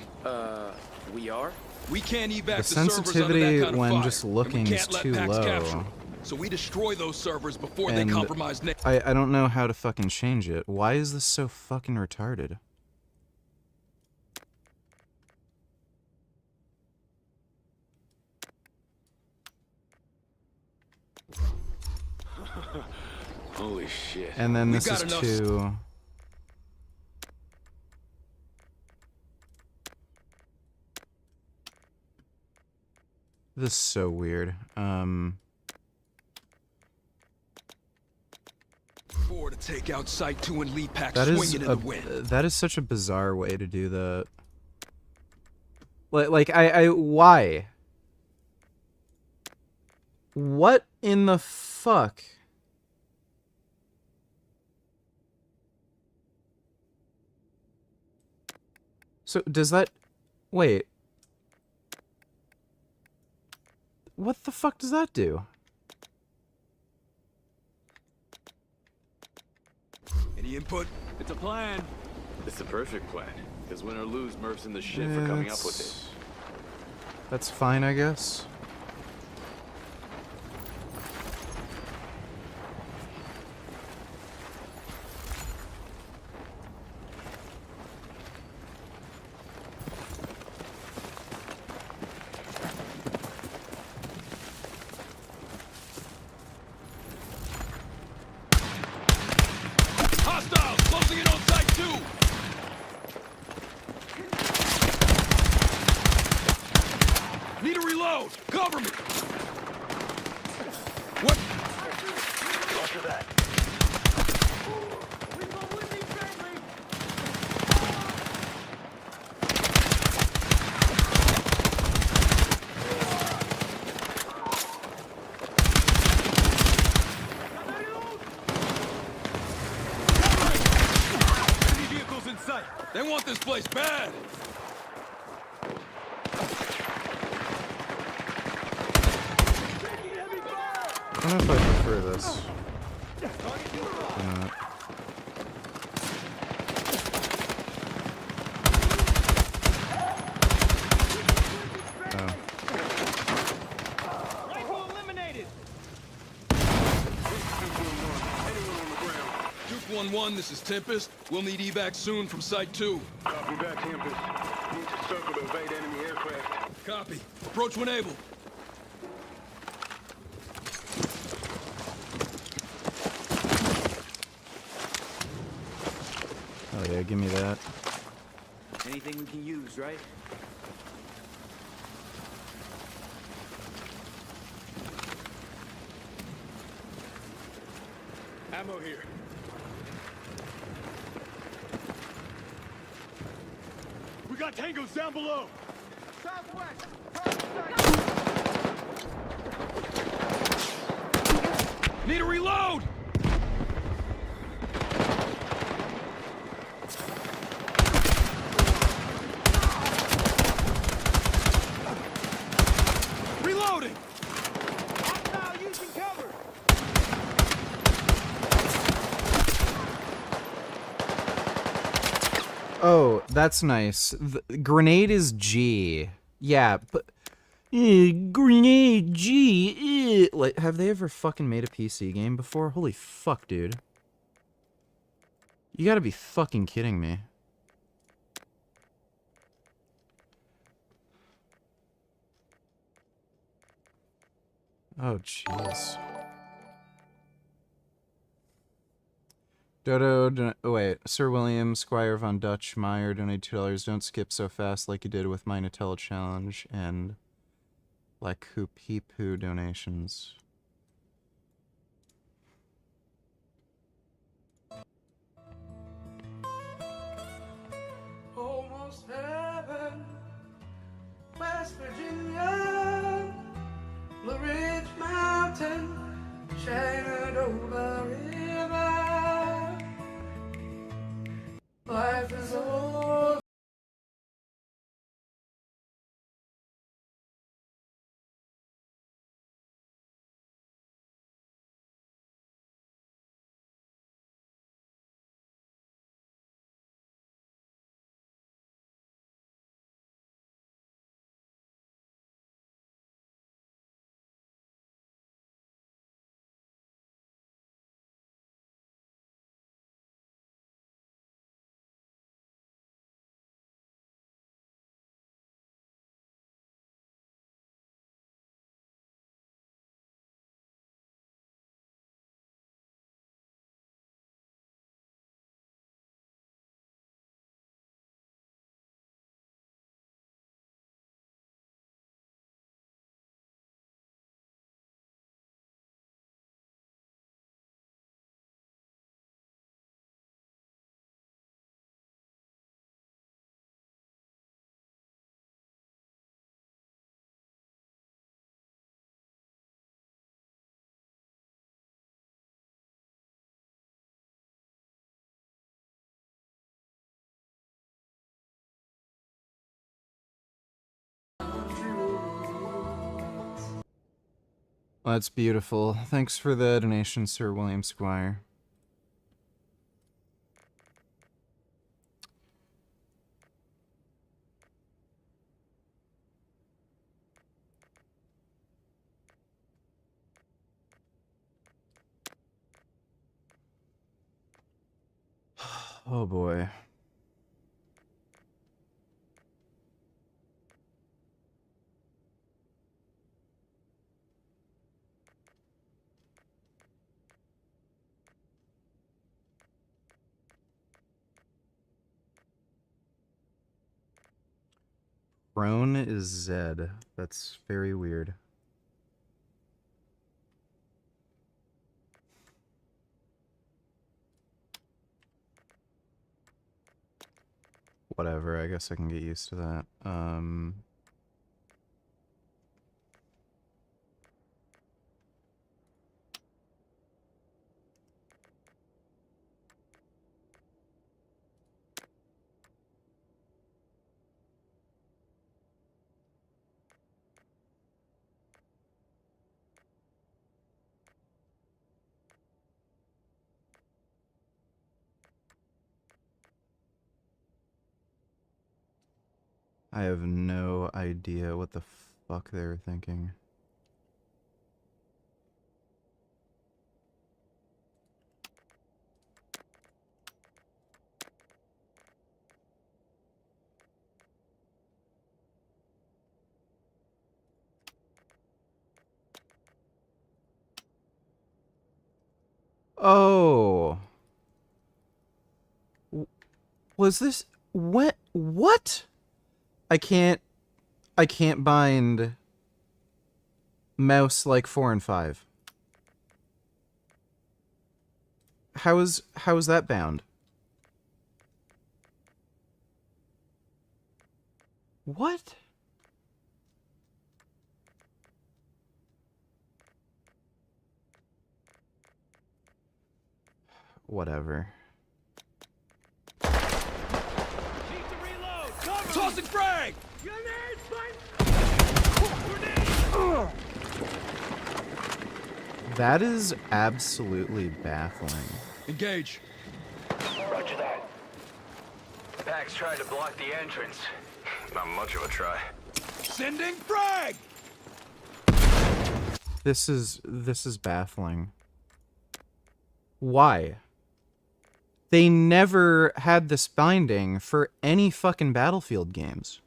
We are? We can't evac The servers under sensitivity that kind of when fire, just and looking we is can't let too PAX low. capture 'em. So we destroy those servers before they And compromise. I don't know how to fucking change it. Why is this so fucking retarded? Holy shit. And then this is to... This is so weird. Four to take out Site 2 and lead PAX That is swinging in the wind. that is such a bizarre way to do that. Like why? What in the fuck? So does that... Wait. What the fuck does that do? Any input? It's a plan. It's the perfect plan. Because win or lose, Murph's in the shit for coming up with it. That's fine, I guess. Hostiles closing in on Site 2! Need a reload! Cover me! What? Roger that. Enemy vehicles in sight! They want this place bad! I don't know if I prefer this. Or not. Oh. Rifle eliminated! Duke 1-1, this is Tempest. We'll need evac soon from Site 2. Copy that, Tempest. Need to circle to evade enemy aircraft. Copy. Approach when able. Oh yeah, give me that. Anything we can use, right? Ammo here. We got tangos down below. Southwest. Need a reload! Reloading! Hostile using cover. Oh, that's nice. The grenade is G. Yeah, but grenade G. Like, have they ever fucking made a PC game before? Holy fuck, dude. You gotta be fucking kidding me. Oh, jeez. Dodo, oh wait, Sir William, Squire von Dutch, Meyer, donate $2. Don't skip so fast like you did with my Nutella challenge, and like Poo donations. Almost heaven, West Virginia, Blue Ridge Mountain, Shenandoah River. Life is all That's beautiful. Thanks for the donation, Sir William Squire. Oh boy. Prone is Zed. That's very weird. Whatever, I guess I can get used to that. I have no idea what the fuck they were thinking. Oh. Was this what? I can't bind mouse like 4 and 5. How is that bound? What? Whatever. Tossing frag! That is absolutely baffling. Engage. Roger that. Pax tried to block the entrance. Not much of a try. Sending frag! This is baffling. Why? They never had this binding for any fucking Battlefield games.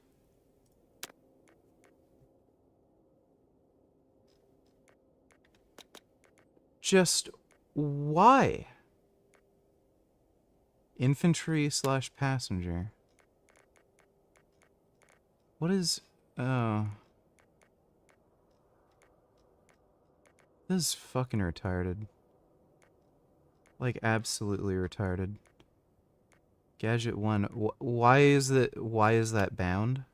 Just why? Infantry/passenger. What is... oh. This is fucking retarded. Like, absolutely retarded. Gadget 1. Why is that bound?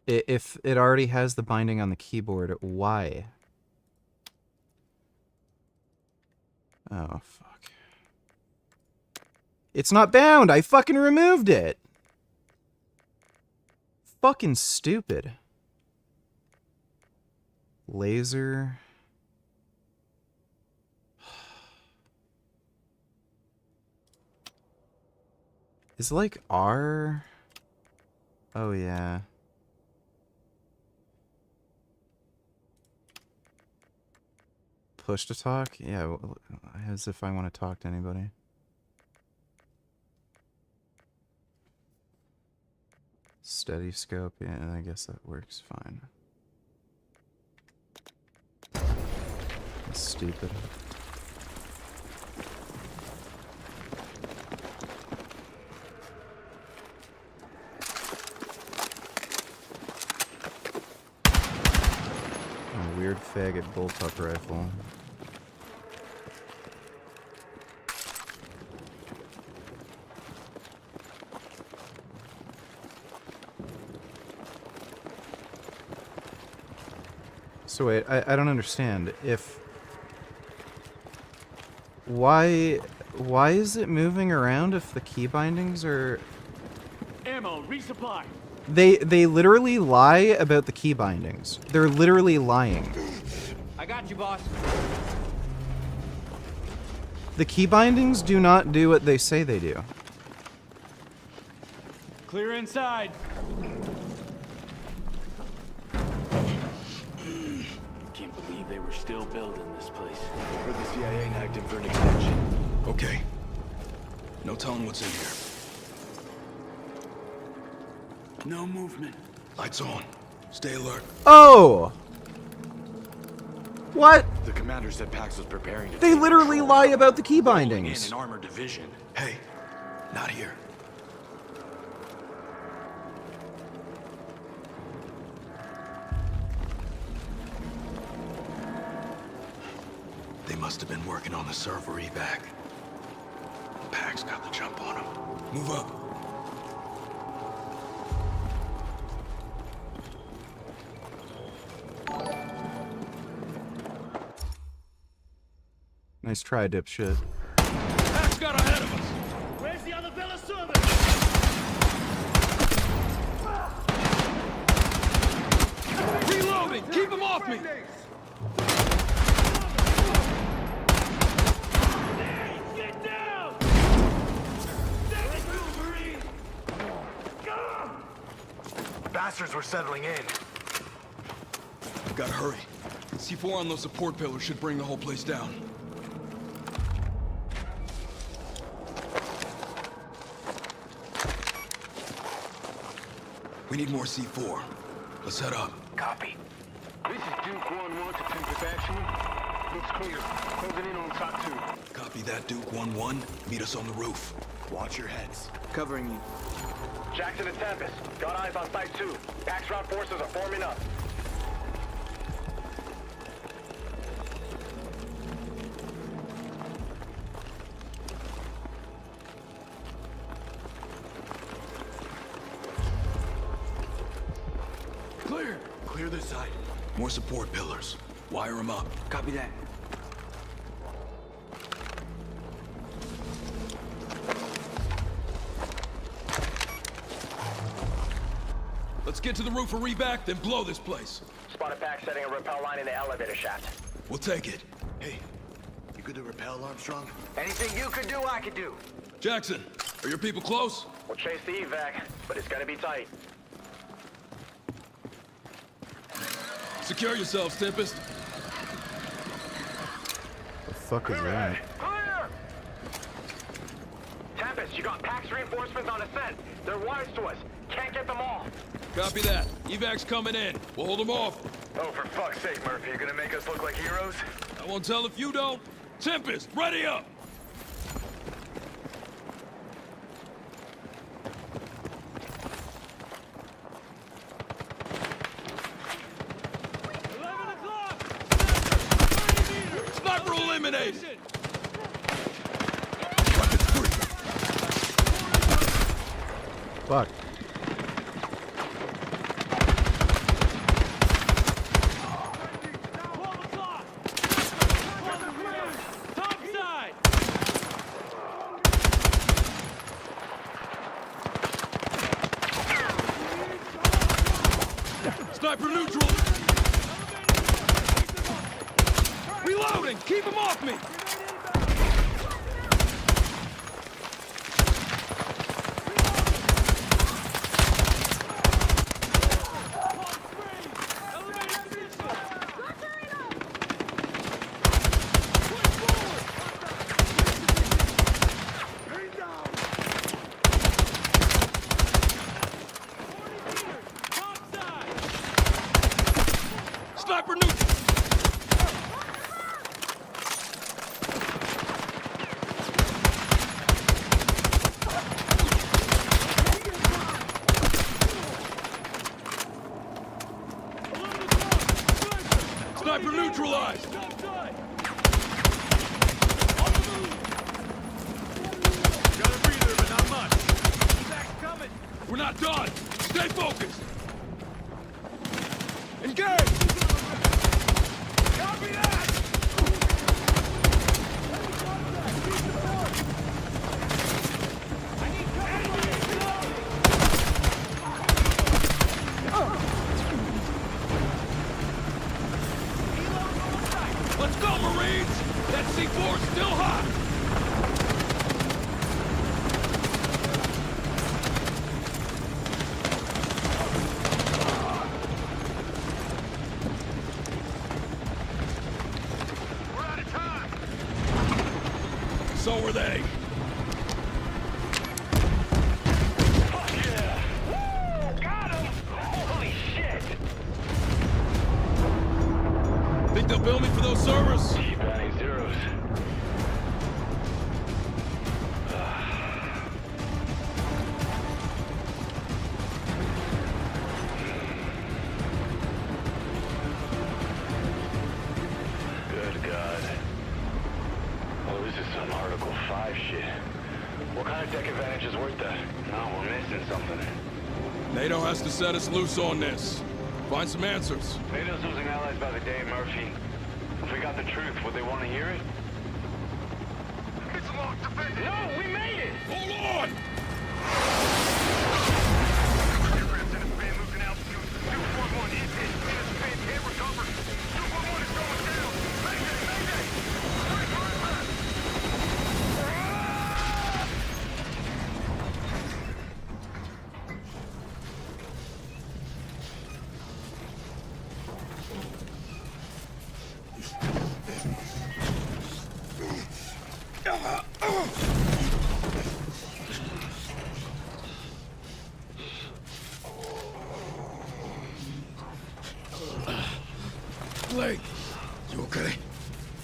If it already has the binding on the keyboard, why? Oh, fuck. It's not bound! I fucking removed it! Fucking stupid. Laser... Is like R... Oh, yeah. Push to talk? Yeah, as if I want to talk to anybody. Steady scope, yeah, I guess that works fine. That's stupid. A weird faggot bullpup rifle. So wait, I don't understand. If... Why is it moving around if the key bindings are... Ammo, resupply. They literally lie about the key bindings. They're literally lying. I got you, boss. The key bindings do not do what they say they do. Clear inside. Can't believe they were still building this place. Heard the CIA nagged him for an extension. Okay. No telling what's in here. No movement. Lights on. Stay alert. Oh! What? The commander said Pax was preparing to They take literally control. lie about the key Rolling bindings. in an armored division. Hey, not here. They must have been working on the server evac. Pax got the jump on them. Move up. Nice try, dipshit. Pax got ahead of us. Where's the other bill of service? Reloading! Keep him off me! Get down! Bastards were settling in. Gotta hurry. C4 on those support pillars should bring the whole place down. We need more C4. Let's head up. Copy. This is Duke 1-1 to Tempest Actual. Looks clear. Closing in on top 2. Copy that, Duke 1-1. Meet us on the roof. Watch your heads. Covering you. Jackson to Tempest. Got eyes on Site 2. Pax round forces are forming up. Clear. Clear this side. More support pillars. Wire them up. Copy that. Let's get to the roof for revac, then blow this place. Spotted Pax setting a rappel line in the elevator shaft. We'll take it. Hey, you good to repel, Armstrong? Anything you could do, I could do. Jackson, are your people close? We'll chase the evac, but it's gonna be tight. Secure yourselves, Tempest. The fuck is that? Clear! Tempest, you got Pax reinforcements on ascent. They're wise to us. Can't get them all. Copy that. Evac's coming in. We'll hold them off. Oh, for fuck's sake, Murphy. You're gonna make us look like heroes? I won't tell if you don't. Tempest, ready up! Sniper eliminated! Weapons free. Fuck. Sniper neutral! Reloading! Keep him off me! Sniper neutral! Sniper neutralized! Got a breather, but not much. Evac coming! We're not done! Stay focused! Engage! Copy that! Let's go, Marines! That C4's still hot! We're out of time! So were they. Fuck yeah! Woo! Got him! Holy shit! Think they'll bill me for those servers? Keep adding zeros. Good God. Oh, this is some Article 5 shit. What kind of tech advantage is worth that? No, we're missing something. NATO has to set us loose on this. Find some answers. NATO's losing allies by the day, Murphy. If we got the truth, would they want to hear it? It's locked, defended! No, we made it! Hold on! Aircraft in a span moving altitude. 241 is hit. In a span, can't recover. 241 is going down. Mayday, mayday! Strike right back! Blake, you okay?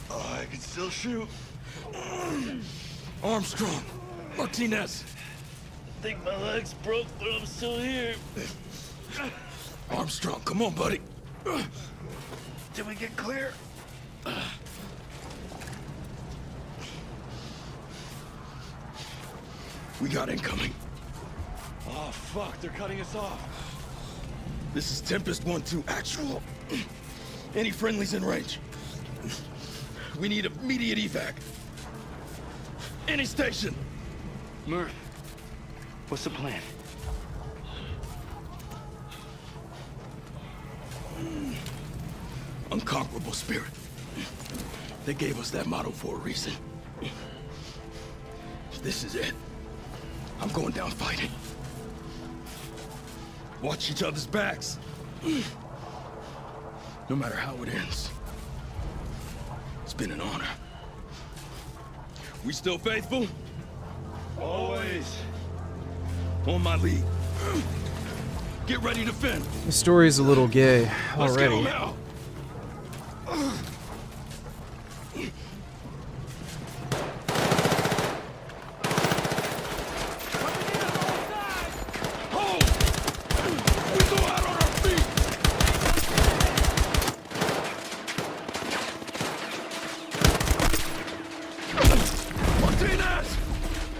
I can still shoot. Armstrong, Martinez. Think my leg's broke, but I'm still here. Armstrong, come on, buddy. Did we get clear? We got incoming. Oh, fuck, they're cutting us off. This is Tempest 1-2 actual. Any friendlies in range? We need immediate evac. Any station. Murph, what's the plan? Unconquerable spirit. They gave us that motto for a reason. This is it. I'm going down fighting. Watch each other's backs. No matter how it ends. It's been an honor. We still faithful? Always. On my lead. Get ready to fend. The story's a little gay Let's get 'em already. out. Martinez!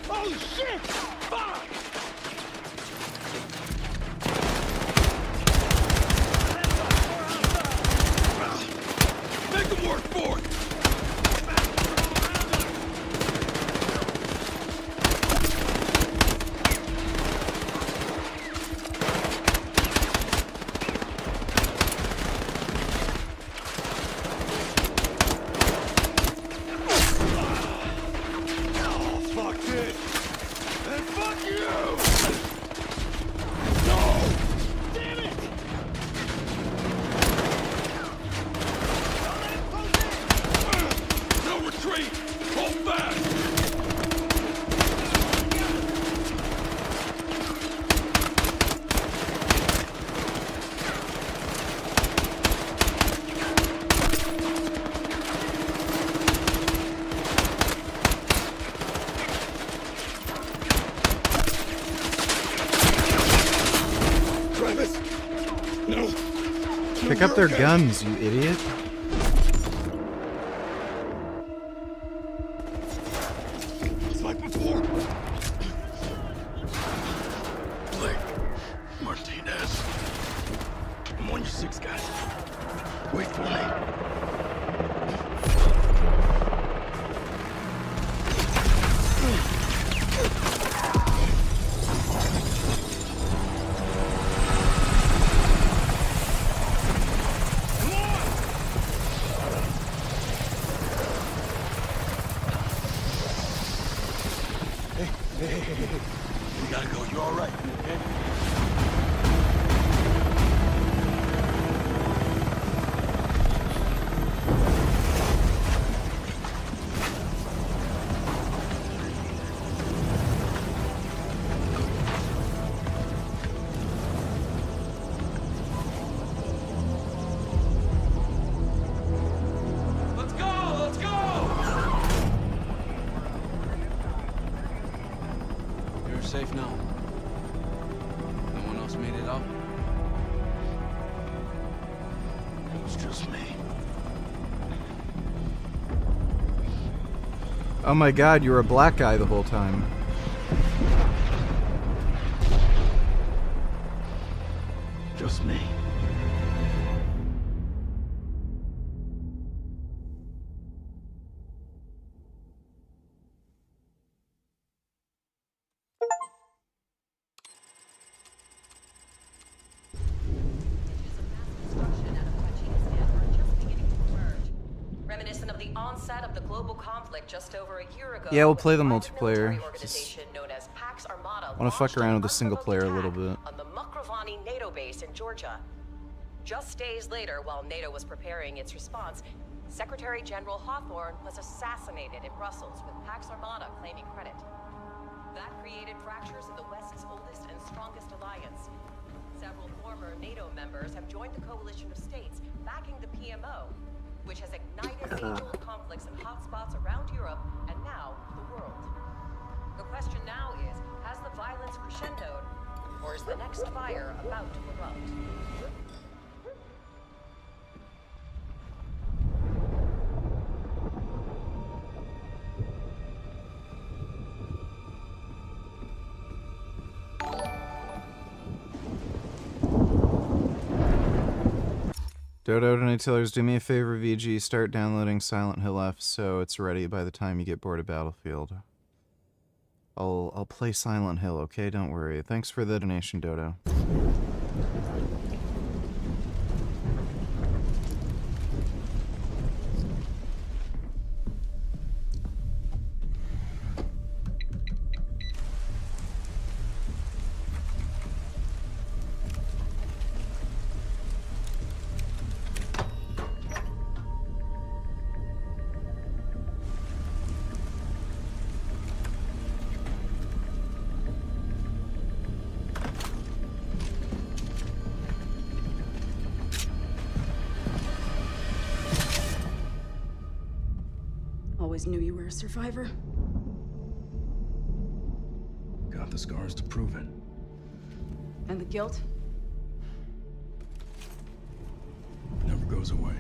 Oh, shit! Fuck! Make them work for it! Fuck this! And fuck you! No! Damn it! No retreat! Hold fast! Travis! No! Pick up their guns, you idiot. It's like before. Blake, Martinez. I'm on your 6, guys. Wait for me. Hey. We gotta go. You all right? Safe now. No one else made it out? It was just me. Oh my god, you were a black guy the whole time. Just me. Just over a year ago, Yeah, we'll play the multiplayer. I want to fuck around with the single player a little bit. On the Mukravani NATO base in Georgia. Just days later, while NATO was preparing its response, Secretary General Hawthorne was assassinated in Brussels, with Pax Armada claiming credit. That created fractures in the West's oldest and strongest alliance. Several former NATO members have joined the coalition of states backing the PMO, which has ignited age-old conflicts in hotspots around Europe and now the world. The question now is, has the violence crescendoed, or is the next fire about to erupt? Dodo Donatillers, do me a favor, VG, start downloading Silent Hill F so it's ready by the time you get bored of Battlefield. I'll play Silent Hill, okay? Don't worry. Thanks for the donation, Dodo. Always knew you were a survivor. Got the scars to prove it. And the guilt? Never goes away.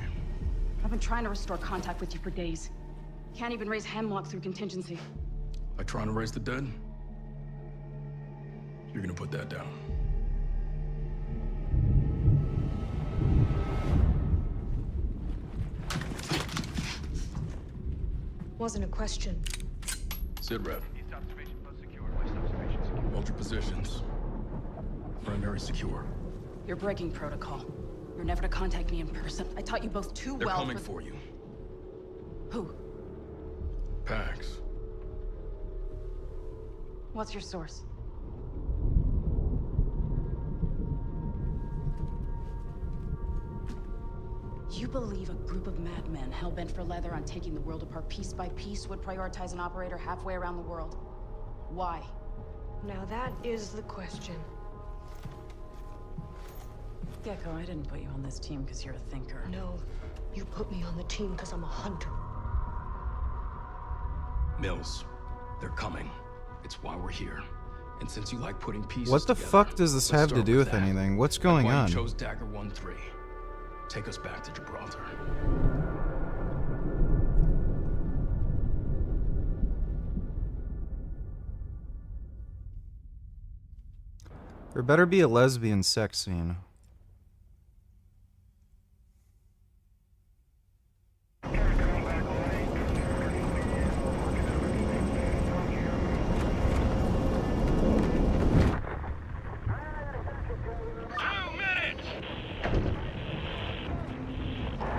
I've been trying to restore contact with you for days. Can't even raise hemlock through contingency. Like trying to raise the dead? You're gonna put that down. Wasn't a question. Sit rep. Hold your positions. Primary secure. You're breaking protocol. You're never to contact me in person. I taught you both too They're well. They're coming for you. Who? Pax. What's your source? You believe a group of madmen hell-bent for leather on taking the world apart piece by piece would prioritize an operator halfway around the world? Why? Now that is the question. Gecko, I didn't put you on this team because you're a thinker. No, you put me on the team because I'm a hunter. Mills, they're coming. It's why we're here. And since you like putting pieces What the together, fuck does this have to do with anything? What's going on? You chose Dagger 1-3. Take us back to Gibraltar. There better be a lesbian sex scene.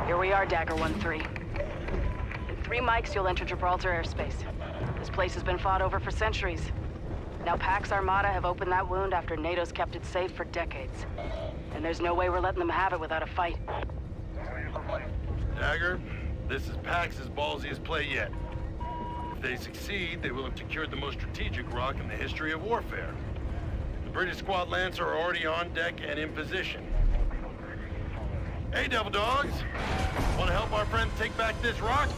Here we are, Dagger 1-3. In 3 mics, you'll enter Gibraltar airspace. This place has been fought over for centuries. Now Pax Armada have opened that wound after NATO's kept it safe for decades. And there's no way we're letting them have it without a fight. Dagger, this is Pax's ballsiest play yet. If they succeed, they will have secured the most strategic rock in the history of warfare. The British Squad Lancer are already on deck and in position. Hey, Devil Dogs! Want to help our friends take back this rock?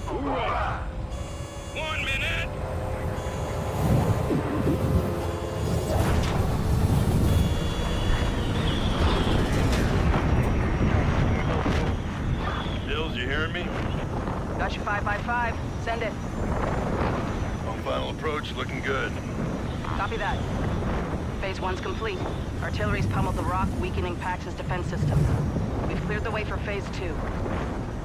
Hoorah! 1 minute! Dills, you hearing me? Got you 5x5. Send it. On final approach, looking good. Copy that. Phase 1's complete. Artillery's pummeled the rock, weakening Pax's defense system. We've cleared the way for Phase 2.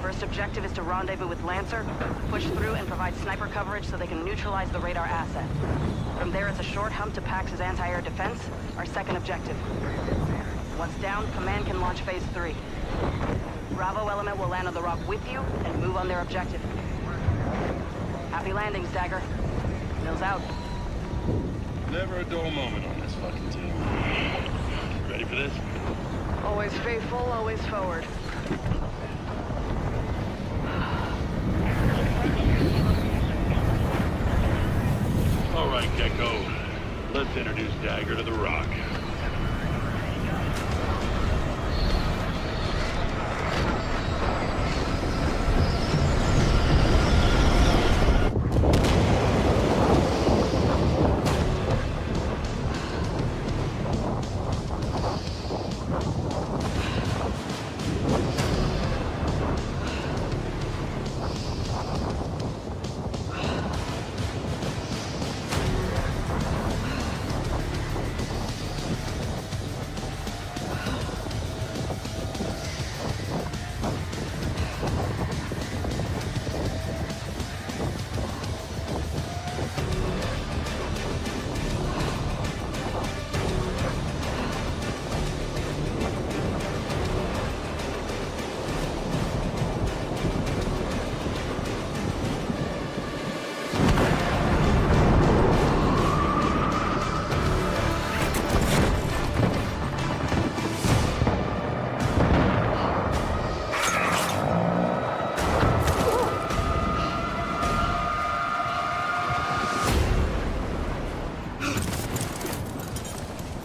First objective is to rendezvous with Lancer, push through and provide sniper coverage so they can neutralize the radar asset. From there, it's a short hump to Pax's anti-air defense, our second objective. Once down, Command can launch Phase 3. Bravo element will land on the rock with you and move on their objective. Happy landings, Dagger. Mills out. Never a dull moment on this fucking team. Ready for this? Always faithful, always forward. All right, Gecko. Let's introduce Dagger to the rock.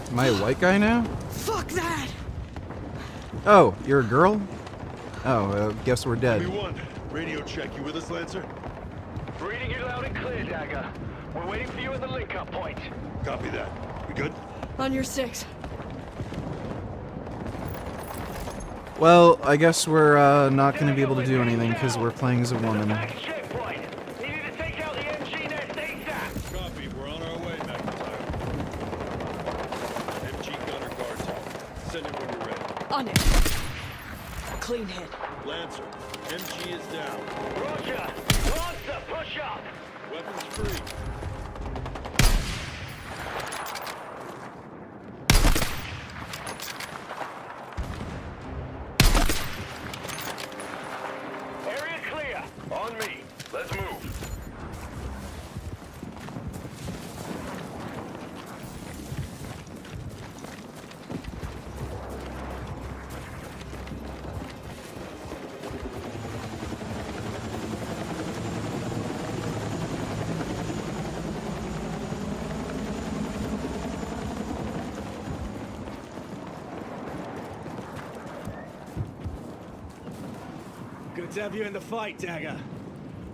Am I a white guy now? Fuck that! Oh, you're a girl? Oh, guess we're dead. One, radio check. You with us, Lancer? Reading you loud and clear, Dagger. We're waiting for you at the link-up point. Copy that. We good? On your 6. Well, I guess we're not going to be able to do anything because we're playing as a woman. Checkpoint. Needed to take out the MG nest ASAP. Copy. We're on our way, McIntyre. MG gunner guards up. Send it when you're ready. On it. Clean hit. Lancer, MG is down. Roger. Lancer, push up. Weapons free. Area clear. On me. Let's move. Good to have you in the fight, Dagger.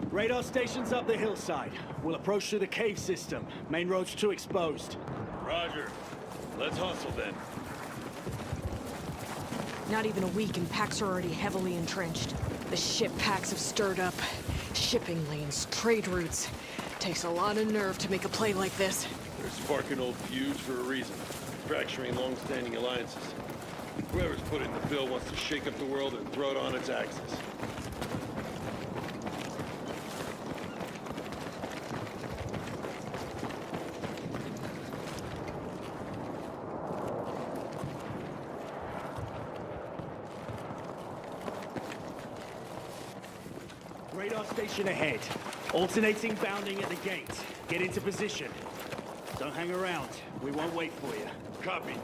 Radar station's up the hillside. We'll approach through the cave system. Main road's too exposed. Roger. Let's hustle then. Not even a week and Pax are already heavily entrenched. The ship packs have stirred up. Shipping lanes, trade routes. Takes a lot of nerve to make a play like this. They're sparking old feuds for a reason. Fracturing long-standing alliances. Whoever's putting the bill wants to shake up the world and throw it on its axis. Radar station ahead. Alternating bounding at the gate. Get into position. Don't hang around. We won't wait for you. Copy.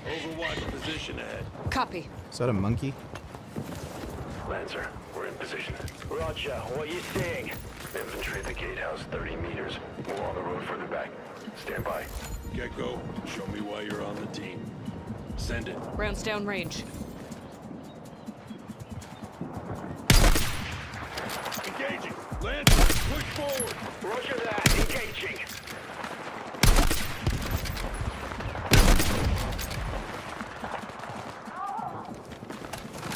Overwatch position ahead. Copy. Is that a monkey? Lancer, we're in position. Roger, what are you seeing? Infantry at the gatehouse, 30 meters. More on the road further back. Stand by. Gecko, show me why you're on the team. Send it. Rounds down range. Engaging. Lancer, push forward. Roger that. Engaging.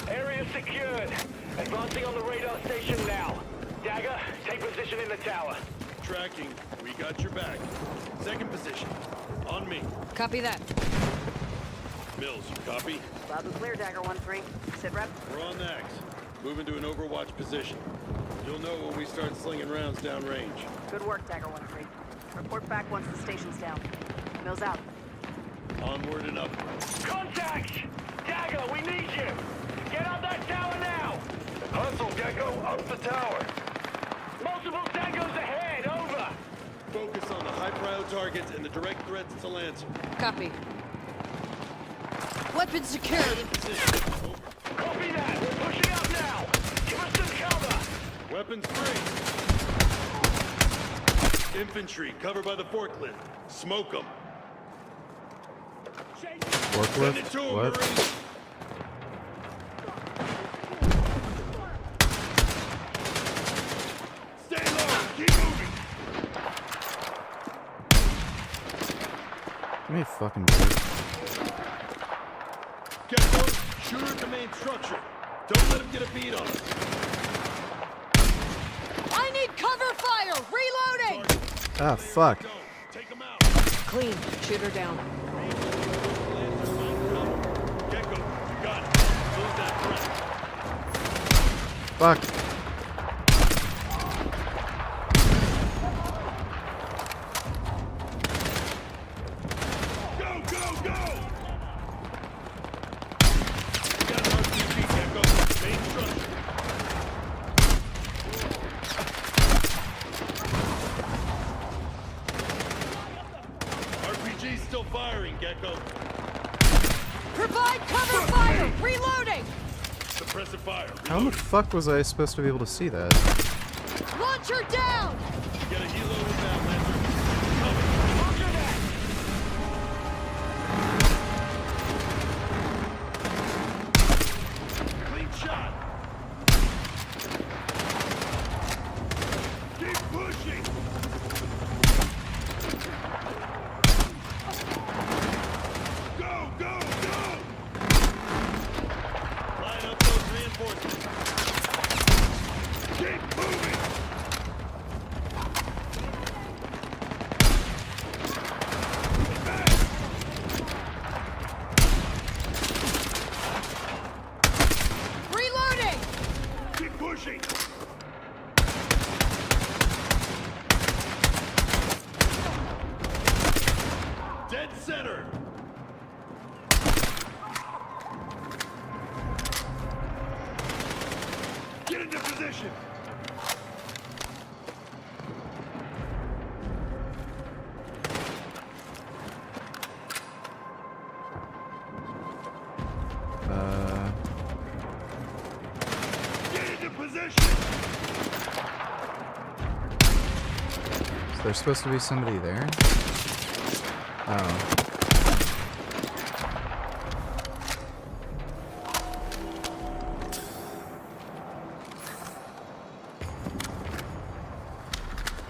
Area secured. Advancing on the radar station now. Dagger, take position in the tower. Tracking. We got your back. Second position. On me. Copy that. Mills, you copy? Loud and clear, Dagger 1-3. Sit rep. We're on the axe. Moving to an overwatch position. You'll know when we start slinging rounds downrange. Good work, Dagger 1-3. Report back once the station's down. Mills out. Onward and upward. Contact! Dagger, we need you! Get up that tower now! Hustle, Gecko, up the tower. Multiple Daggers ahead, over! Focus on the high-prio targets and the direct threats to Lancer. Copy. Weapon secured. Copy that! We're pushing up now! Give us some cover! Weapons free. Infantry, cover by the forklift. Smoke them. Send it Forklift? to 'em, What? Marines. Stay low. Keep moving. Give me a fucking break. Gecko, shoot her at the main structure. Don't let him get a bead on us. I need cover fire! Reloading! Ah, fuck. Take him out. Clean. Shoot her down. Gecko, you got it. Close that threat. Fuck. Go, go, go! You got an RPG, Gecko. Main structure. RPG's still firing, Gecko. Provide cover fire! Reloading! Suppressive fire. How the fuck was I supposed to be able to see that? Launcher down! Get a helo with that, Lancer. Cover. Roger that! Clean shot. Keep pushing. Go, go, go! Line up those reinforcements. Keep moving. Reloading! Keep pushing. Dead center. Get into position. Get into position. Is there supposed to be somebody there? Oh.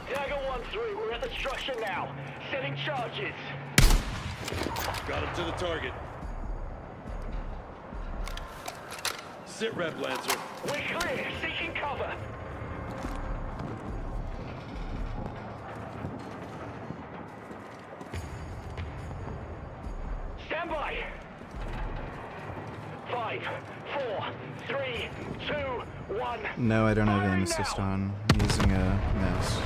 Dagger 1-3, we're at the structure now. Setting charges. Got him to the target. Sit rep, Lancer. We're clear, seeking cover. Stand by. 5, 4, 3, 2, 1. No, I don't have aim assist on. I'm using a mouse.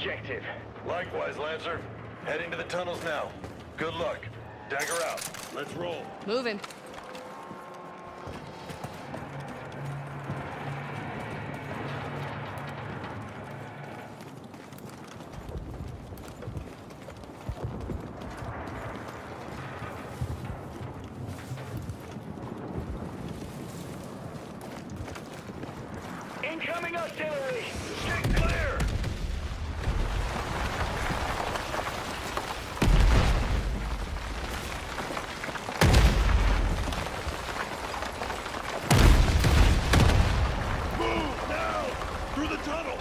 objective. Likewise, Lancer. Heading to the tunnels now. Good luck. Dagger out. Let's roll. Moving. Incoming artillery! Stick clear! Move now! Through the tunnel!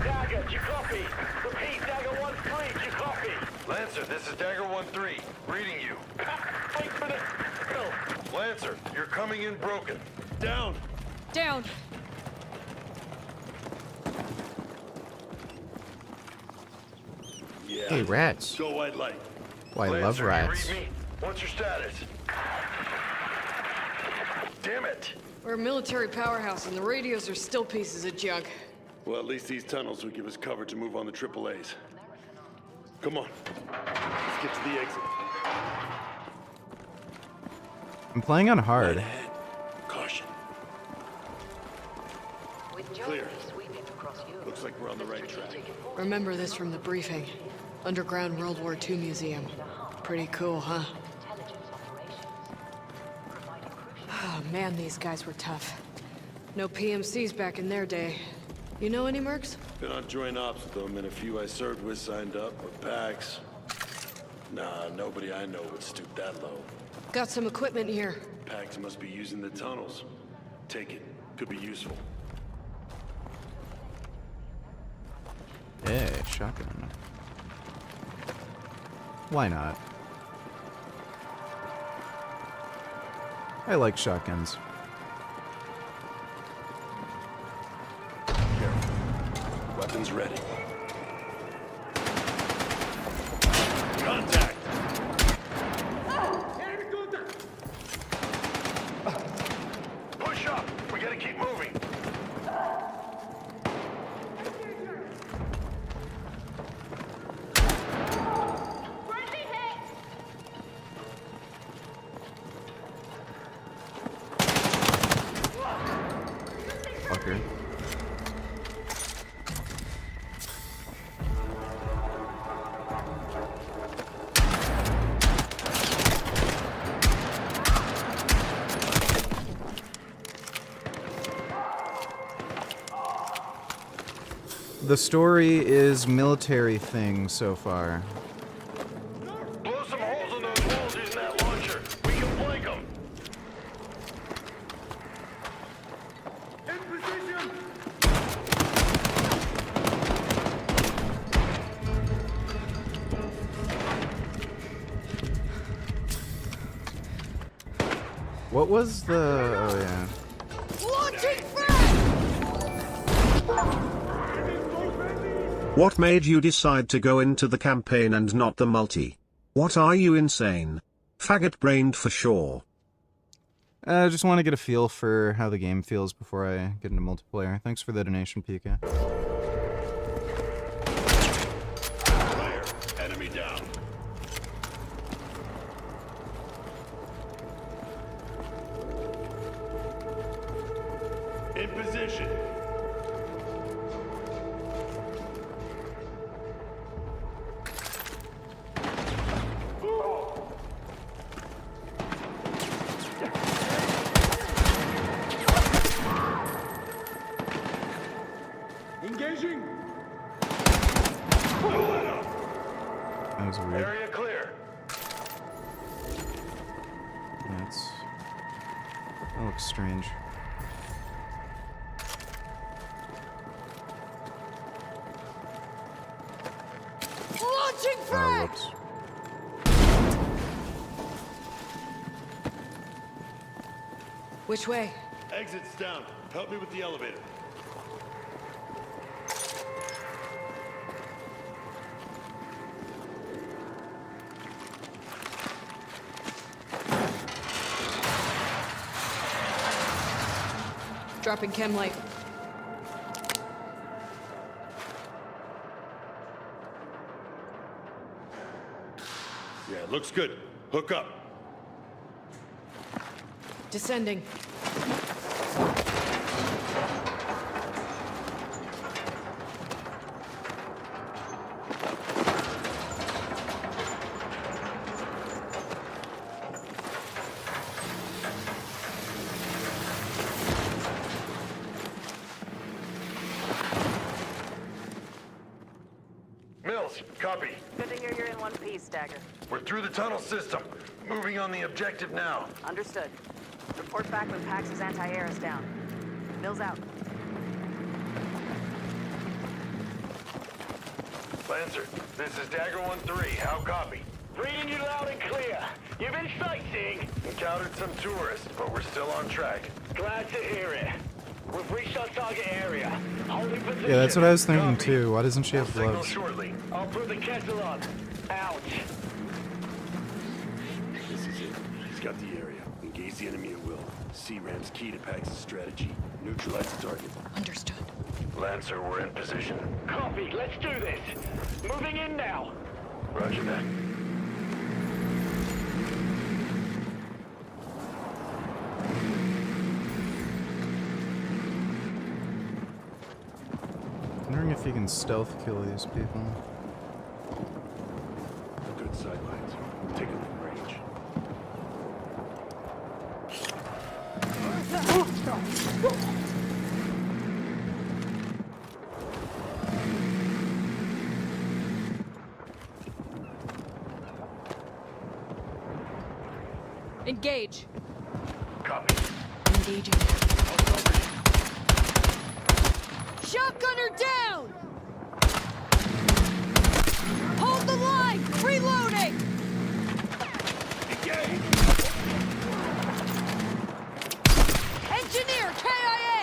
Dagger, you copy? Repeat, Dagger 1-3, you copy? Lancer, this is Dagger 1-3. Reading you. Wait for the... Lancer, you're coming in broken. Down! Down. Yeah. Hey, rats. Go white light. Oh, I love Lancer, rats. you read me? What's your status? Damn it! We're a military powerhouse and the radios are still pieces of junk. Well, at least these tunnels will give us cover to move on the AAAs. Come on. Let's get to the exit. I'm playing on hard. Right ahead. Caution. Clear. Looks like we're on the right track. Remember this from the briefing. Underground World War II museum. Pretty cool, huh? Oh man, these guys were tough. No PMCs back in their day. You know any mercs? Been on joint ops with them, and a few I served with signed up, but Pax. Nah, nobody I know would stoop that low. Got some equipment here. Pax must be using the tunnels. Take it. Could be useful. Hey, shotgun. Why not? I like shotguns. Weapons ready. Contact! Push up! We gotta keep moving! Fucker. The story is military thing so far. Blow some holes in those walls using that launcher. We can flank them. In position! What was the... oh yeah. Launching What made you decide to go into the campaign and not the multi? What are you, insane? Faggot-brained for sure. I just want to get a feel for how the game feels before I get into multiplayer. Thanks for the donation, Pika. Fire. Enemy down. In position. Engaging! That was weird. Area clear. That looks strange. Launching Oh, frag! whoops. Which way? Exit's down. Help me with the elevator. Dropping chem light. Yeah, looks good. Hook up. Descending. Mills, copy. Good to hear you're in one piece, Dagger. We're through the tunnel system. Moving on the objective now. Understood. Report back when Pax's anti-air is down. Mills out. Lancer, this is Dagger 1-3. How copy? Reading you loud and clear. You've been sightseeing. Encountered some tourists, but we're still on track. Glad to hear it. We've reached our target area. Holding position. Yeah, that's what I was thinking too. Why doesn't she have Signal gloves? shortly. I'll put the kettle on. Ouch. This is it. He's got the area. Engage the enemy at will. C-Ram's key to Pax's strategy. Neutralize the target. Understood. Lancer, we're in position. Copy. Let's do this. Moving in now. Roger that. Wondering if you can stealth kill these people. Good sidelines. Take him in range. Engage. Copy. Engaging. Shotgunner down! Hold the line! Reloading! Engage! Engineer, KIA!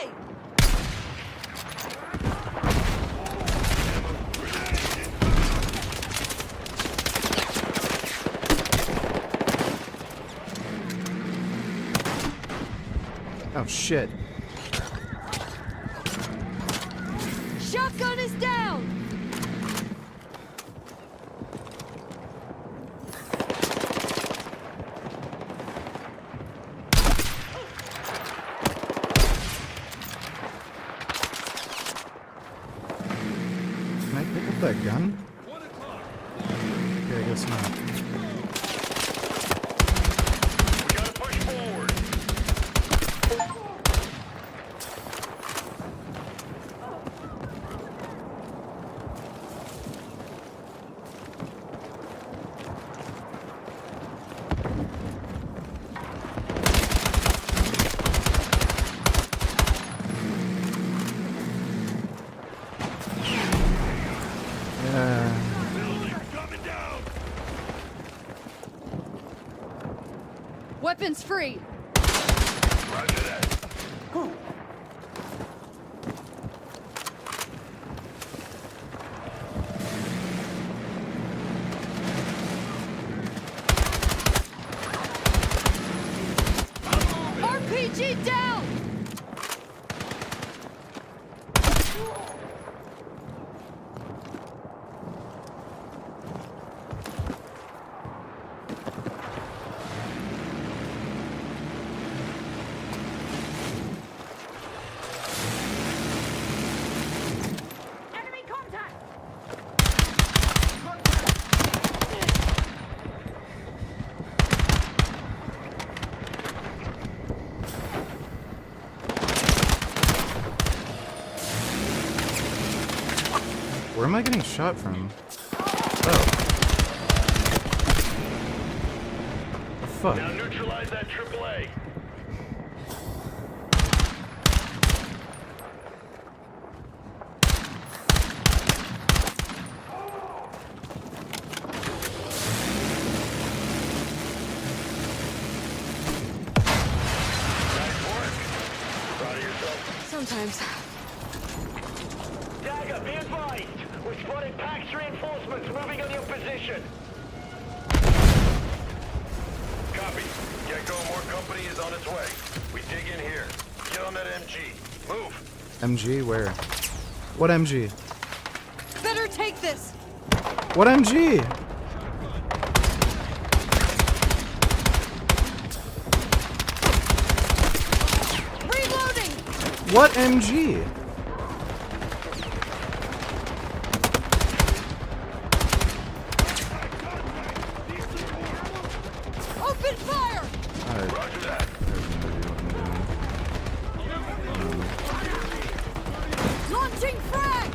Oh shit. Shotgun is down! Can I pick up that gun? Okay, I guess not. We gotta push forward. Weapons free! Roger that. RPG down! Enemy contact! Where am I getting shot from? Oh. The fuck? Now neutralize that AAA. Nice work. Proud of yourself? Sometimes. Dagger, be advised. We're spotting Pax reinforcements moving on your position. Copy. Gecko, more company is on its way. We dig in here. Get on that MG. Move. MG? Where? What MG? Better take this! What MG? Reloading! What MG? Open fire! Roger that. Launching frag!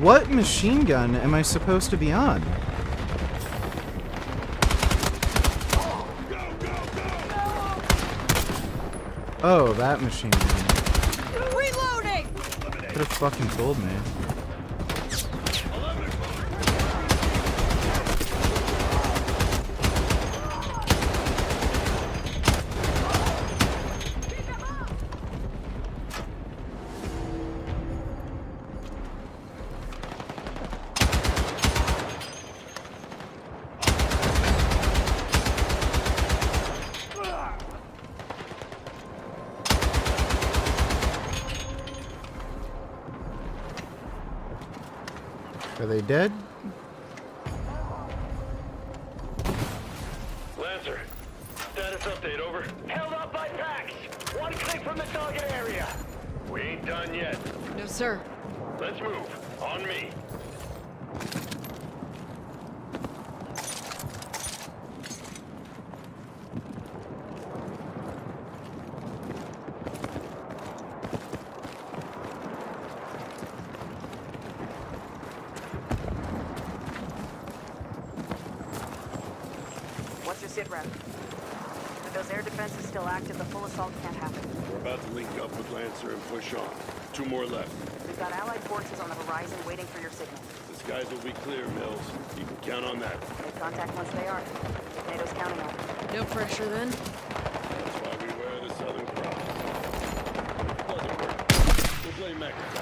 What machine gun am I supposed to be on? Oh, that machine gun. Reloading! Could have fucking told me. Are they dead? Lancer, status update, over. Held up by packs. One click from the target area. We ain't done yet. No, sir. Let's move. On me. What's your sit rep? With those air defenses still active, the full assault can't happen. We're about to link up with Lancer and push on. 2 more left. We've got allied forces on the horizon waiting for your signal. The skies will be clear, Mills. You can count on that. Make contact once they are. NATO's counting on it. No pressure then? That's why we wear the Southern Cross. If it doesn't work, we'll blame Mexico.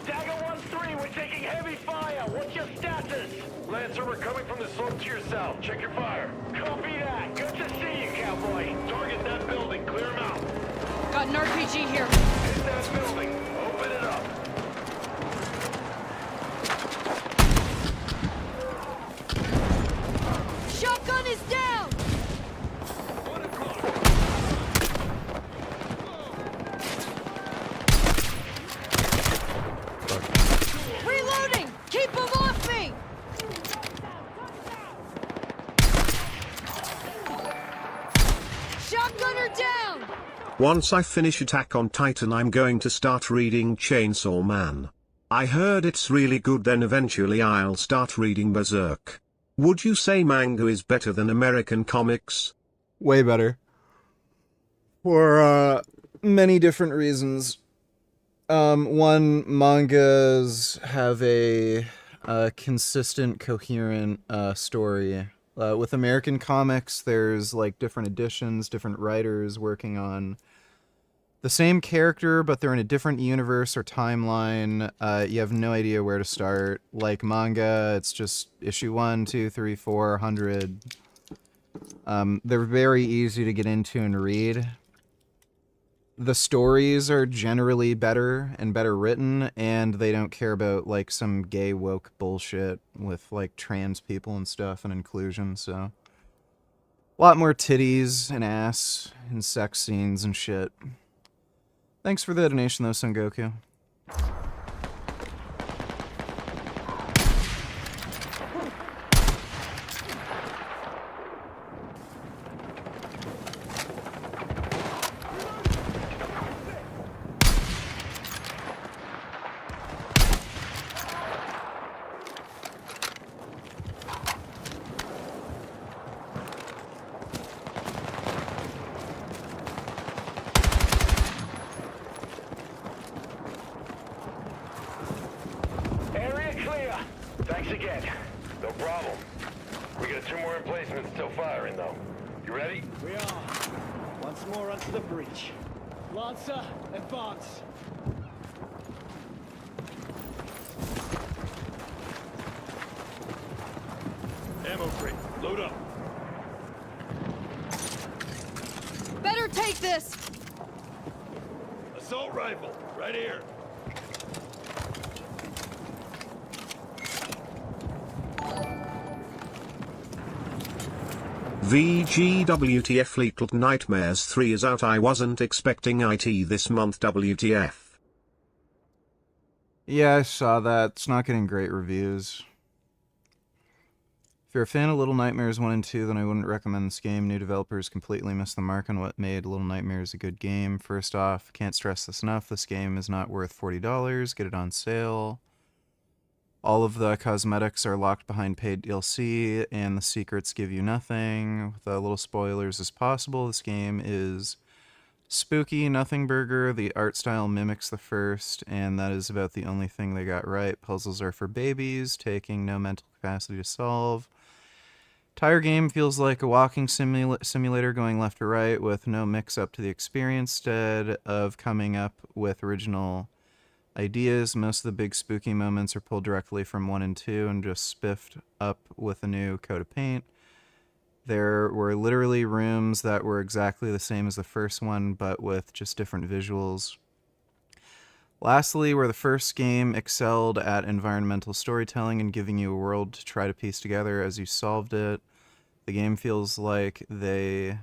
Dagger 1-3, we're taking heavy fire. What's your status? Lancer, we're coming from the slope to your south. Check your fire. Copy that. Good to see you, cowboy. Target that building. Clear him out. Got an RPG here. Hit that building. Open it up. Shotgun is down! Reloading! Keep them off me! Shotgunner down! Once I finish Attack on Titan, I'm going to start reading Chainsaw Man. I heard it's really good, then eventually I'll start reading Berserk. Would you say manga is better than American comics? Way better. For many different reasons. One, mangas have a consistent, coherent story. With American comics, there's like different editions, different writers working on the same character, but they're in a different universe or timeline. You have no idea where to start. Like manga, it's just issue 1, 2, 3, 4, 100. They're very easy to get into and read. The stories are generally better and better written, and they don't care about like some gay woke bullshit with like trans people and stuff and inclusion, so a lot more titties and ass and sex scenes and shit. Thanks for the donation though, Son Goku. Area clear. Thanks again. No problem. We got 2 more emplacements still firing, though. You ready? We are. Once more onto the breach. Lancer, advance. Right here. VGWTF Little Nightmares 3 is out. I wasn't expecting IT this month. WTF. Yeah, I saw that. It's not getting great reviews. If you're a fan of Little Nightmares 1 and 2, then I wouldn't recommend this game. New developers completely missed the mark on what made Little Nightmares a good game. First off, can't stress this enough, this game is not worth $40. Get it on sale. All of the cosmetics are locked behind paid DLC, and the secrets give you nothing. With little spoilers as possible, this game is spooky, nothing burger. The art style mimics the first, and that is about the only thing they got right. Puzzles are for babies, taking no mental capacity to solve. Entire game feels like a walking simulator going left to right with no mix-up to the experience. Instead of coming up with original ideas, most of the big spooky moments are pulled directly from 1 and 2 and just spiffed up with a new coat of paint. There were literally rooms that were exactly the same as the first one, but with just different visuals. Lastly, where the first game excelled at environmental storytelling and giving you a world to try to piece together as you solved it, the game feels like they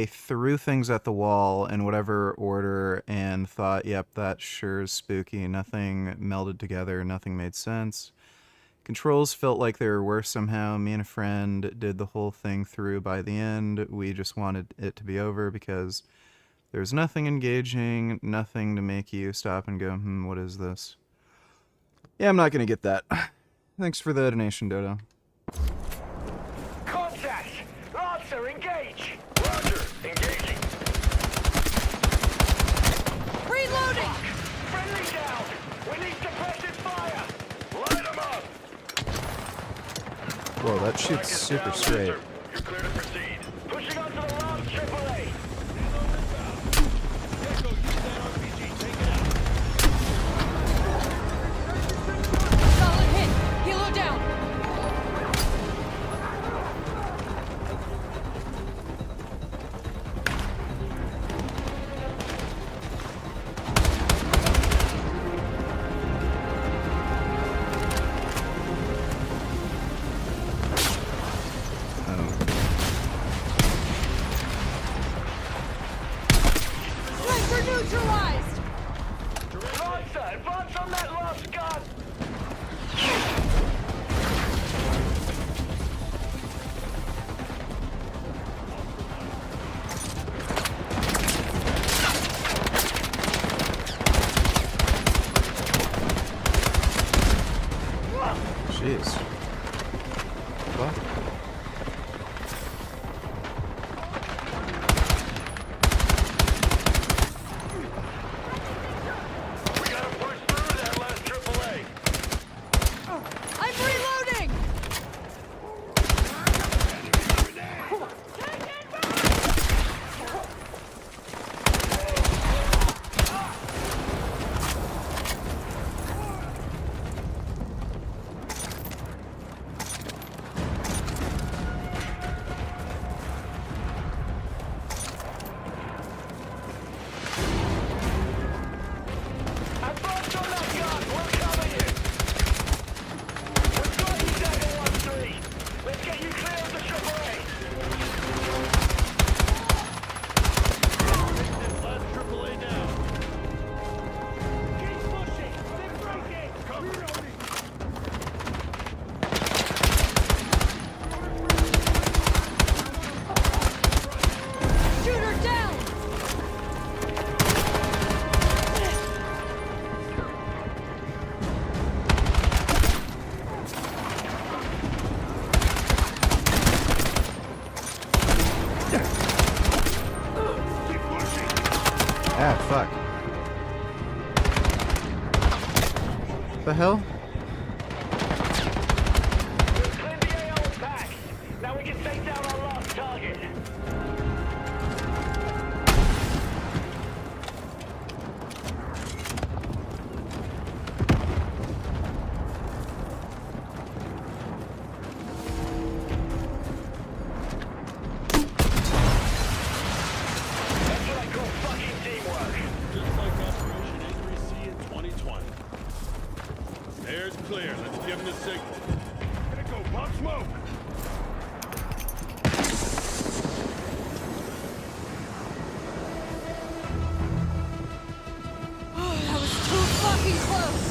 threw things at the wall in whatever order and thought, yep, that sure is spooky. Nothing melded together, nothing made sense. Controls felt like they were worse somehow. Me and a friend did the whole thing through by the end. We just wanted it to be over because there's nothing engaging, nothing to make you stop and go, what is this? Yeah, I'm not going to get that. Thanks for the donation, Dodo. Contact! Lancer, engage! Roger, engaging. Reloading! Friendly down! We need suppressive fire! Light them up! Whoa, that shoots super straight. You're clear to proceed. Pushing onto the last AAA. Solid hit! Helo down! Sniper neutralized! Lancer, advance on that last gun! Jeez. What? We gotta push through that last AAA. I'm reloading! Advance on that gun! We'll cover you! We've got you, Dagger 1-3! Let's get you clear of the AAA! This last AAA now. Keep pushing! They're breaking! Cover! Shooter down! Ah, fuck. The hell? Clear the AO back! Now we can take down our last target! clear. Let's give him the signal. Gonna go, pop smoke! That was too fucking close!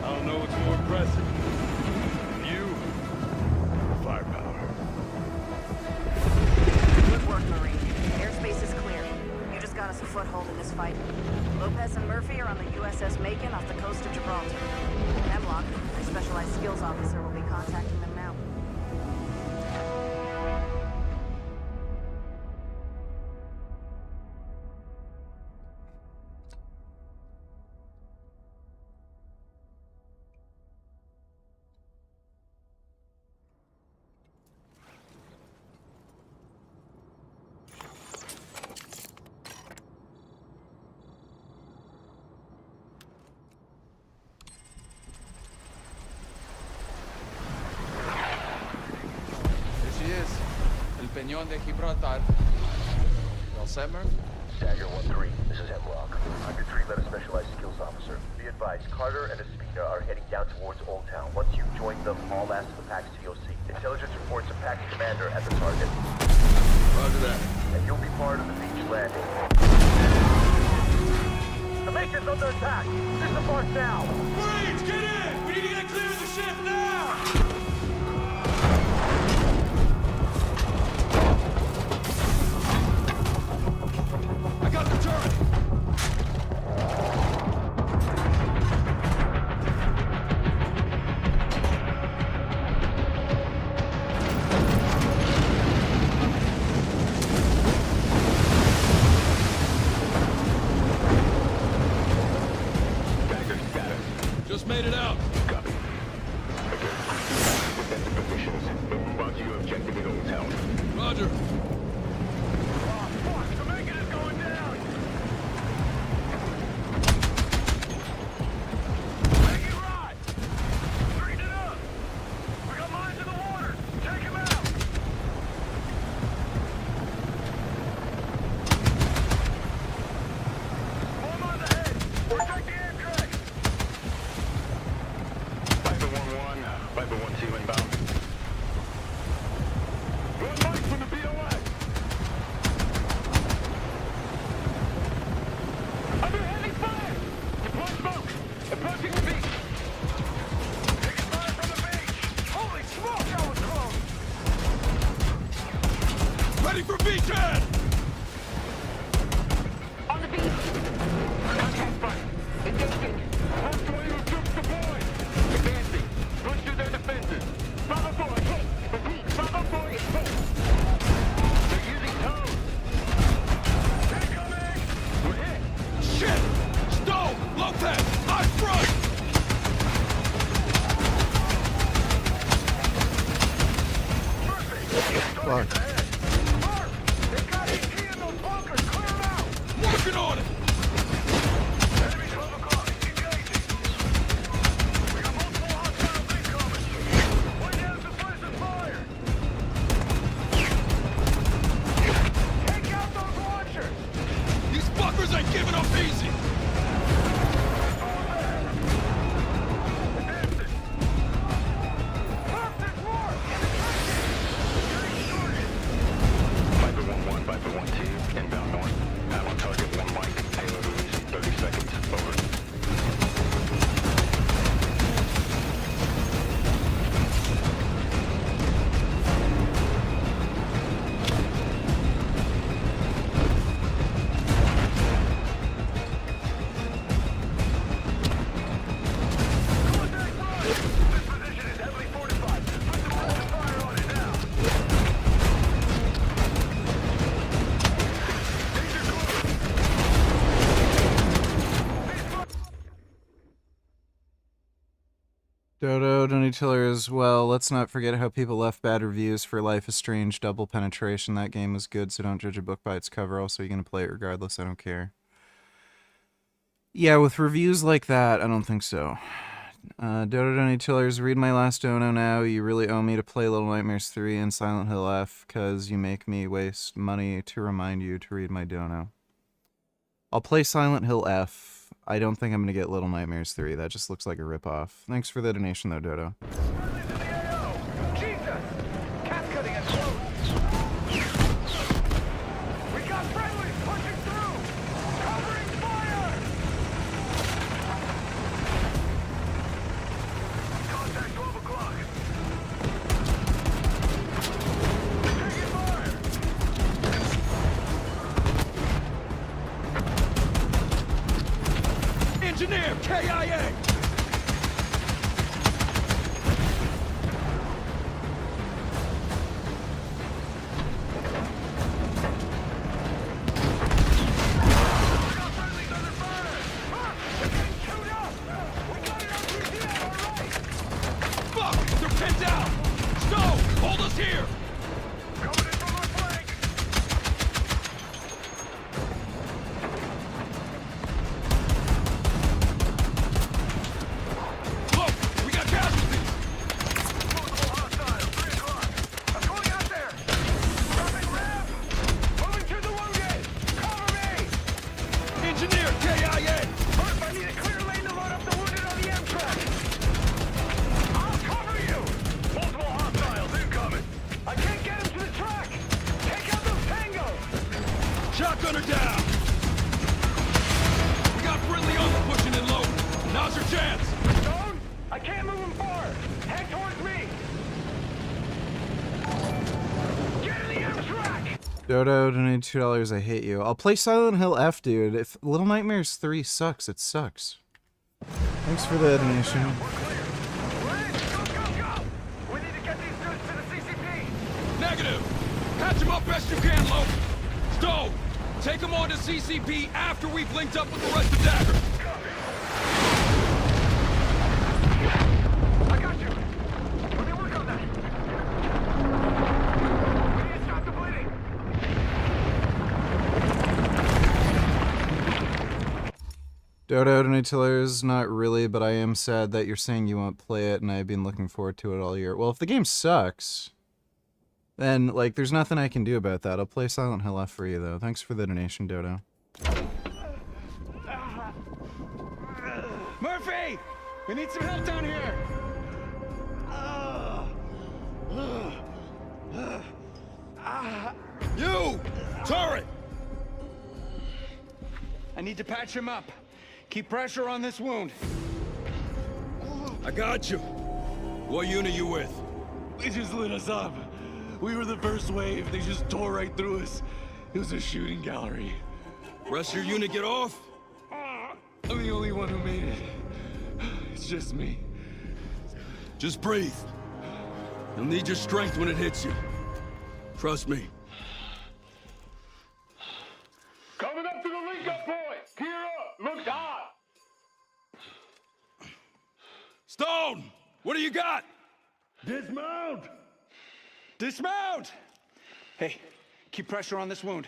I don't know what's more impressive. You or firepower? Good work, Marine. Airspace is clear. You just got us a foothold in this fight. Lopez and Murphy are on the USS Macon off the coast of Gibraltar. Hemlock, a specialized skills officer, will be contacting them now. Peñón de Gibraltar. You all set, Murph? Stagger 1-3, this is Hemlock. I'm your three-letter specialized skills officer. Be advised, Carter and Espina are heading down towards Old Town. Once you've joined them, all ask for PAX TOC. Intelligence reports a PAX commander at the target. Roger that. And you'll be part of the beach landing. The Macon's under attack! Disembark now! Marines, get in! We need to get clear of the ship now! I got the turret! Just made it out. Copy. Okay. Defensive positions. We'll move on to your objective in Old Town. Roger. Oh, fuck! The Macon is going down! Make it right! Straighten it up! We got mines in the water! Take him out! More mines ahead! Protect the air track! Viper 1-1, Viper 1-2 inbound. One mine from the BOS! Under heavy fire! Deploy smoke! Approaching the beach! Taking fire from the beach! Holy smoke, that was close! Ready for beachhead! On the beach! Contact fire! Engaging! Most of your troops deployed! Advancing! Push through their defenses! Bravo 4 is hit! Repeat, Bravo 4 is hit! They're using tows! Incoming! We're hit! Shit! Stowe! Lopez! I'm front! Fuck. They've got ET in those bunkers! Clear them out! Working on it! Enemy 12 o'clock! Engaging! We got multiple hostiles incoming! Way down suppressive fire! Take out those launchers! These fuckers ain't giving up easy! Viper 1-1, Viper 1-2, inbound north. I'm on target 1 mic. Payload release in 30 seconds. Over. This position is heavily fortified. Put some open fire on it now. Dodo, Donny Tiller as well. Let's not forget how people left bad reviews for Life is Strange Double Penetration. That game was good, so don't judge a book by its cover. Also, you're going to play it regardless. I don't care. Yeah, with reviews like that, I don't think so. Dodo Donny Tillers, read my last dono now. You really owe me to play Little Nightmares 3 and Silent Hill F, because you make me waste money to remind you to read my dono. I'll play Silent Hill F. I don't think I'm gonna get Little Nightmares 3. That just looks like a ripoff. Thanks for the donation though, Dodo. Jesus! Cat cutting it close! We got friendlies pushing through! Covering fire! Contact 12 o'clock! Taking fire! Engineer, KIA! Fuck! They're pinned down! Snow! Hold us here! Coming in from our flank! Look! We got casualties! Multiple hostiles, 3 o'clock! I'm going out there! Dropping ramp! Moving to the wounded! Cover me! Engineer, KIA! Murph, I need a clear lane to load up the wounded on the Amtrak! I'll cover you! Multiple hostiles incoming! I can't get him to the track! Take out those tangos! Shotgunner down! We got friendly armor pushing in low. Now's your chance! Stone, I can't move him forward! Head towards me! Get in the Amtrak! Dodo donated $2. I hate you. I'll play Silent Hill F, dude. If Little Nightmares 3 sucks, it sucks. Thanks for the donation. We need to get these dudes to the CCP! Negative! Patch him up best you can, Low. Stowe, take him on to CCP after we've linked up with the rest of Dagger. I got you! Let me work on that! We need to stop the bleeding! Dodo donated $2. Not really, but I am sad that you're saying you won't play it, and I've been looking forward to it all year. Well, if the game sucks, then, like, there's nothing I can do about that. I'll play Silent Hill F for you, though. Thanks for the donation, Dodo. Murphy! We need some help down here! You! Turret! I need to patch him up. Keep pressure on this wound. I got you. What unit you with? They just lit us up. We were the first wave. They just tore right through us. It was a shooting gallery. Rest of your unit get off? I'm the only one who made it. It's just me. Just breathe. You'll need your strength when it hits you. Trust me. Coming up to the link-up point! Gear up! Looks hot! Stone! What do you got? Dismount! Dismount! Hey, keep pressure on this wound.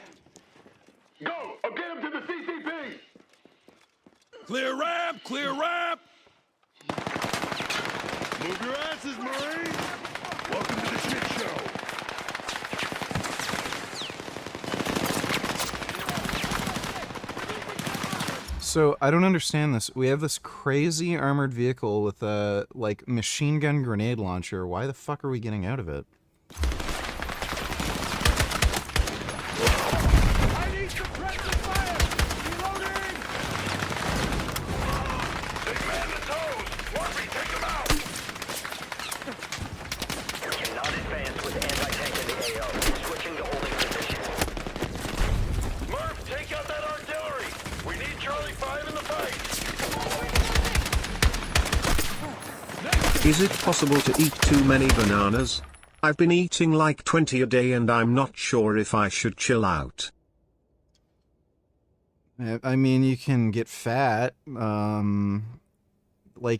Go! I'll get him to the CCP! Clear ramp! Clear ramp! Move your asses, Marines! Welcome to the shit show! So, I don't understand this. We have this crazy armored vehicle with a, like, machine gun grenade launcher. Why the fuck are we getting out of it? I need suppressive fire! Reloading! They man the toes! Murphy, take them out! You cannot advance with anti-tank in the AO. Switching to holding position. Murph, take out that artillery! We need Charlie 5 in the fight! Is it possible to eat too many bananas? I've been eating like 20 a day and I'm not sure if I should chill out. I mean, you can get fat. Like,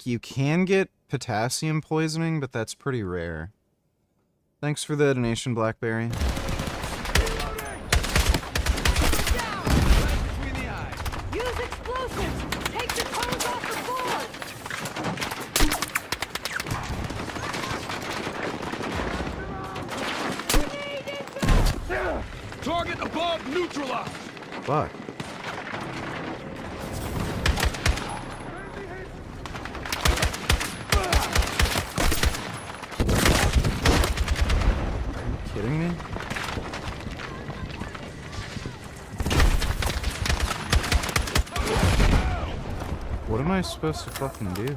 you can get potassium poisoning, but that's pretty rare. Thanks for the donation, Blackberry. Use explosives! Take the cones off the board! Target above neutralized! Fuck. What am I supposed to fucking do here?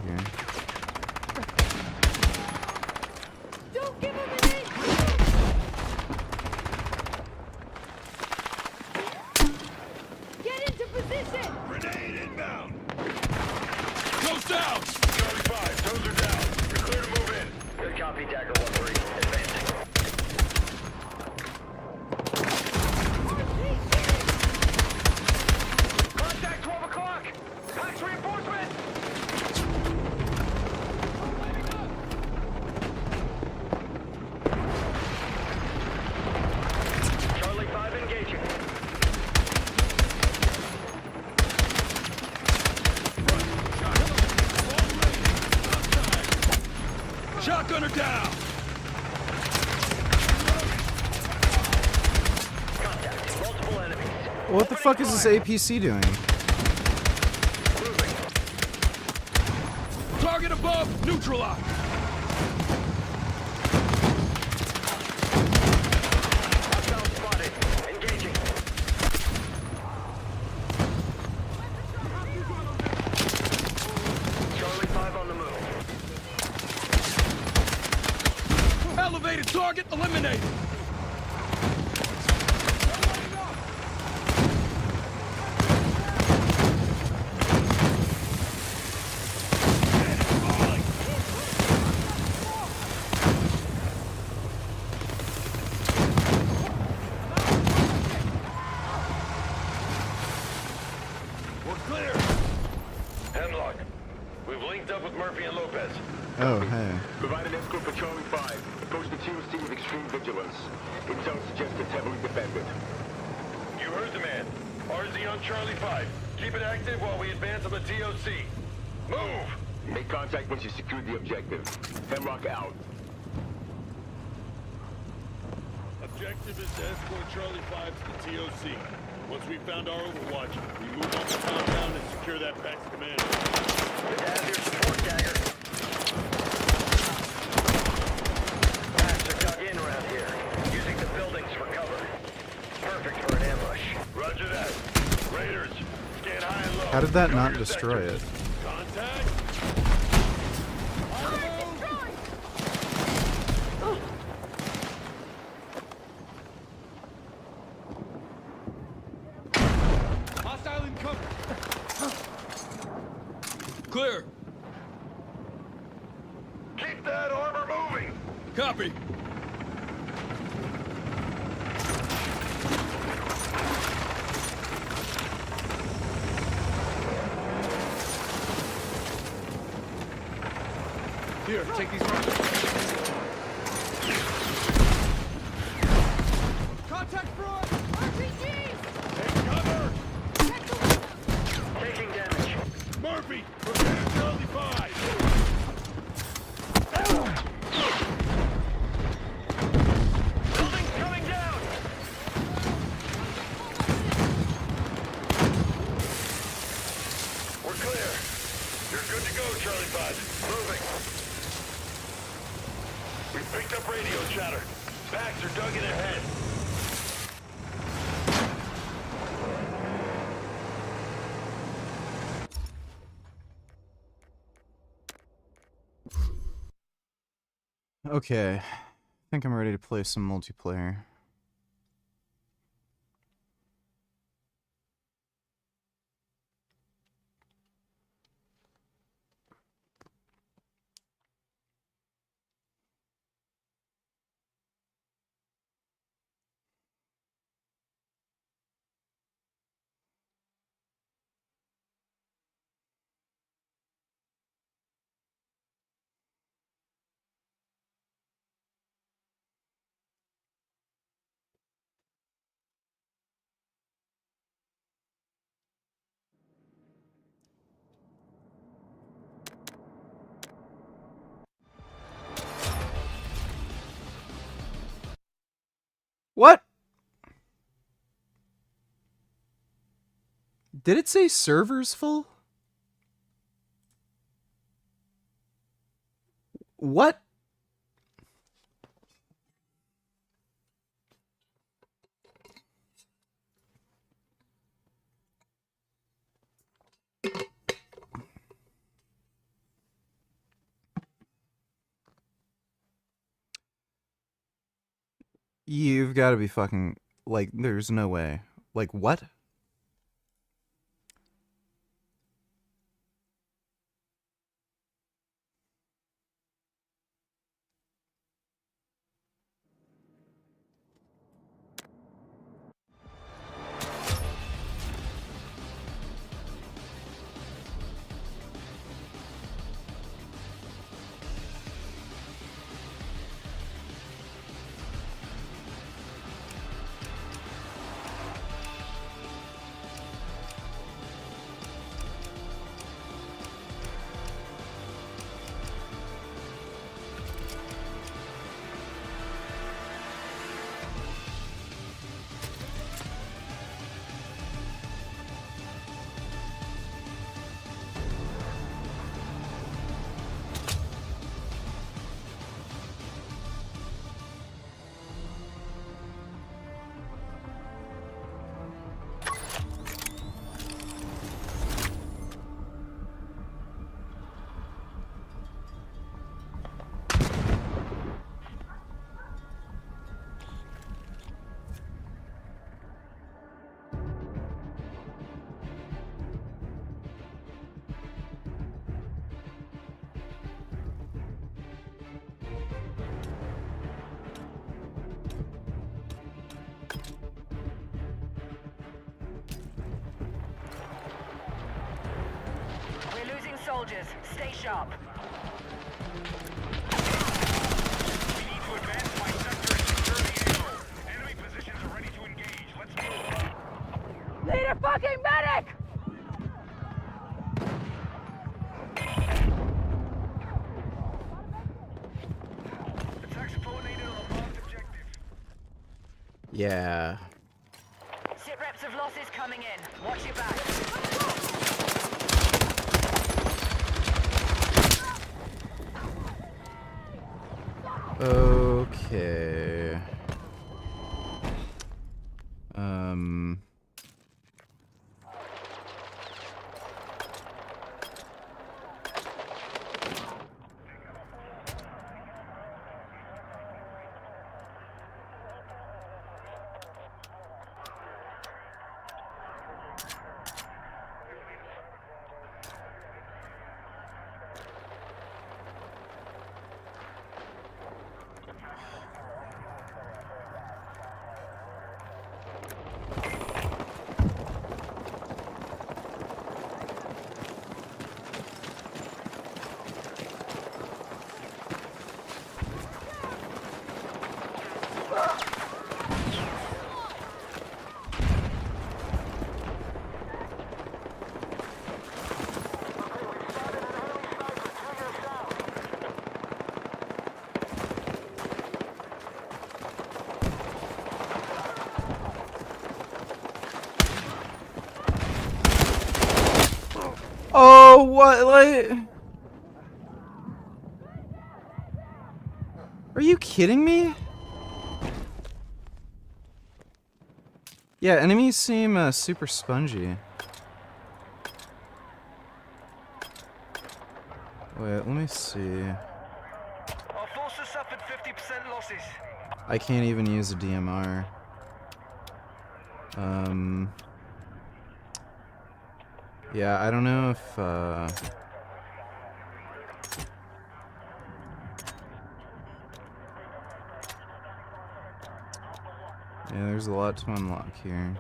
Don't give him an inch! Get into position! Grenade inbound! Close down! Charlie 5, toes are down. You're clear to move in. Good copy, Dagger 1-3. Advancing. Contact 12 o'clock! Pax reinforcement! Charlie 5 engaging. Shotgunner down! Contact. Multiple enemies. What the fuck is this APC doing? Target above, neutralized! Hostile spotted. Engaging. Charlie 5 on the move. Elevated target eliminated! We're clear. Hemlock, we've linked up with Murphy and Lopez. Oh, hey. Provide an escort for Charlie 5. Approach the TOC with extreme vigilance. Intel suggests it's heavily defended. You heard the man. RZ on Charlie 5. Keep it active while we advance on the TOC. Move! Make contact once you secure the objective. Hemlock out. Objective is to escort Charlie 5 to the TOC. Once we've found our Overwatch, we move on to compound and secure that PAX commander. Good to have your support, Dagger. Packs are dug in around here, using the buildings for cover. Perfect for an ambush. Roger that. Raiders, scan high and low. How did that Cover not your destroy sectors. it? Contact. Hostile in cover. Clear. Keep that armor moving. Copy. Here, take these rockets. Contact front! RPGs! Take cover. Taking damage. Murphy, prepare Charlie 5. Building's coming down! We're clear. You're good to go, Charlie 5. Moving. We picked up radio chatter. Packs are dug in ahead. Okay. I think I'm ready to play some multiplayer. What? Did it say servers full? What? You've got to be fucking... Like, there's no way. Like, what? Soldiers, stay sharp. We need to advance my sector and secure the AO. Enemy positions are ready to engage. Let's move. Need a fucking medic! Attacks coordinated on a marked objective. Yeah. Sit reps of losses coming in. Watch your back. Okay. Oh, what, like... Are you kidding me? Yeah, enemies seem super spongy. Wait, let me see. Our forces suffered 50% losses. I can't even use a DMR. Yeah, I don't know if, yeah, there's a lot to unlock here.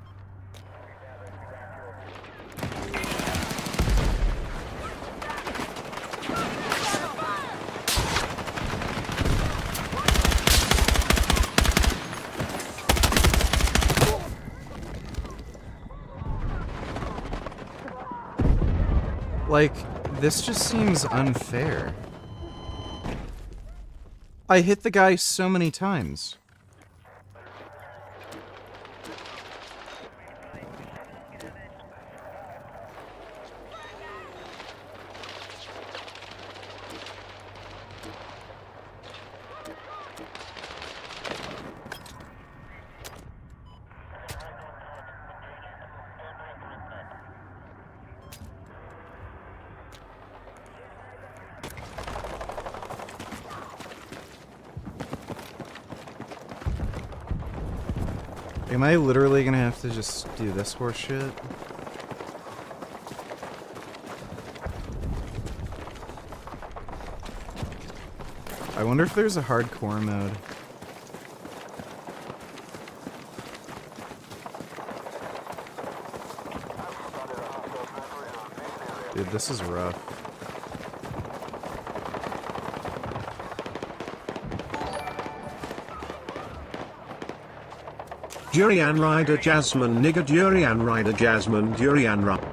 Like, this just seems unfair. I hit the guy so many times. Am I literally gonna have to just do this horse shit? I wonder if there's a hardcore mode. Dude, this is rough. Durian Rider Jasmine nigga Durian Rider Jasmine Durian Rider.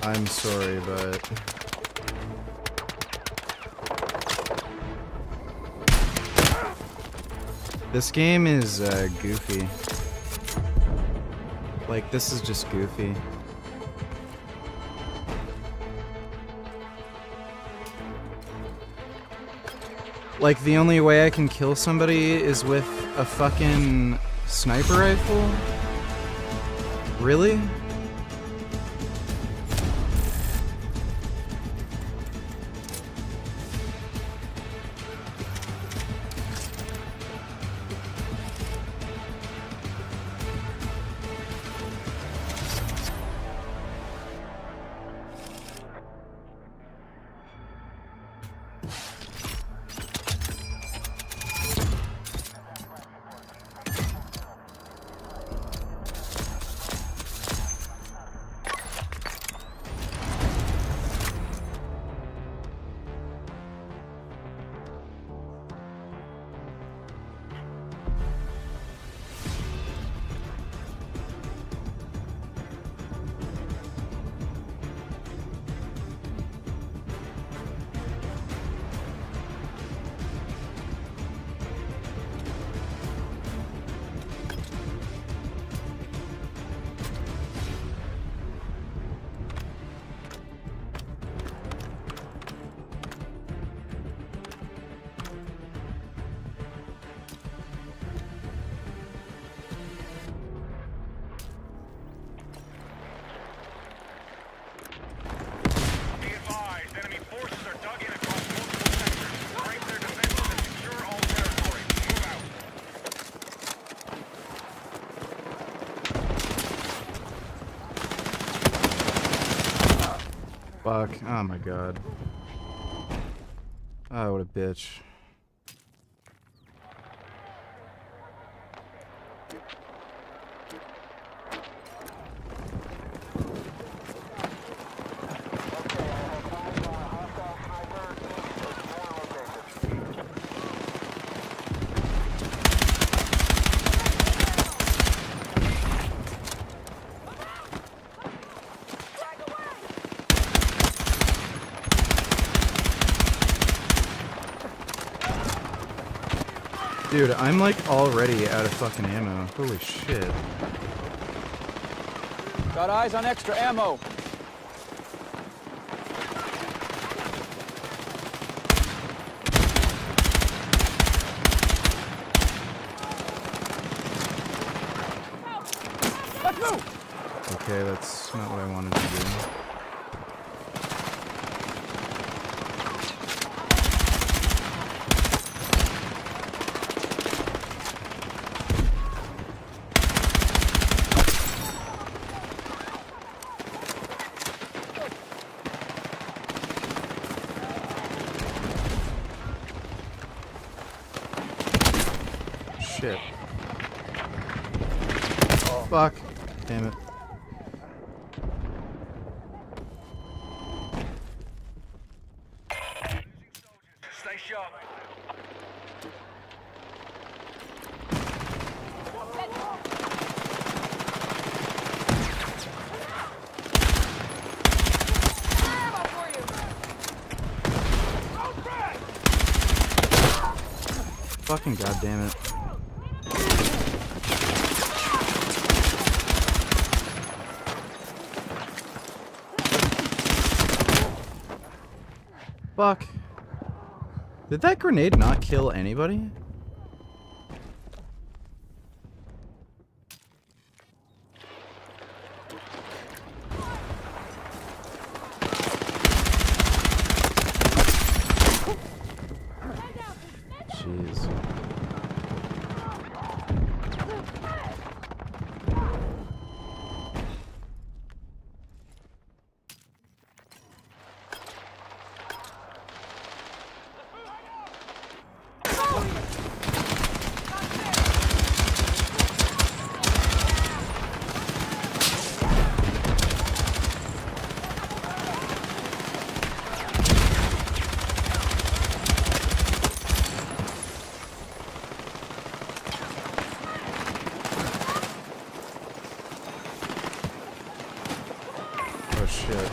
I'm sorry, but... This game is goofy. Like, this is just goofy. Like, the only way I can kill somebody is with a fucking sniper rifle? Really? Fuck. Oh my god. Oh, what a bitch. Dude, I'm like already out of fucking ammo. Holy shit. Got eyes on extra ammo. Let's move! Okay, that's not what I wanted to do. Shit. Fuck. Damn it. Stay sharp. Fucking goddamn it. Fuck. Did that grenade not kill anybody? Jeez. Oh shit.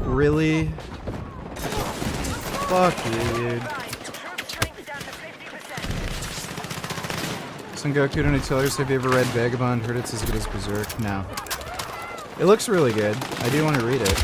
Really? Fuck you, dude. Son Goku, don't tell us, have you ever read Vagabond? Heard it's as good as Berserk? No. It looks really good. I do want to read it.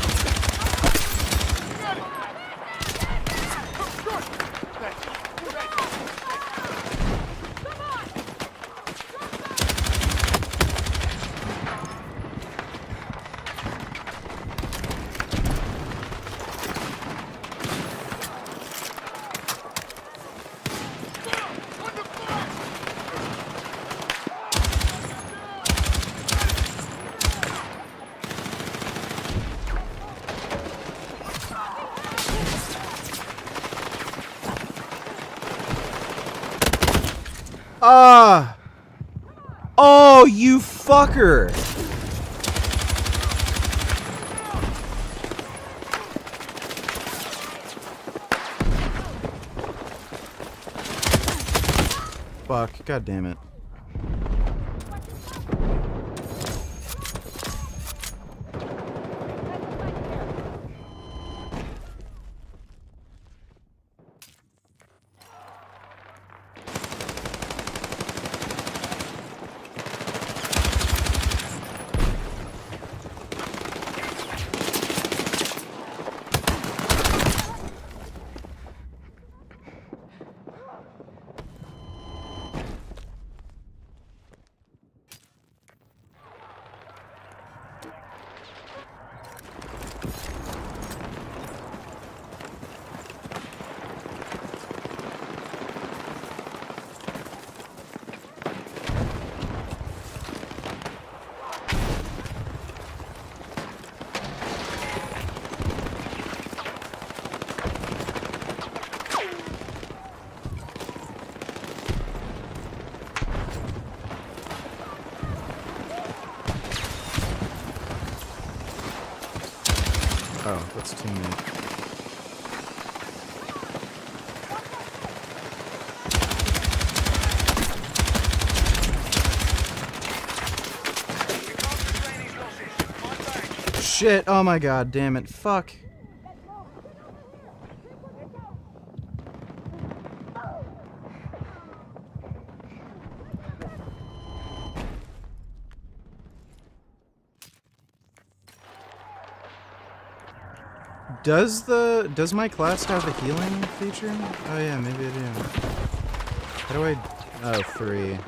Ah! Oh, you fucker! Fuck, god damn it. Oh, that's teammate. Shit, oh my god, damn it, fuck. Does my class have a healing feature? Oh yeah, maybe I do. How do I... Oh, 3, okay.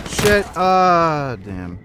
Shit, damn.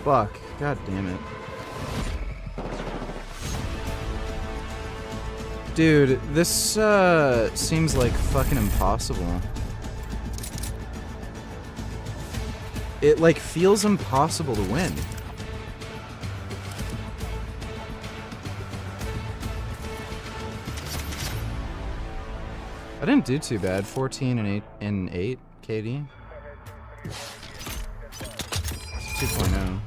Fuck. God damn it. Dude, this seems like fucking impossible. It like feels impossible to win. I didn't do too bad. 14 and 8 KD. 2.0.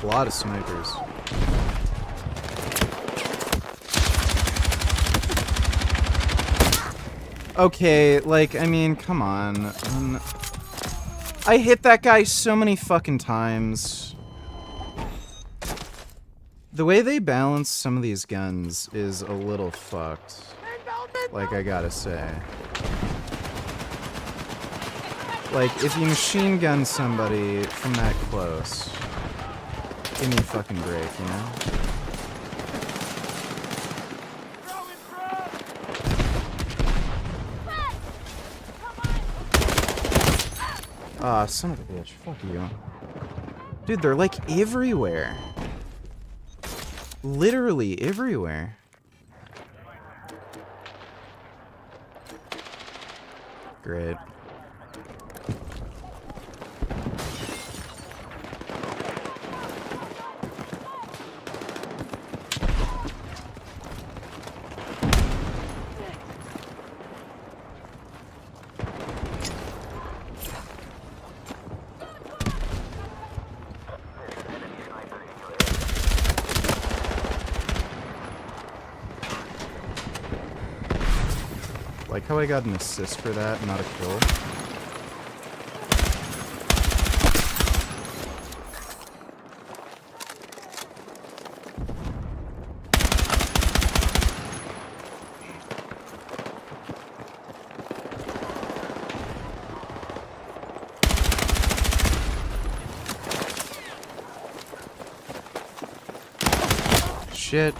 A lot of snipers. Okay, like, I mean, come on. I hit that guy so many fucking times. The way they balance some of these guns is a little fucked. Like, I gotta say. Like, if you machine gun somebody from that close, give me a fucking break, you know? Ah, son of a bitch. Fuck you. Dude, they're like everywhere. Literally everywhere. Great. Like how I got an assist for that, not a kill. shit.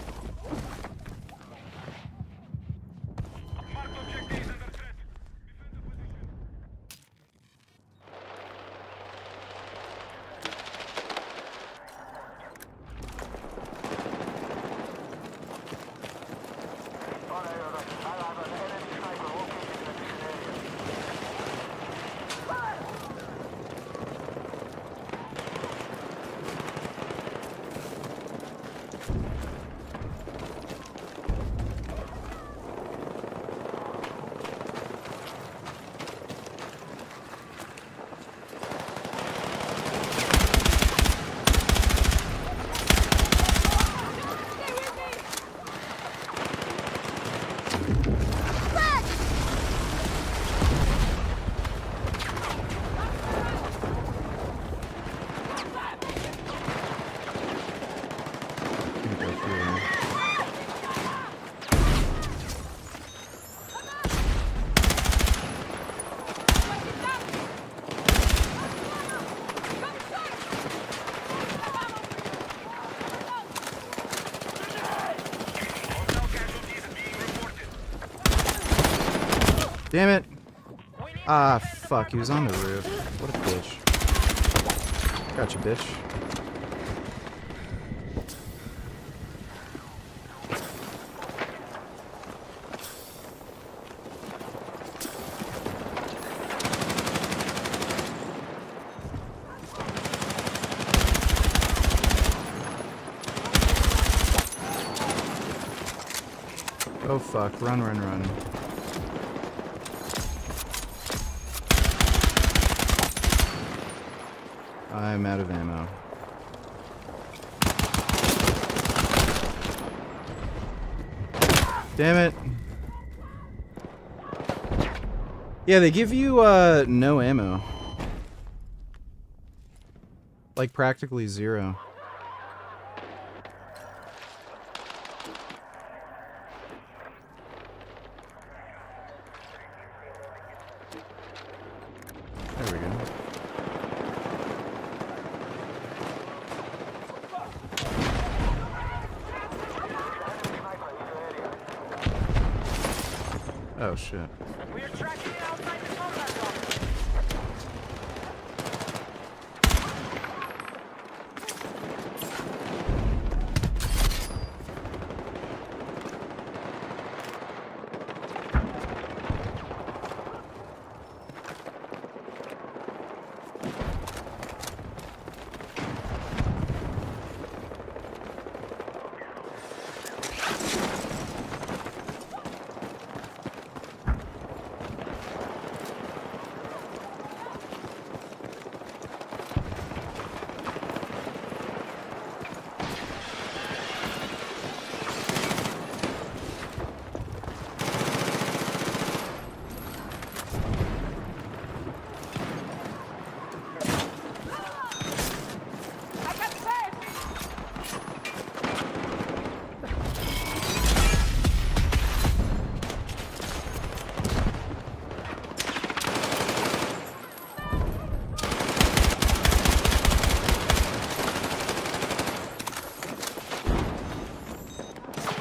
Damn it! Ah, fuck, he was on the roof. What a bitch. Gotcha, bitch. Oh fuck, run, run, run. I'm out of ammo. Damn it. Yeah, they give you no ammo. Like practically zero. There we go. Oh shit.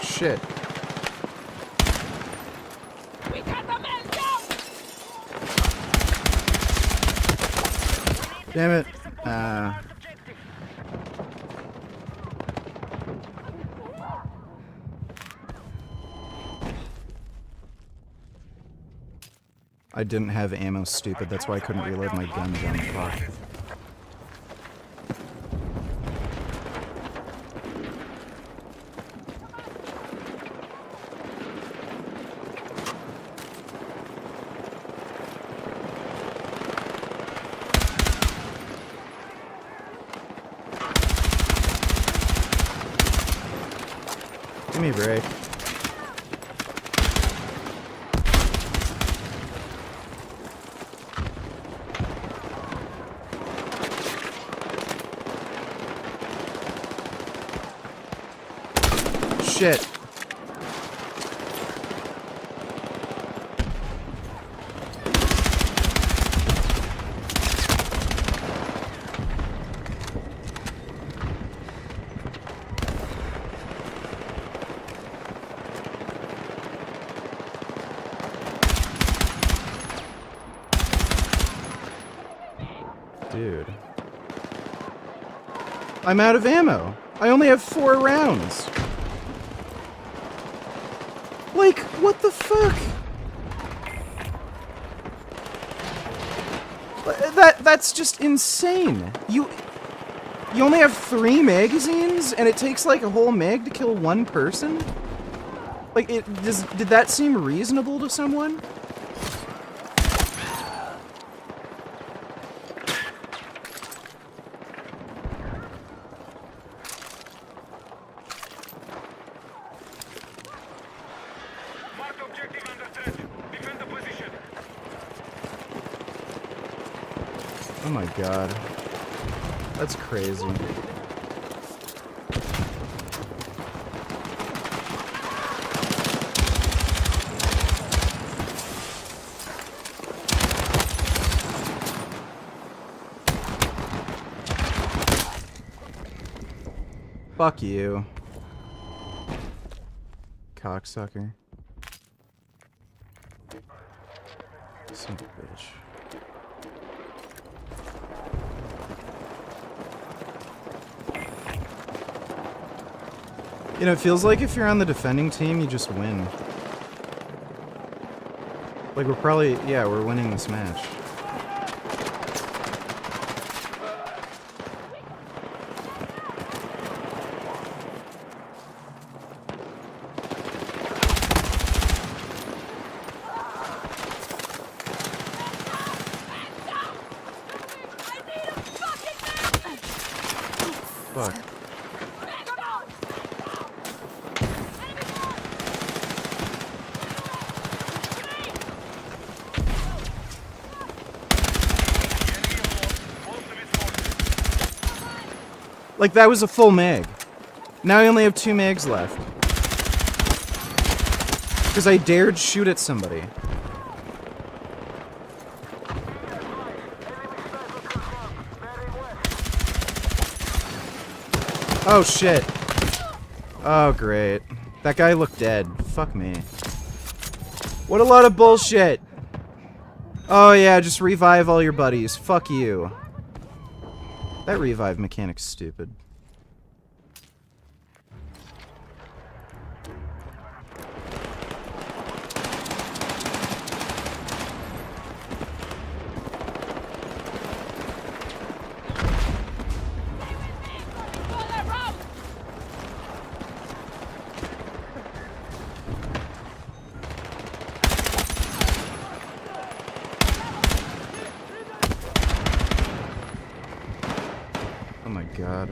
Shit. Damn it. I didn't have ammo, stupid. That's why I couldn't reload my gun, dumb fuck. Give me a break. Shit. dude. I'm out of ammo. I only have 4 rounds. Like, what the fuck? That's just insane. You only have 3 magazines, and it takes like a whole mag to kill 1 person? Like, did that seem reasonable to someone? Oh my god. That's crazy. Fuck you. Cocksucker. Son of a bitch. You know, it feels like if you're on the defending team, you just win. Like, we're probably... yeah, we're winning this match. Fuck. Like, that was a full mag. Now I only have 2 mags left. Because I dared shoot at somebody. Oh, shit. Oh, great. That guy looked dead. Fuck me. What a lot of bullshit. Oh, yeah, just revive all your buddies. Fuck you. That revive mechanic's stupid. Oh my god.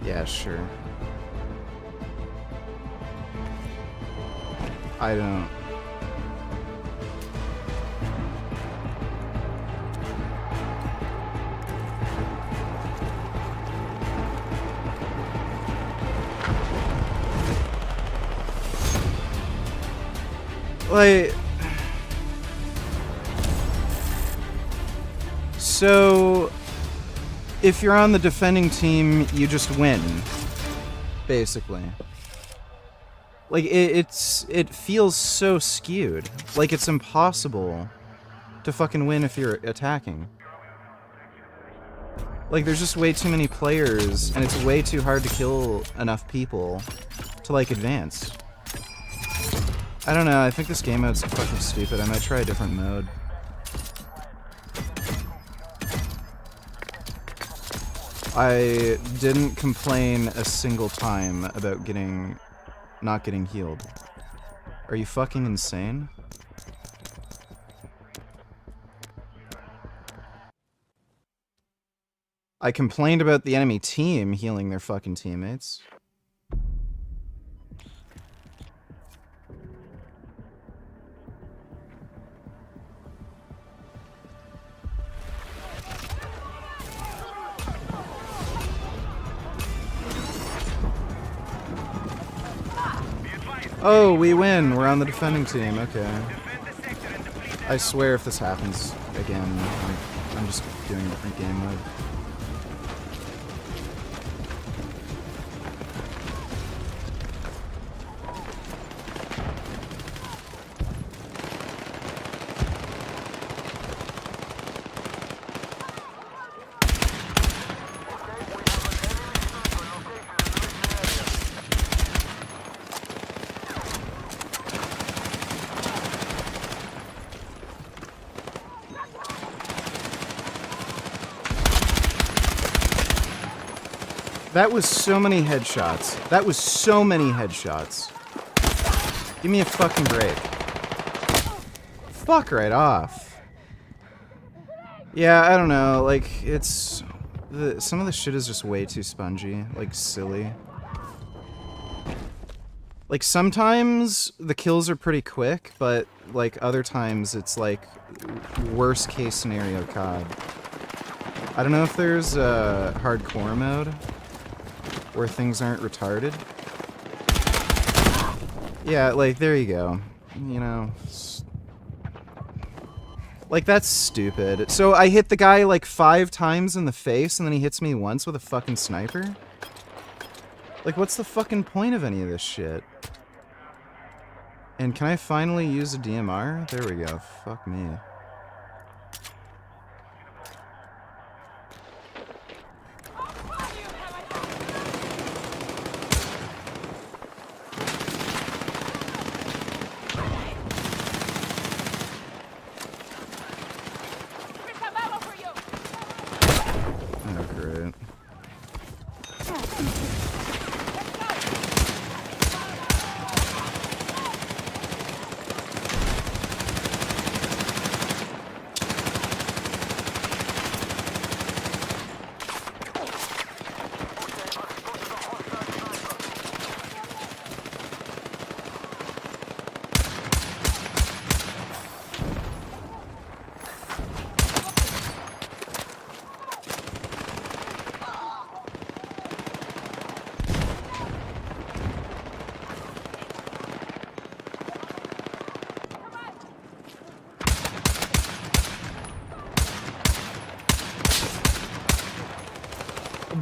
Yeah, sure. I don't... like... So... if you're on the defending team, you just win. Basically. Like, it feels so skewed. Like, it's impossible to fucking win if you're attacking. Like, there's just way too many players, and it's way too hard to kill enough people to, like, advance. I don't know, I think this game mode's fucking stupid. I might try a different mode. I didn't complain a single time about not getting healed. Are you fucking insane? I complained about the enemy team healing their fucking teammates. Oh, we win. We're on the defending team. Okay. I swear if this happens again, I'm just doing a different game mode. That was so many headshots. That was so many headshots. Give me a fucking break. Fuck right off. Yeah, I don't know. Like, it's... some of the shit is just way too spongy. Like, silly. Like, sometimes the kills are pretty quick, but, like, other times it's, like, worst case scenario COD. I don't know if there's a hardcore mode where things aren't retarded. Yeah, like, there you go. You know. Like, that's stupid. So I hit the guy, like, 5 times in the face, and then he hits me once with a fucking sniper? Like, what's the fucking point of any of this shit? And can I finally use a DMR? There we go. Fuck me.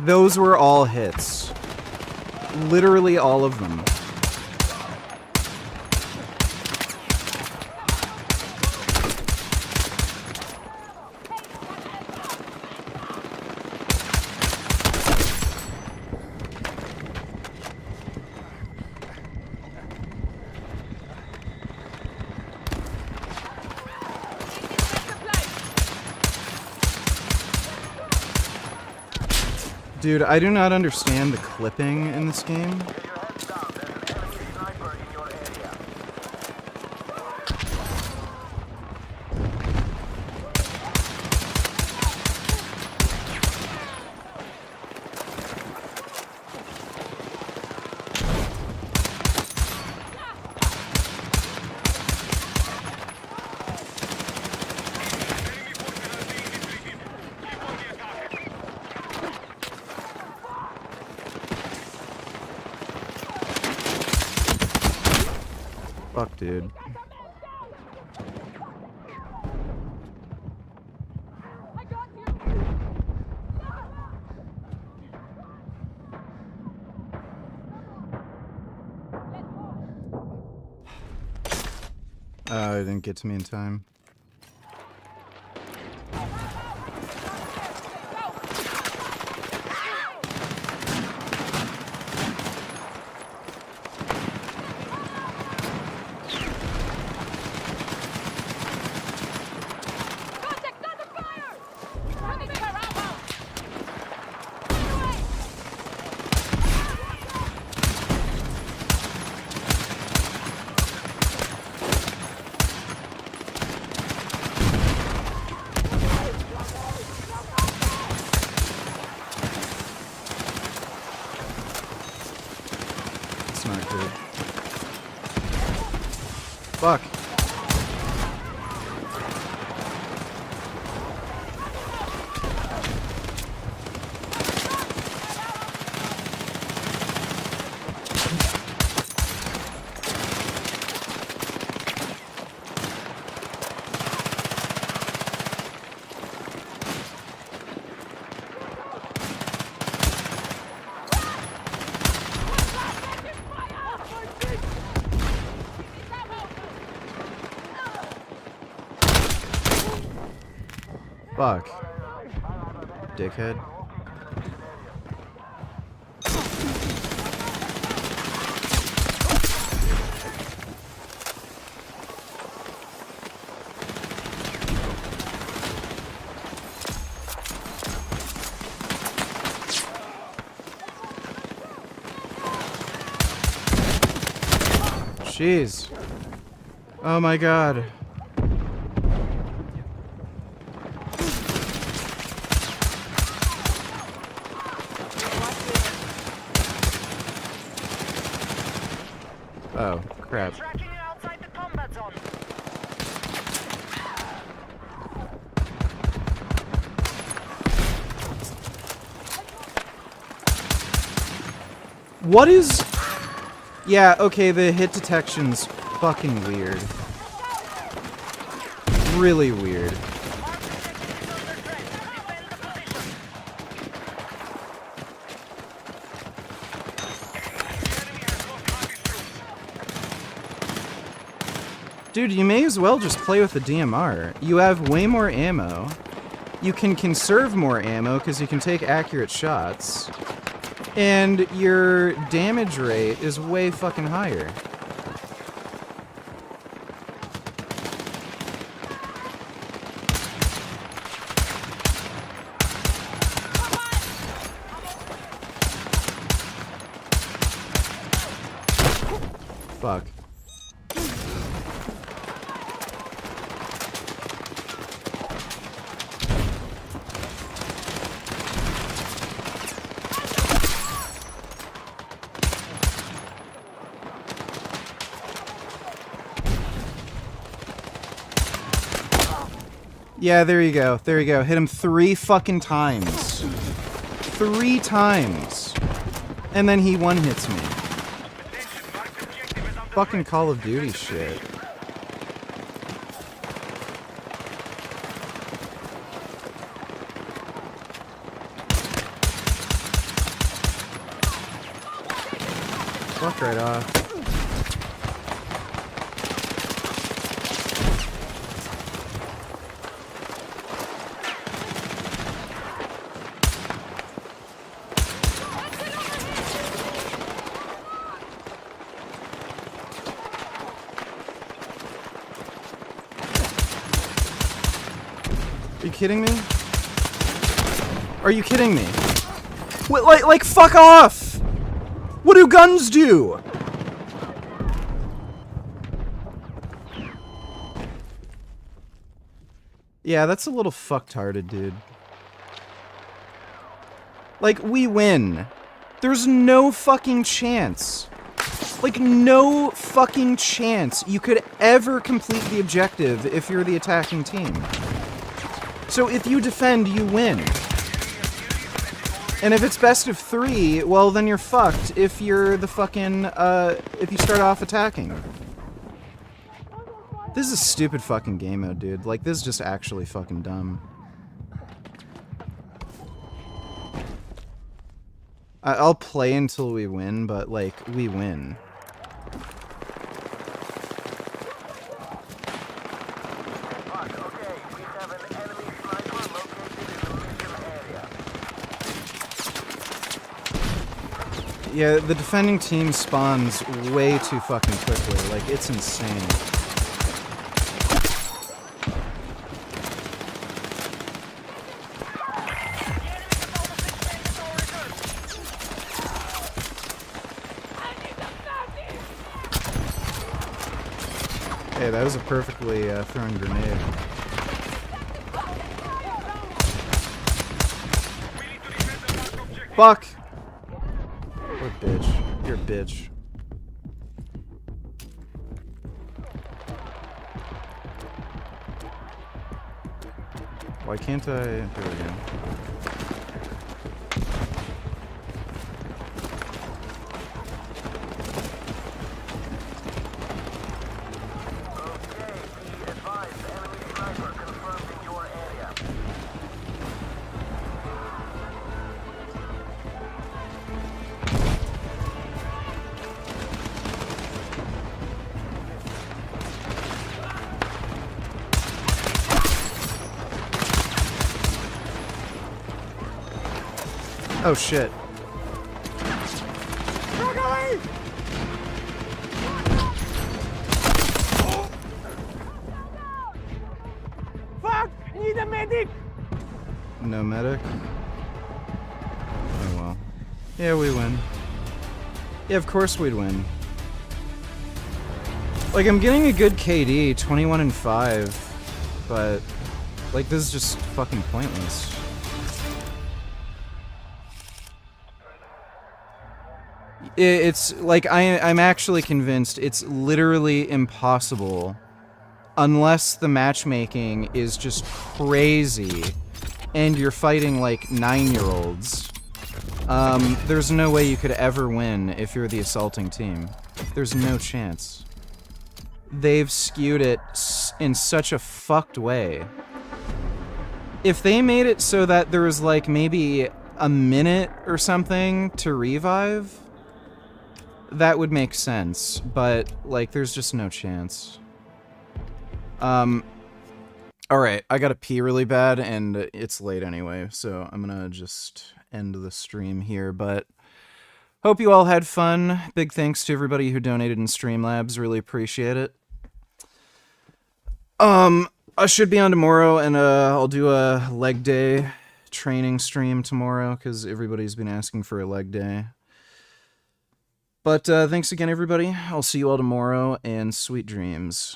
Those were all hits. Literally all of them. Dude, I do not understand the clipping in this game. Fuck, dude. It didn't get to me in time. not good. Fuck. Fuck. Dickhead. Jeez. Oh my god. Oh, crap. What is... Yeah, okay, the hit detection's fucking weird. Really weird. Dude, you may as well just play with the DMR. You have way more ammo. You can conserve more ammo because you can take accurate shots. And your damage rate is way fucking higher. Fuck. Yeah, there you go. There you go. Hit him 3 fucking times. 3 times. And then he one-hits me. Fucking Call of Duty shit. Fuck right off. Are you kidding me? Are you kidding me? What, like, fuck off! What do guns do? Yeah, that's a little fucktarded, dude. Like, we win. There's no fucking chance. Like, no fucking chance you could ever complete the objective if you're the attacking team. So if you defend, you win. And if it's best of 3, well then you're fucked if you're the fucking, if you start off attacking. This is a stupid fucking game mode, dude. Like, this is just actually fucking dumb. I'll play until we win, but, like, we win. Yeah, the defending team spawns way too fucking quickly. Like, it's insane. Hey, that was a perfectly thrown grenade. Fuck! What a bitch. You're a bitch. Why can't I? Here we go. Oh shit. Fuck! Need a medic! No medic? Oh well. Yeah, we win. Yeah, of course we'd win. Like, I'm getting a good KD, 21 and 5, but like, this is just fucking pointless. It's like, I'm actually convinced it's literally impossible unless the matchmaking is just crazy and you're fighting like 9-year-olds. There's no way you could ever win if you're the assaulting team. There's no chance. They've skewed it in such a fucked way. If they made it so that there was like maybe a minute or something to revive, that would make sense, but like there's just no chance. Alright, I gotta pee really bad and it's late anyway, so I'm gonna just end the stream here, but hope you all had fun. Big thanks to everybody who donated in Streamlabs, really appreciate it. I should be on tomorrow and I'll do a leg day training stream tomorrow because everybody's been asking for a leg day. But thanks again, everybody. I'll see you all tomorrow, and sweet dreams.